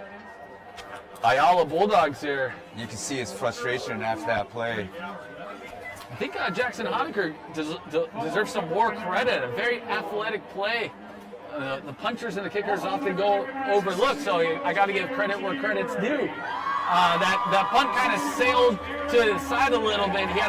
C: Ayala Bulldogs here.
A: You can see his frustration after that play.
C: I think Jackson Hodeker deserves some more credit. A very athletic play. The punchers and the kickers often go overlooked, so I got to give credit where credit's due. That punt kind of sailed to the side a little bit. He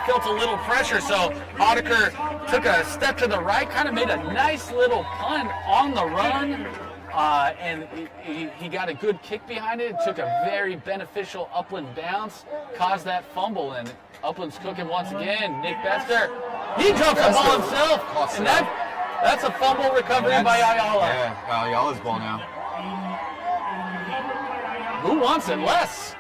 C: felt a little pressure, so Hodeker took a step to the right, kind of made a nice little punt on the run, and he got a good kick behind it. It took a very beneficial Upland bounce, caused that fumble, and Upland's cooking once again. Nick Bester, he drops the ball himself, and that's a fumble recovery by Ayala.
A: Yeah, Ayala's ball now.
C: Who wants it less?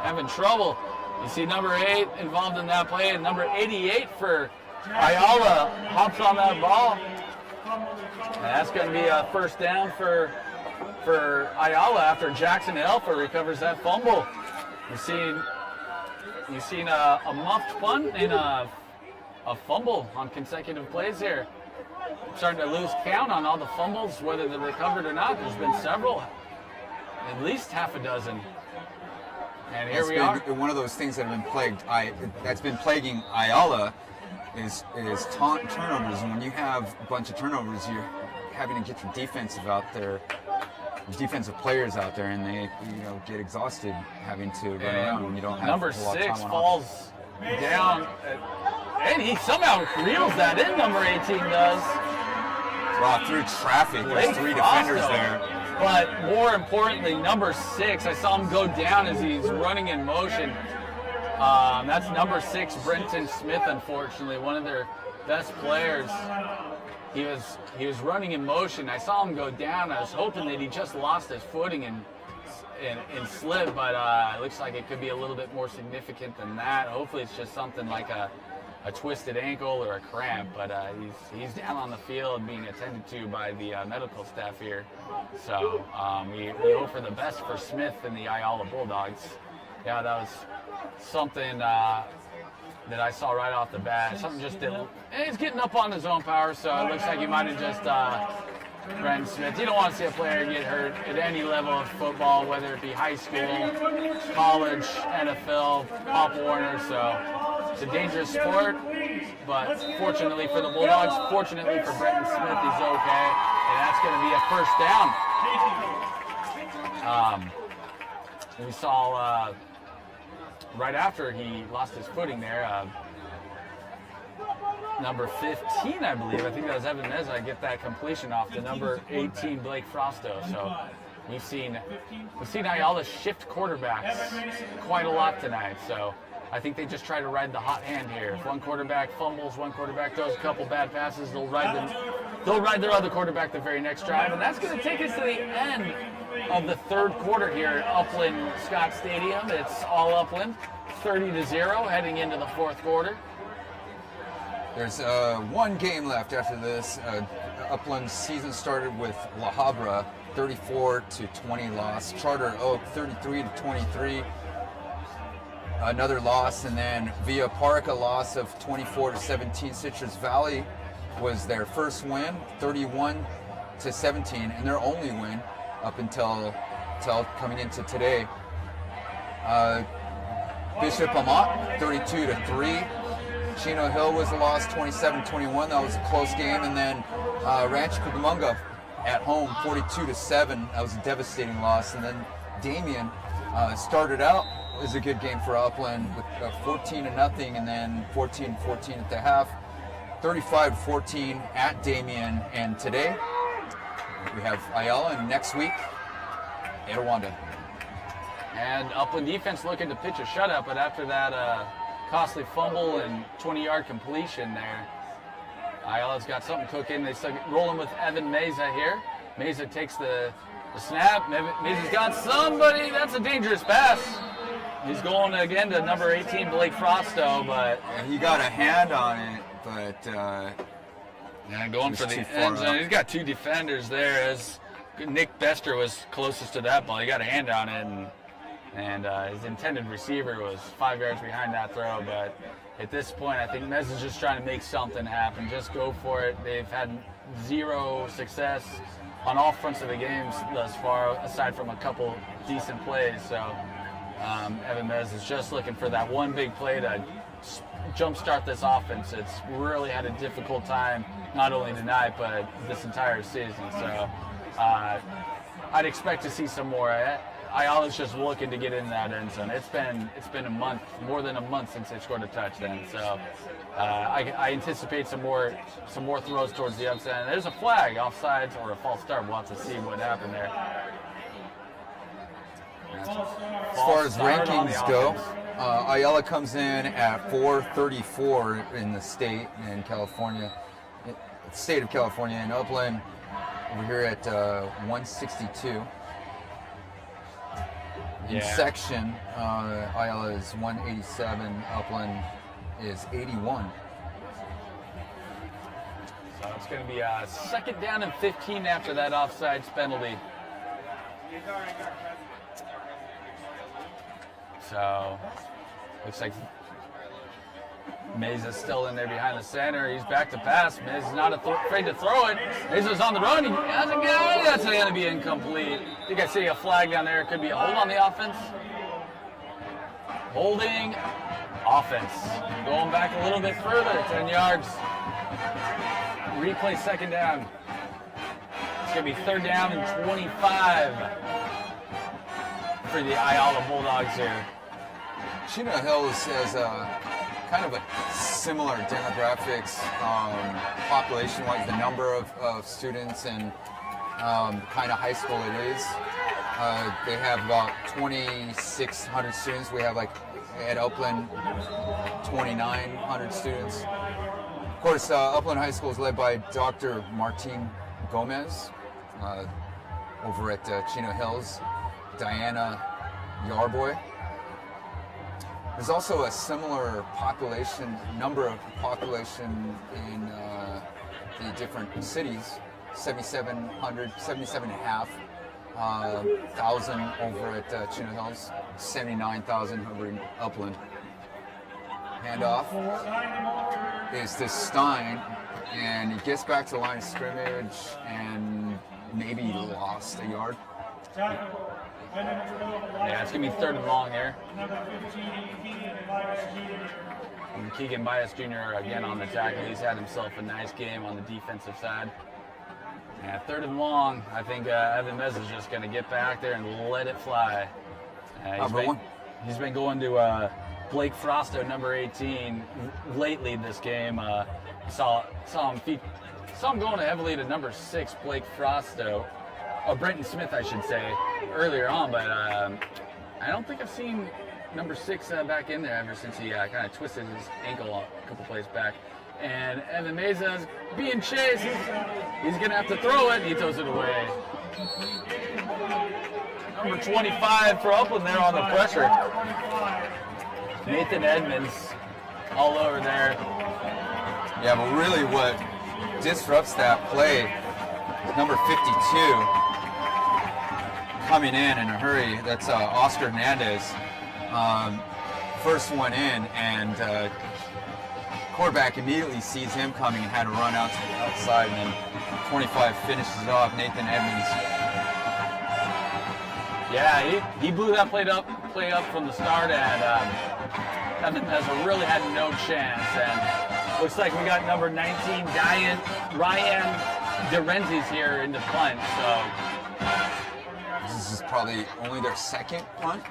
C: Having trouble. You see number 8 involved in that play, and number 88 for Ayala hops on that ball. And that's going to be a 1st down for Ayala after Jackson Alpha recovers that fumble. You've seen a muffed punt and a fumble on consecutive plays here. I'm starting to lose count on all the fumbles, whether they're recovered or not. There's been several, at least half a dozen. And here we are.
D: One of those things that have been that's been plaguing Ayala is turnovers. And when you have a bunch of turnovers, you're having to get your defensive players out there, and they get exhausted having to run around when you don't have
C: number
D: a lot of
C: 6
D: time on
C: falls down, and he somehow reels that in. Number 18 does.
D: Wow, through traffic, there's 3 defenders there.
C: But more importantly, number 6, I saw him go down as he's running in motion. That's number 6, Brenton Smith, unfortunately, one of their best players. He was running in motion. I saw him go down. I was hoping that he just lost his footing and slip, but it looks like it could be a little bit more significant than that. Hopefully it's just something like a twisted ankle or a cramp, but he's down on the field being attended to by the medical staff here. So we hope for the best for Smith and the Ayala Bulldogs. Yeah, that was something that I saw right off the bat. Something just didn't. And he's getting up on his own power, so it looks like he might have just Brenton Smith. You don't want to see a player get hurt at any level of football, whether it be high school, college, NFL, Pop Warner. So it's a dangerous sport, but fortunately for the Bulldogs, fortunately for Brenton Smith, he's okay, and that's going to be a first down. We saw right after he lost his footing there, number 15, I believe. I think that was Evan Meza get that completion off to number 18, Blake Frosto. So we've seen Ayala shift quarterbacks quite a lot tonight. So I think they just try to ride the hot hand here. If one quarterback fumbles, one quarterback throws a couple bad passes, they'll ride their other quarterback the very next drive. And that's going to take us to the end of the third quarter here at Upland Scott Stadium. It's all Upland, 30-0 heading into the fourth quarter.
D: There's one game left after this. Upland's season started with La Habra, 34-20 loss. Charter Oak, 33-23. Another loss, and then Villa Park, a loss of 24-17. Citrus Valley was their first win, 31-17, and their only win up until coming into today. Bishop Amat, 32-3. Chino Hill was a loss, 27-21. That was a close game. And then Rancho Cucamonga at home, 42-7. That was a devastating loss. And then Damien started out as a good game for Upland with 14-0, and then 14-14 at the half, 35-14 at Damien. And today we have Ayala, and next week Erewhonda.
C: And Upland defense looking to pitch a shutout, but after that costly fumble and 20-yard completion there, Ayala's got something cooking. They start rolling with Evan Meza here. Meza takes the snap. Meza's got somebody. That's a dangerous pass. He's going again to number 18, Blake Frosto, but
D: he got a hand on it, but
C: going for the end zone. He's got 2 defenders there. As Nick Bester was closest to that ball, he got a hand on it, and his intended receiver was 5 yards behind that throw. But at this point, I think Mez is just trying to make something happen. Just go for it. They've had 0 success on all fronts of the games thus far, aside from a couple decent plays. So Evan Mez is just looking for that one big play to jumpstart this offense. It's really had a difficult time, not only tonight, but this entire season. So I'd expect to see some more. Ayala's just looking to get in that end zone. It's been a month, more than a month since they scored a touchdown. So I anticipate some more throws towards the upside. There's a flag, offsides or a false start. We'll have to see what happened there.
D: As far as rankings go, Ayala comes in at 434 in the state in California, state of California, and Upland over here at 162. In section, Ayala is 187, Upland is 81.
C: So it's going to be a second down and 15 after that offsides penalty. So looks like Meza's still in there behind the center. He's back to pass. Meza's not afraid to throw it. Meza's on the run. He has a guy. That's going to be incomplete. I think I see a flag down there. It could be a hold on the offense. Holding offense. Going back a little bit further, 10 yards. Replay second down. It's going to be third down and 25 for the Ayala Bulldogs here.
D: Chino Hills has kind of a similar demographics, population-wise, the number of students and kind of high school it is. They have about 2,600 students. We have like at Upland 2,900 students. Of course, Upland High School is led by Dr. Martin Gomez. Over at Chino Hills, Diana Yarboy. There's also a similar number of population in the different cities, 77,500 over at Chino Hills, 79,000 over in Upland. Handoff is to Stein, and he gets back to the line of scrimmage and maybe lost a yard.
C: Yeah, it's going to be third and long here. And Keegan Bias Jr. again on the tackle. He's had himself a nice game on the defensive side. Yeah, third and long. I think Evan Mez is just going to get back there and let it fly. He's been going to Blake Frosto, number 18, lately this game. Saw him going heavily to number 6, Blake Frosto. Brenton Smith, I should say, earlier on, but I don't think I've seen number 6 back in there ever since he kind of twisted his ankle a couple plays back. And Evan Meza is being chased. He's going to have to throw it. He throws it away. Number 25 for Upland there on the pressure. Nathan Edmonds all over there.
D: Yeah, but really what disrupts that play is number 52 coming in a hurry. That's Oscar Hernandez. First one in, and quarterback immediately sees him coming and had to run out to the outside, and then 25 finishes it off. Nathan Edmonds.
C: Yeah, he blew that play up from the start, and Evan Meza really had no chance. And looks like we got number 19, Ryan DeRenzi's here in the punt. So
D: this is probably only their second punt.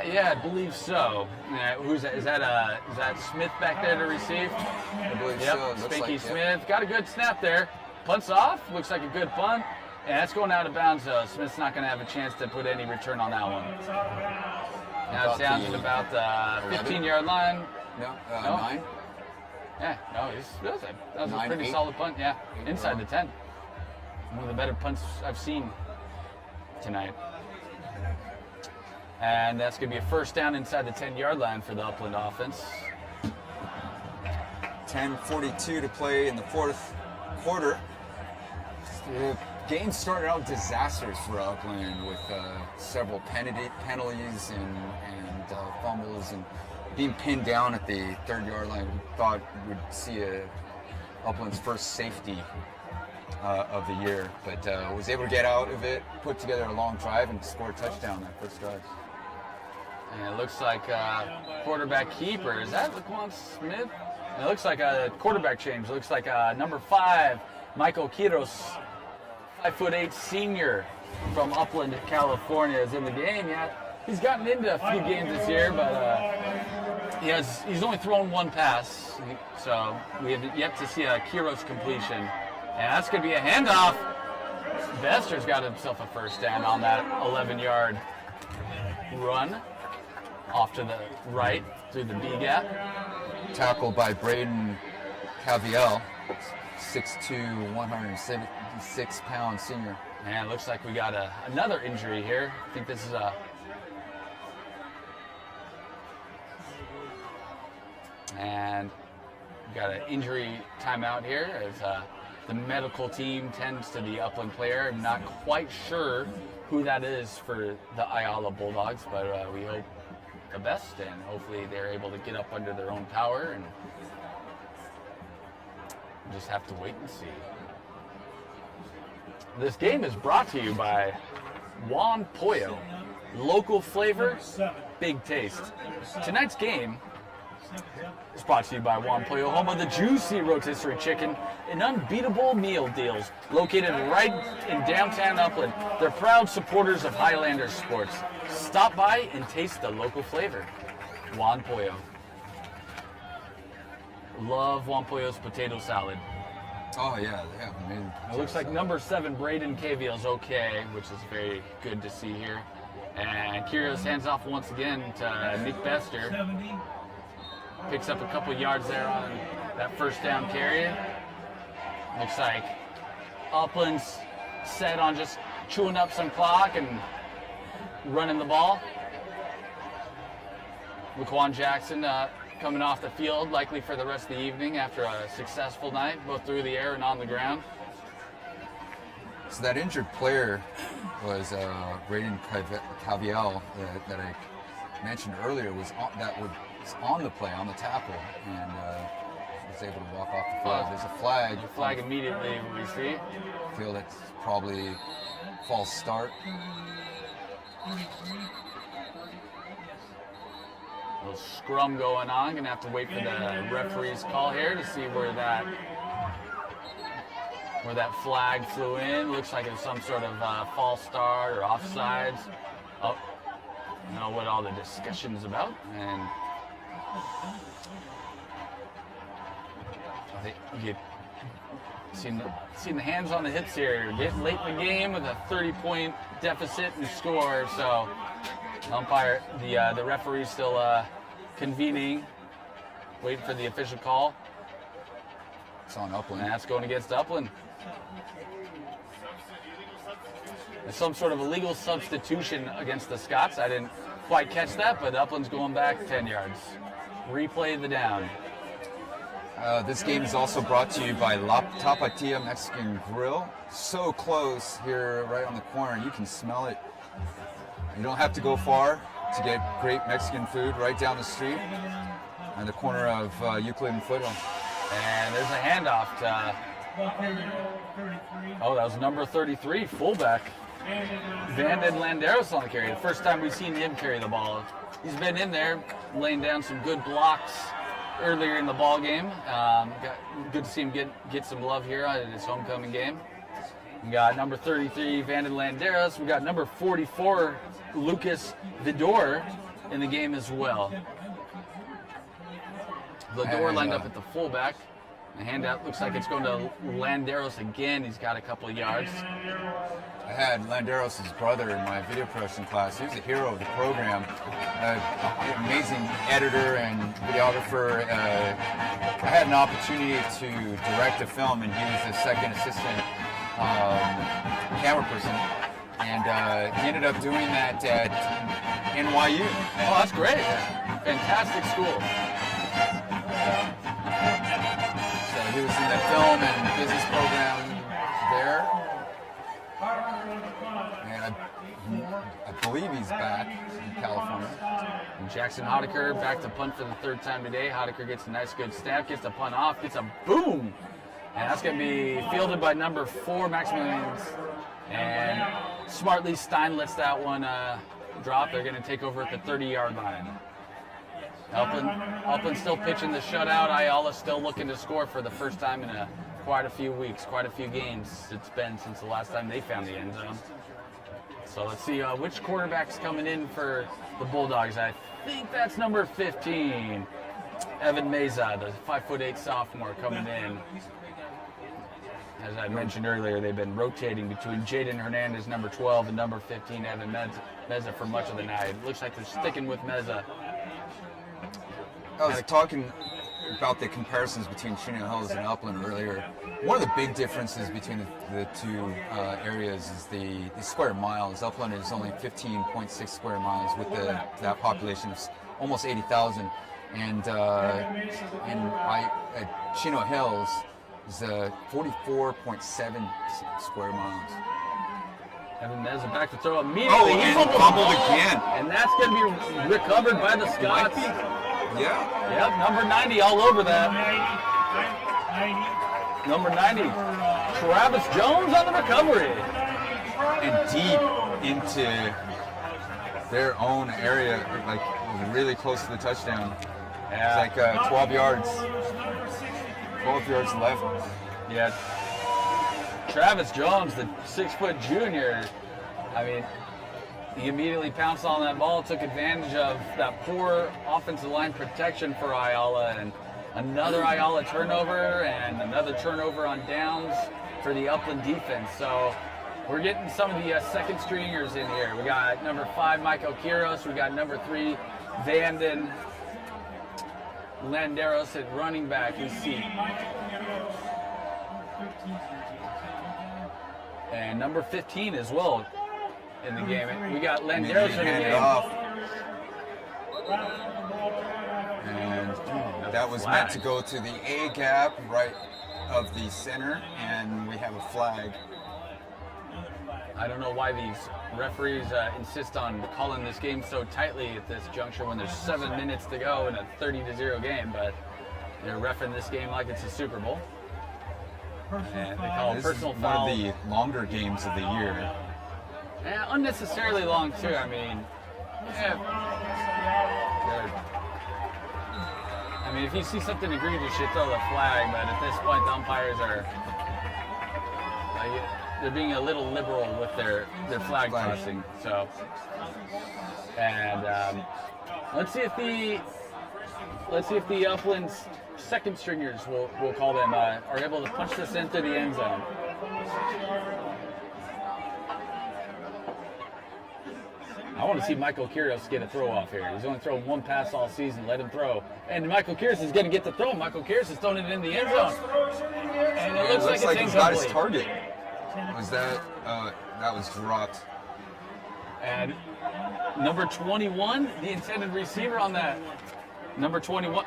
C: Yeah, I believe so. Who's that? Is that Smith back there to receive?
D: I believe
C: yep,
D: so.
C: Spanky Smith got a good snap there. Punts off. Looks like a good punt. And that's going out of bounds, though. Smith's not going to have a chance to put any return on that one. Now it's down to about the 15-yard line.
D: No, 9.
C: Yeah, no, that was a pretty solid punt. Yeah, inside the 10. One of the better punts I've seen tonight. And that's going to be a first down inside the 10-yard line for the Upland offense.
D: 10:42 to play in the fourth quarter. The game started out disastrous for Upland with several penalties and fumbles and being pinned down at the 3rd-yard line. We thought we'd see Upland's first safety of the year, but was able to get out of it, put together a long drive, and score a touchdown that first drive.
C: And it looks like quarterback keeper. Is that Laquan Smith? And it looks like a quarterback change. It looks like number 5, Michael Quiros, 5'8" senior from Upland, California, is in the game. Yeah, he's gotten into a few games this year, but he's only thrown one pass. So we have yet to see a Quiros completion. And that's going to be a handoff. Bester's got himself a first down on that 11-yard run off to the right through the B gap.
D: Tackled by Braden Caviel, 6'2", 176-pound senior.
C: And it looks like we got another injury here. I think this is and we got an injury timeout here as the medical team tends to the Upland player. I'm not quite sure who that is for the Ayala Bulldogs, but we hope the best, and hopefully they're able to get up under their own power, and we'll just have to wait and see. This game is brought to you by Juan Pollo. Local flavor, big taste. Tonight's game is brought to you by Juan Pollo, home of the juicy rotisserie chicken and unbeatable meal deals. Located right in downtown Upland, they're proud supporters of Highlanders sports. Stop by and taste the local flavor. Juan Pollo. Love Juan Pollo's potato salad.
D: Oh yeah, amazing.
C: It looks like number 7, Braden Caviel's okay, which is very good to see here. And Kyrgios hands off once again to Nick Bester. Picks up a couple yards there on that first down carry. Looks like Upland's set on just chewing up some clock and running the ball. Laquan Jackson coming off the field, likely for the rest of the evening after a successful night, both through the air and on the ground.
D: So that injured player was Braden Caviel that I mentioned earlier was on the play, on the tackle, and was able to walk off the field. There's a flag.
C: The flag immediately we see.
D: I feel that's probably false start.
C: A little scrum going on. Gonna have to wait for the referee's call here to see where that flag flew in. Looks like it's some sort of false start or offsides. Oh, I don't know what all the discussion's about. And I think you seen the hands on the hips here. Getting late in the game with a 30-point deficit and score. So umpire, the referee's still convening, waiting for the official call.
D: It's on Upland.
C: And that's going against Upland. There's some sort of illegal substitution against the Scots. I didn't quite catch that, but Upland's going back 10 yards. Replay the down.
D: This game is also brought to you by La Tapatia Mexican Grill. So close here, right on the corner. You can smell it. You don't have to go far to get great Mexican food right down the street on the corner of Euclid and Foothill.
C: And there's a handoff to, that was number 33, fullback. Vanden Landeros on the carry. The first time we've seen him carry the ball. He's been in there, laying down some good blocks earlier in the ball game. Good to see him get some love here in his homecoming game. We got number 33, Vanden Landeros. We got number 44, Lucas Vidor, in the game as well. Vidor lined up at the fullback. The handout looks like it's going to Landeros again. He's got a couple of yards.
D: I had Landeros' brother in my video production class. He was a hero of the program. Amazing editor and videographer. I had an opportunity to direct a film, and he was the second assistant camera person. And he ended up doing that at NYU.
C: Oh, that's great. Fantastic school.
D: So he was in the film and business program there. And I believe he's back in California.
C: And Jackson Hodeker back to punt for the third time today. Hodeker gets a nice good snap, gets the punt off, gets a boom. And that's going to be fielded by number 4, Maximilians. And smartly, Stein lets that one drop. They're going to take over at the 30-yard line. Upland still pitching the shutout. Ayala still looking to score for the first time in quite a few weeks, quite a few games it's been since the last time they found the end zone. So let's see which quarterback's coming in for the Bulldogs. I think that's number 15, Evan Meza, the 5'8" sophomore coming in. As I mentioned earlier, they've been rotating between Jaden Hernandez, number 12, and number 15, Evan Meza, for much of the night. It looks like they're sticking with Meza.
D: I was talking about the comparisons between Chino Hills and Upland earlier. One of the big differences between the two areas is the square miles. Upland is only 15.6 square miles with that population of almost 80,000. And Chino Hills is 44.7 square miles.
C: Evan Meza back to throw immediately.
D: Oh, and fumbled again.
C: And that's going to be recovered by the Scots.
D: Yeah.
C: Yep, number 90 all over that. Number 90, Travis Jones on the recovery.
D: And deep into their own area, like really close to the touchdown.
C: Yeah.
D: It's like 12 yards. 12 yards left.
C: Yeah. Travis Jones, the 6-foot junior, I mean, he immediately pounced on that ball, took advantage of that poor offensive line protection for Ayala, and another Ayala turnover and another turnover on downs for the Upland defense. So we're getting some of the second stringers in here. We got number 5, Michael Quiros. We got number 3, Vanden Landeros at running back. We see. And number 15 as well in the game. We got Landeros in the game.
D: And that was meant to go to the A gap right of the center, and we have a flag.
C: I don't know why these referees insist on calling this game so tightly at this juncture when there's 7 minutes to go in a 30-0 game, but they're reffing this game like it's a Super Bowl. And they call
D: This
C: personal
D: is
C: foul.
D: one of the longer games of the year.
C: Yeah, unnecessarily long too. I mean, if you see something egregious, you throw the flag. But at this point, the umpires are they're being a little liberal with their flag tossing. So, and let's see if the Upland's second stringers, we'll call them, are able to punch this into the end zone. I want to see Michael Quiros get a throw off here. He's only thrown one pass all season. Let him throw. And Michael Quiros is going to get the throw. Michael Quiros is throwing it in the end zone. And it looks like
D: he's got his
C: incomplete.
D: target. Was that was dropped?
C: And number 21, the intended receiver on that. Number 21.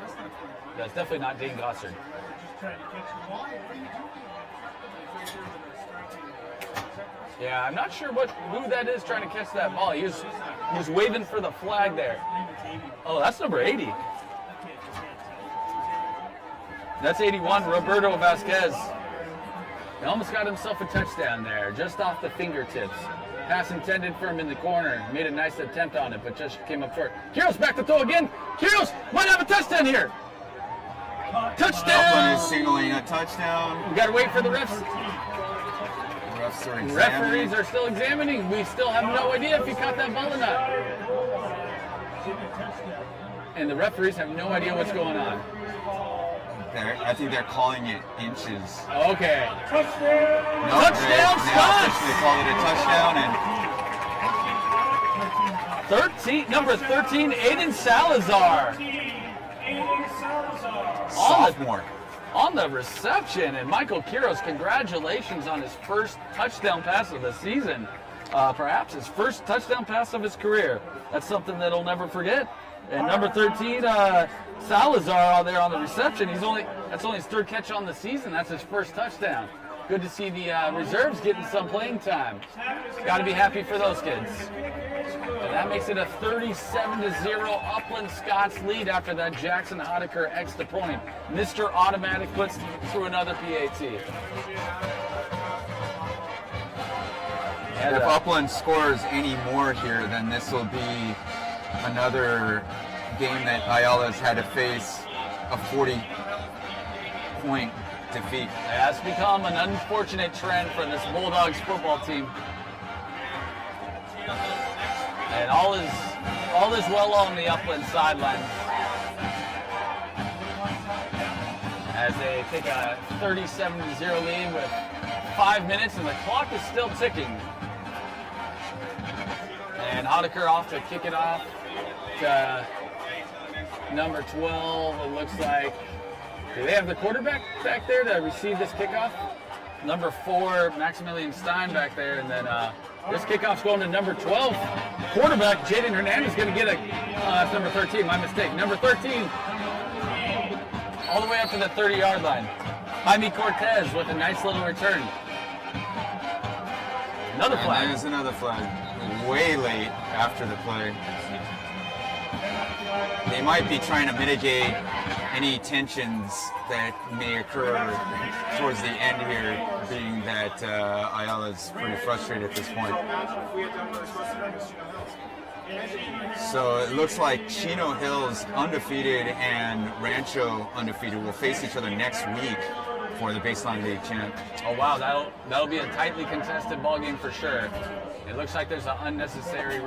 C: That's definitely not Dean Gossard. Yeah, I'm not sure who that is trying to catch that ball. He was waving for the flag there. Oh, that's number 80. That's 81, Roberto Vasquez. He almost got himself a touchdown there, just off the fingertips. Pass intended for him in the corner. Made a nice attempt on it, but just came up short. Quiros back to throw again. Quiros might have a touchdown here. Touchdown!
D: Upland is signaling a touchdown.
C: We got to wait for the refs.
D: Refs are examining.
C: Referees are still examining. We still have no idea if he caught that ball or not. And the referees have no idea what's going on.
D: I think they're calling it inches.
C: Okay.
B: Touchdown!
D: No,
C: Touchdown,
D: they
C: Scots!
D: officially call it a touchdown, and
C: Number 13, Aiden Salazar.
D: sophomore.
C: On the reception, and Michael Quiros, congratulations on his first touchdown pass of the season. Perhaps his first touchdown pass of his career. That's something that he'll never forget. And number 13, Salazar out there on the reception. That's only his third catch on the season. That's his first touchdown. Good to see the reserves getting some playing time. Got to be happy for those kids. And that makes it a 37-0 Upland Scots lead after that Jackson Hodeker extra point. Mr. Automatic puts through another PAT.
D: If Upland scores any more here, then this will be another game that Ayala's had to face a 40-point defeat.
C: It has become an unfortunate trend for this Bulldogs football team. And all is well on the Upland sidelines as they take a 37-0 lead with 5 minutes, and the clock is still ticking. And Hodeker off to kick it off to number 12. It looks like. Do they have the quarterback back there to receive this kickoff? Number 4, Maximilian Stein back there, and then this kickoff's going to number 12. Quarterback Jaden Hernandez is going to get that's number 13. My mistake. Number 13, all the way up to the 30-yard line. Jaime Cortez with a nice little return. Another flag.
D: And there's another flag. Way late after the play. They might be trying to mitigate any tensions that may occur towards the end here, being that Ayala's pretty frustrated at this point. So it looks like Chino Hills undefeated and Rancho undefeated will face each other next week for the Baseline League champ.
C: Oh wow, that'll be a tightly contested ball game for sure. It looks like there's an unnecessary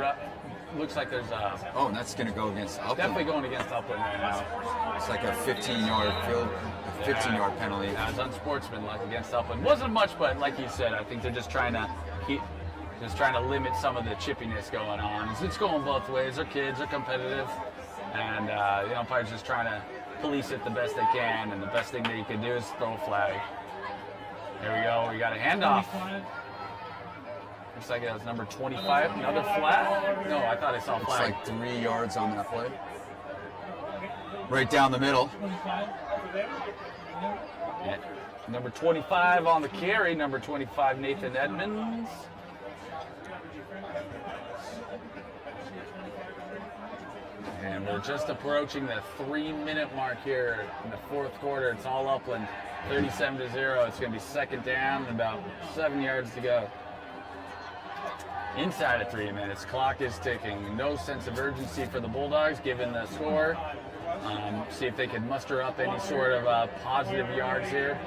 C: looks like there's a
D: Oh, and that's going to go against Upland.
C: definitely going against Upland right now.
D: It's like a 15-yard penalty.
C: Yeah, it's unsportsmanlike against Upland. Wasn't much, but like you said, I think they're just trying to limit some of the chippiness going on. It's going both ways. They're kids, they're competitive, and the umpire's just trying to police it the best they can. And the best thing that you can do is throw a flag. There we go. We got a handoff. Looks like it was number 25. Another flag? No, I thought I saw a
D: It's
C: flag.
D: like 3 yards on that play. Right down the middle.
C: Yeah. Number 25 on the carry. Number 25, Nathan Edmonds. And we're just approaching the 3-minute mark here in the fourth quarter. It's all Upland, 37-0. It's going to be second down and about 7 yards to go. Inside of 3 minutes, clock is ticking. No sense of urgency for the Bulldogs given the score. See if they can muster up any sort of positive yards here.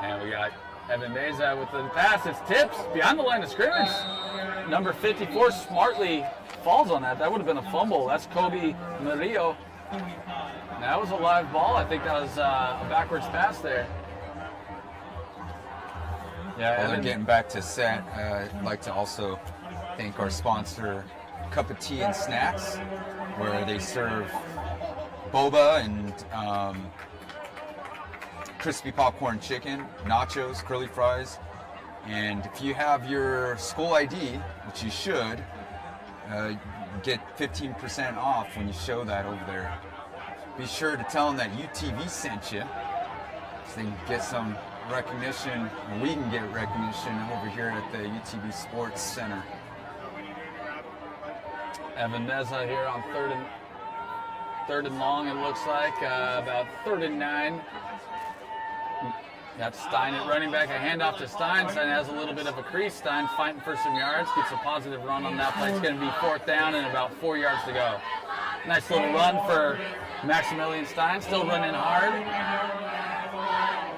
C: And we got Evan Meza with the pass. It's tips behind the line of scrimmage. Number 54 smartly falls on that. That would have been a fumble. That's Kobe Murillo. That was a live ball. I think that was a backwards pass there. Yeah,
D: While they're
C: Evan,
D: getting back to set, I'd like to also thank our sponsor, Cup of Tea and Snacks, where they serve boba and crispy popcorn chicken, nachos, curly fries. And if you have your school ID, which you should, get 15% off when you show that over there. Be sure to tell them that UTV sent you, so they can get some recognition, and we can get recognition over here at the UTV Sports Center.
C: Evan Meza here on third and long, it looks like, about 3rd and 9. Got Stein at running back, a handoff to Stein. Stein has a little bit of a crease. Stein fighting for some yards, gets a positive run on that play. It's going to be 4th down and about 4 yards to go. Nice little run for Maximilian Stein, still running hard,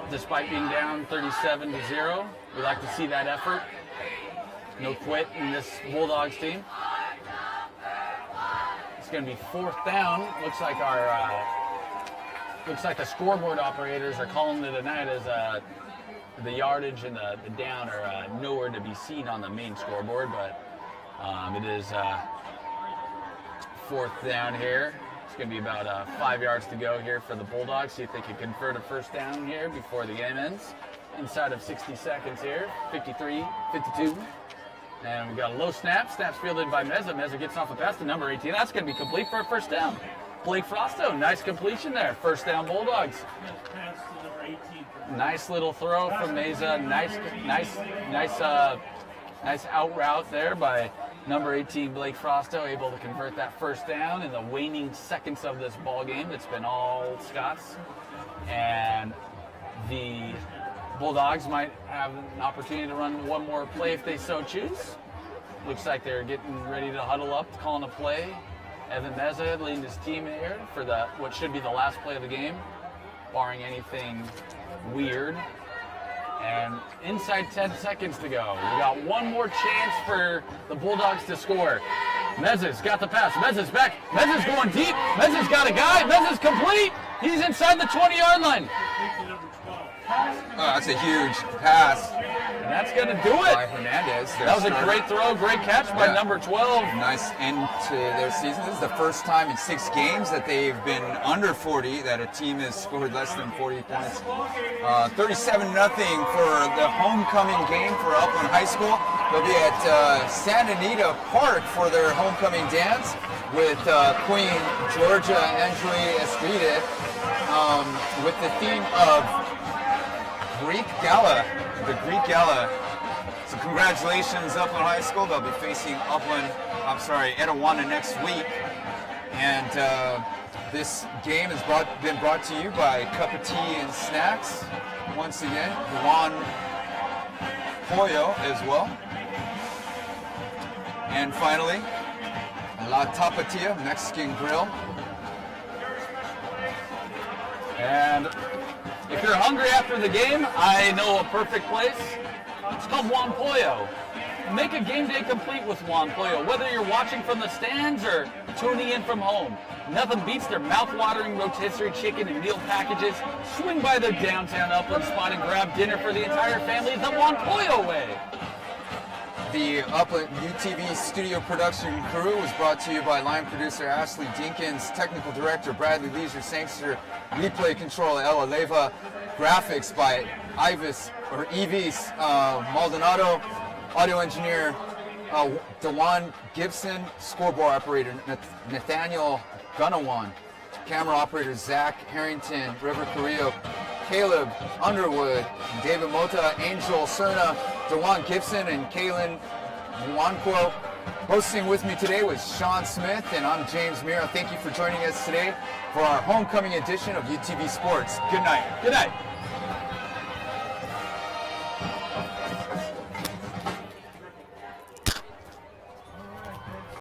C: despite being down 37-0. We like to see that effort. No quit in this Bulldogs team. It's going to be 4th down. Looks like the scoreboard operators are calling it tonight as the yardage and the down are nowhere to be seen on the main scoreboard, but it is 4th down here. It's going to be about 5 yards to go here for the Bulldogs. See if they can convert a 1st down here before the game ends. Inside of 60 seconds here, 53, 52. And we got a low snap. Snap's fielded by Meza. Meza gets off a pass to number 18. That's going to be complete for a 1st down. Blake Frosto, nice completion there. 1st down Bulldogs. Nice little throw from Meza. Nice out route there by number 18 Blake Frosto, able to convert that 1st down in the waning seconds of this ball game. It's been all Scots, and the Bulldogs might have an opportunity to run one more play if they so choose. Looks like they're getting ready to huddle up, calling a play. Evan Meza leading his team here for what should be the last play of the game, barring anything weird. And inside 10 seconds to go. We got one more chance for the Bulldogs to score. Meza's got the pass. Meza's back. Meza's going deep. Meza's got a guy. Meza's complete. He's inside the 20-yard line.
D: Oh, that's a huge pass.
C: And that's going to do
D: By
C: it.
D: Hernandez.
C: That was a great throw, great catch by number 12.
D: Nice end to their season. This is the first time in 6 games that they've been under 40, that a team has scored less than 40 points. 37-0 for the homecoming game for Upland High School. They'll be at Santa Anita Park for their homecoming dance with Queen Georgia Angeli Estrada with the theme of Greek Gala, the Greek Gala
A: So congratulations, Upland High School. They'll be facing Etiwana next week. And this game has been brought to you by Cup of Tea and Snacks. Once again, Juan Pollo as well. And finally, La Tapatia Mexican Grill.
C: And if you're hungry after the game, I know a perfect place. It's called Juan Pollo. Make a game day complete with Juan Pollo, whether you're watching from the stands or tuning in from home. Nothing beats their mouth-watering rotisserie chicken and meal packages. Swing by their downtown Upland spot and grab dinner for the entire family the Juan Pollo way.
D: The Upland UTV studio production crew was brought to you by line producer Ashley Dinkins, technical director Bradley Leisure-Sangster, replay control Ella Leva, graphics by Ivis Maldonado, audio engineer Dewan Gibson, scoreboard operator Nathaniel Gunawan, camera operator Zach Harrington, River Carrillo, Caleb Underwood, David Mota, Angel Cerna, Dewan Gibson, and Kaylin Nwankwo. Hosting with me today was Sean Smith, and I'm James Miura. Thank you for joining us today for our homecoming edition of UTV Sports. Good night.
C: Good night.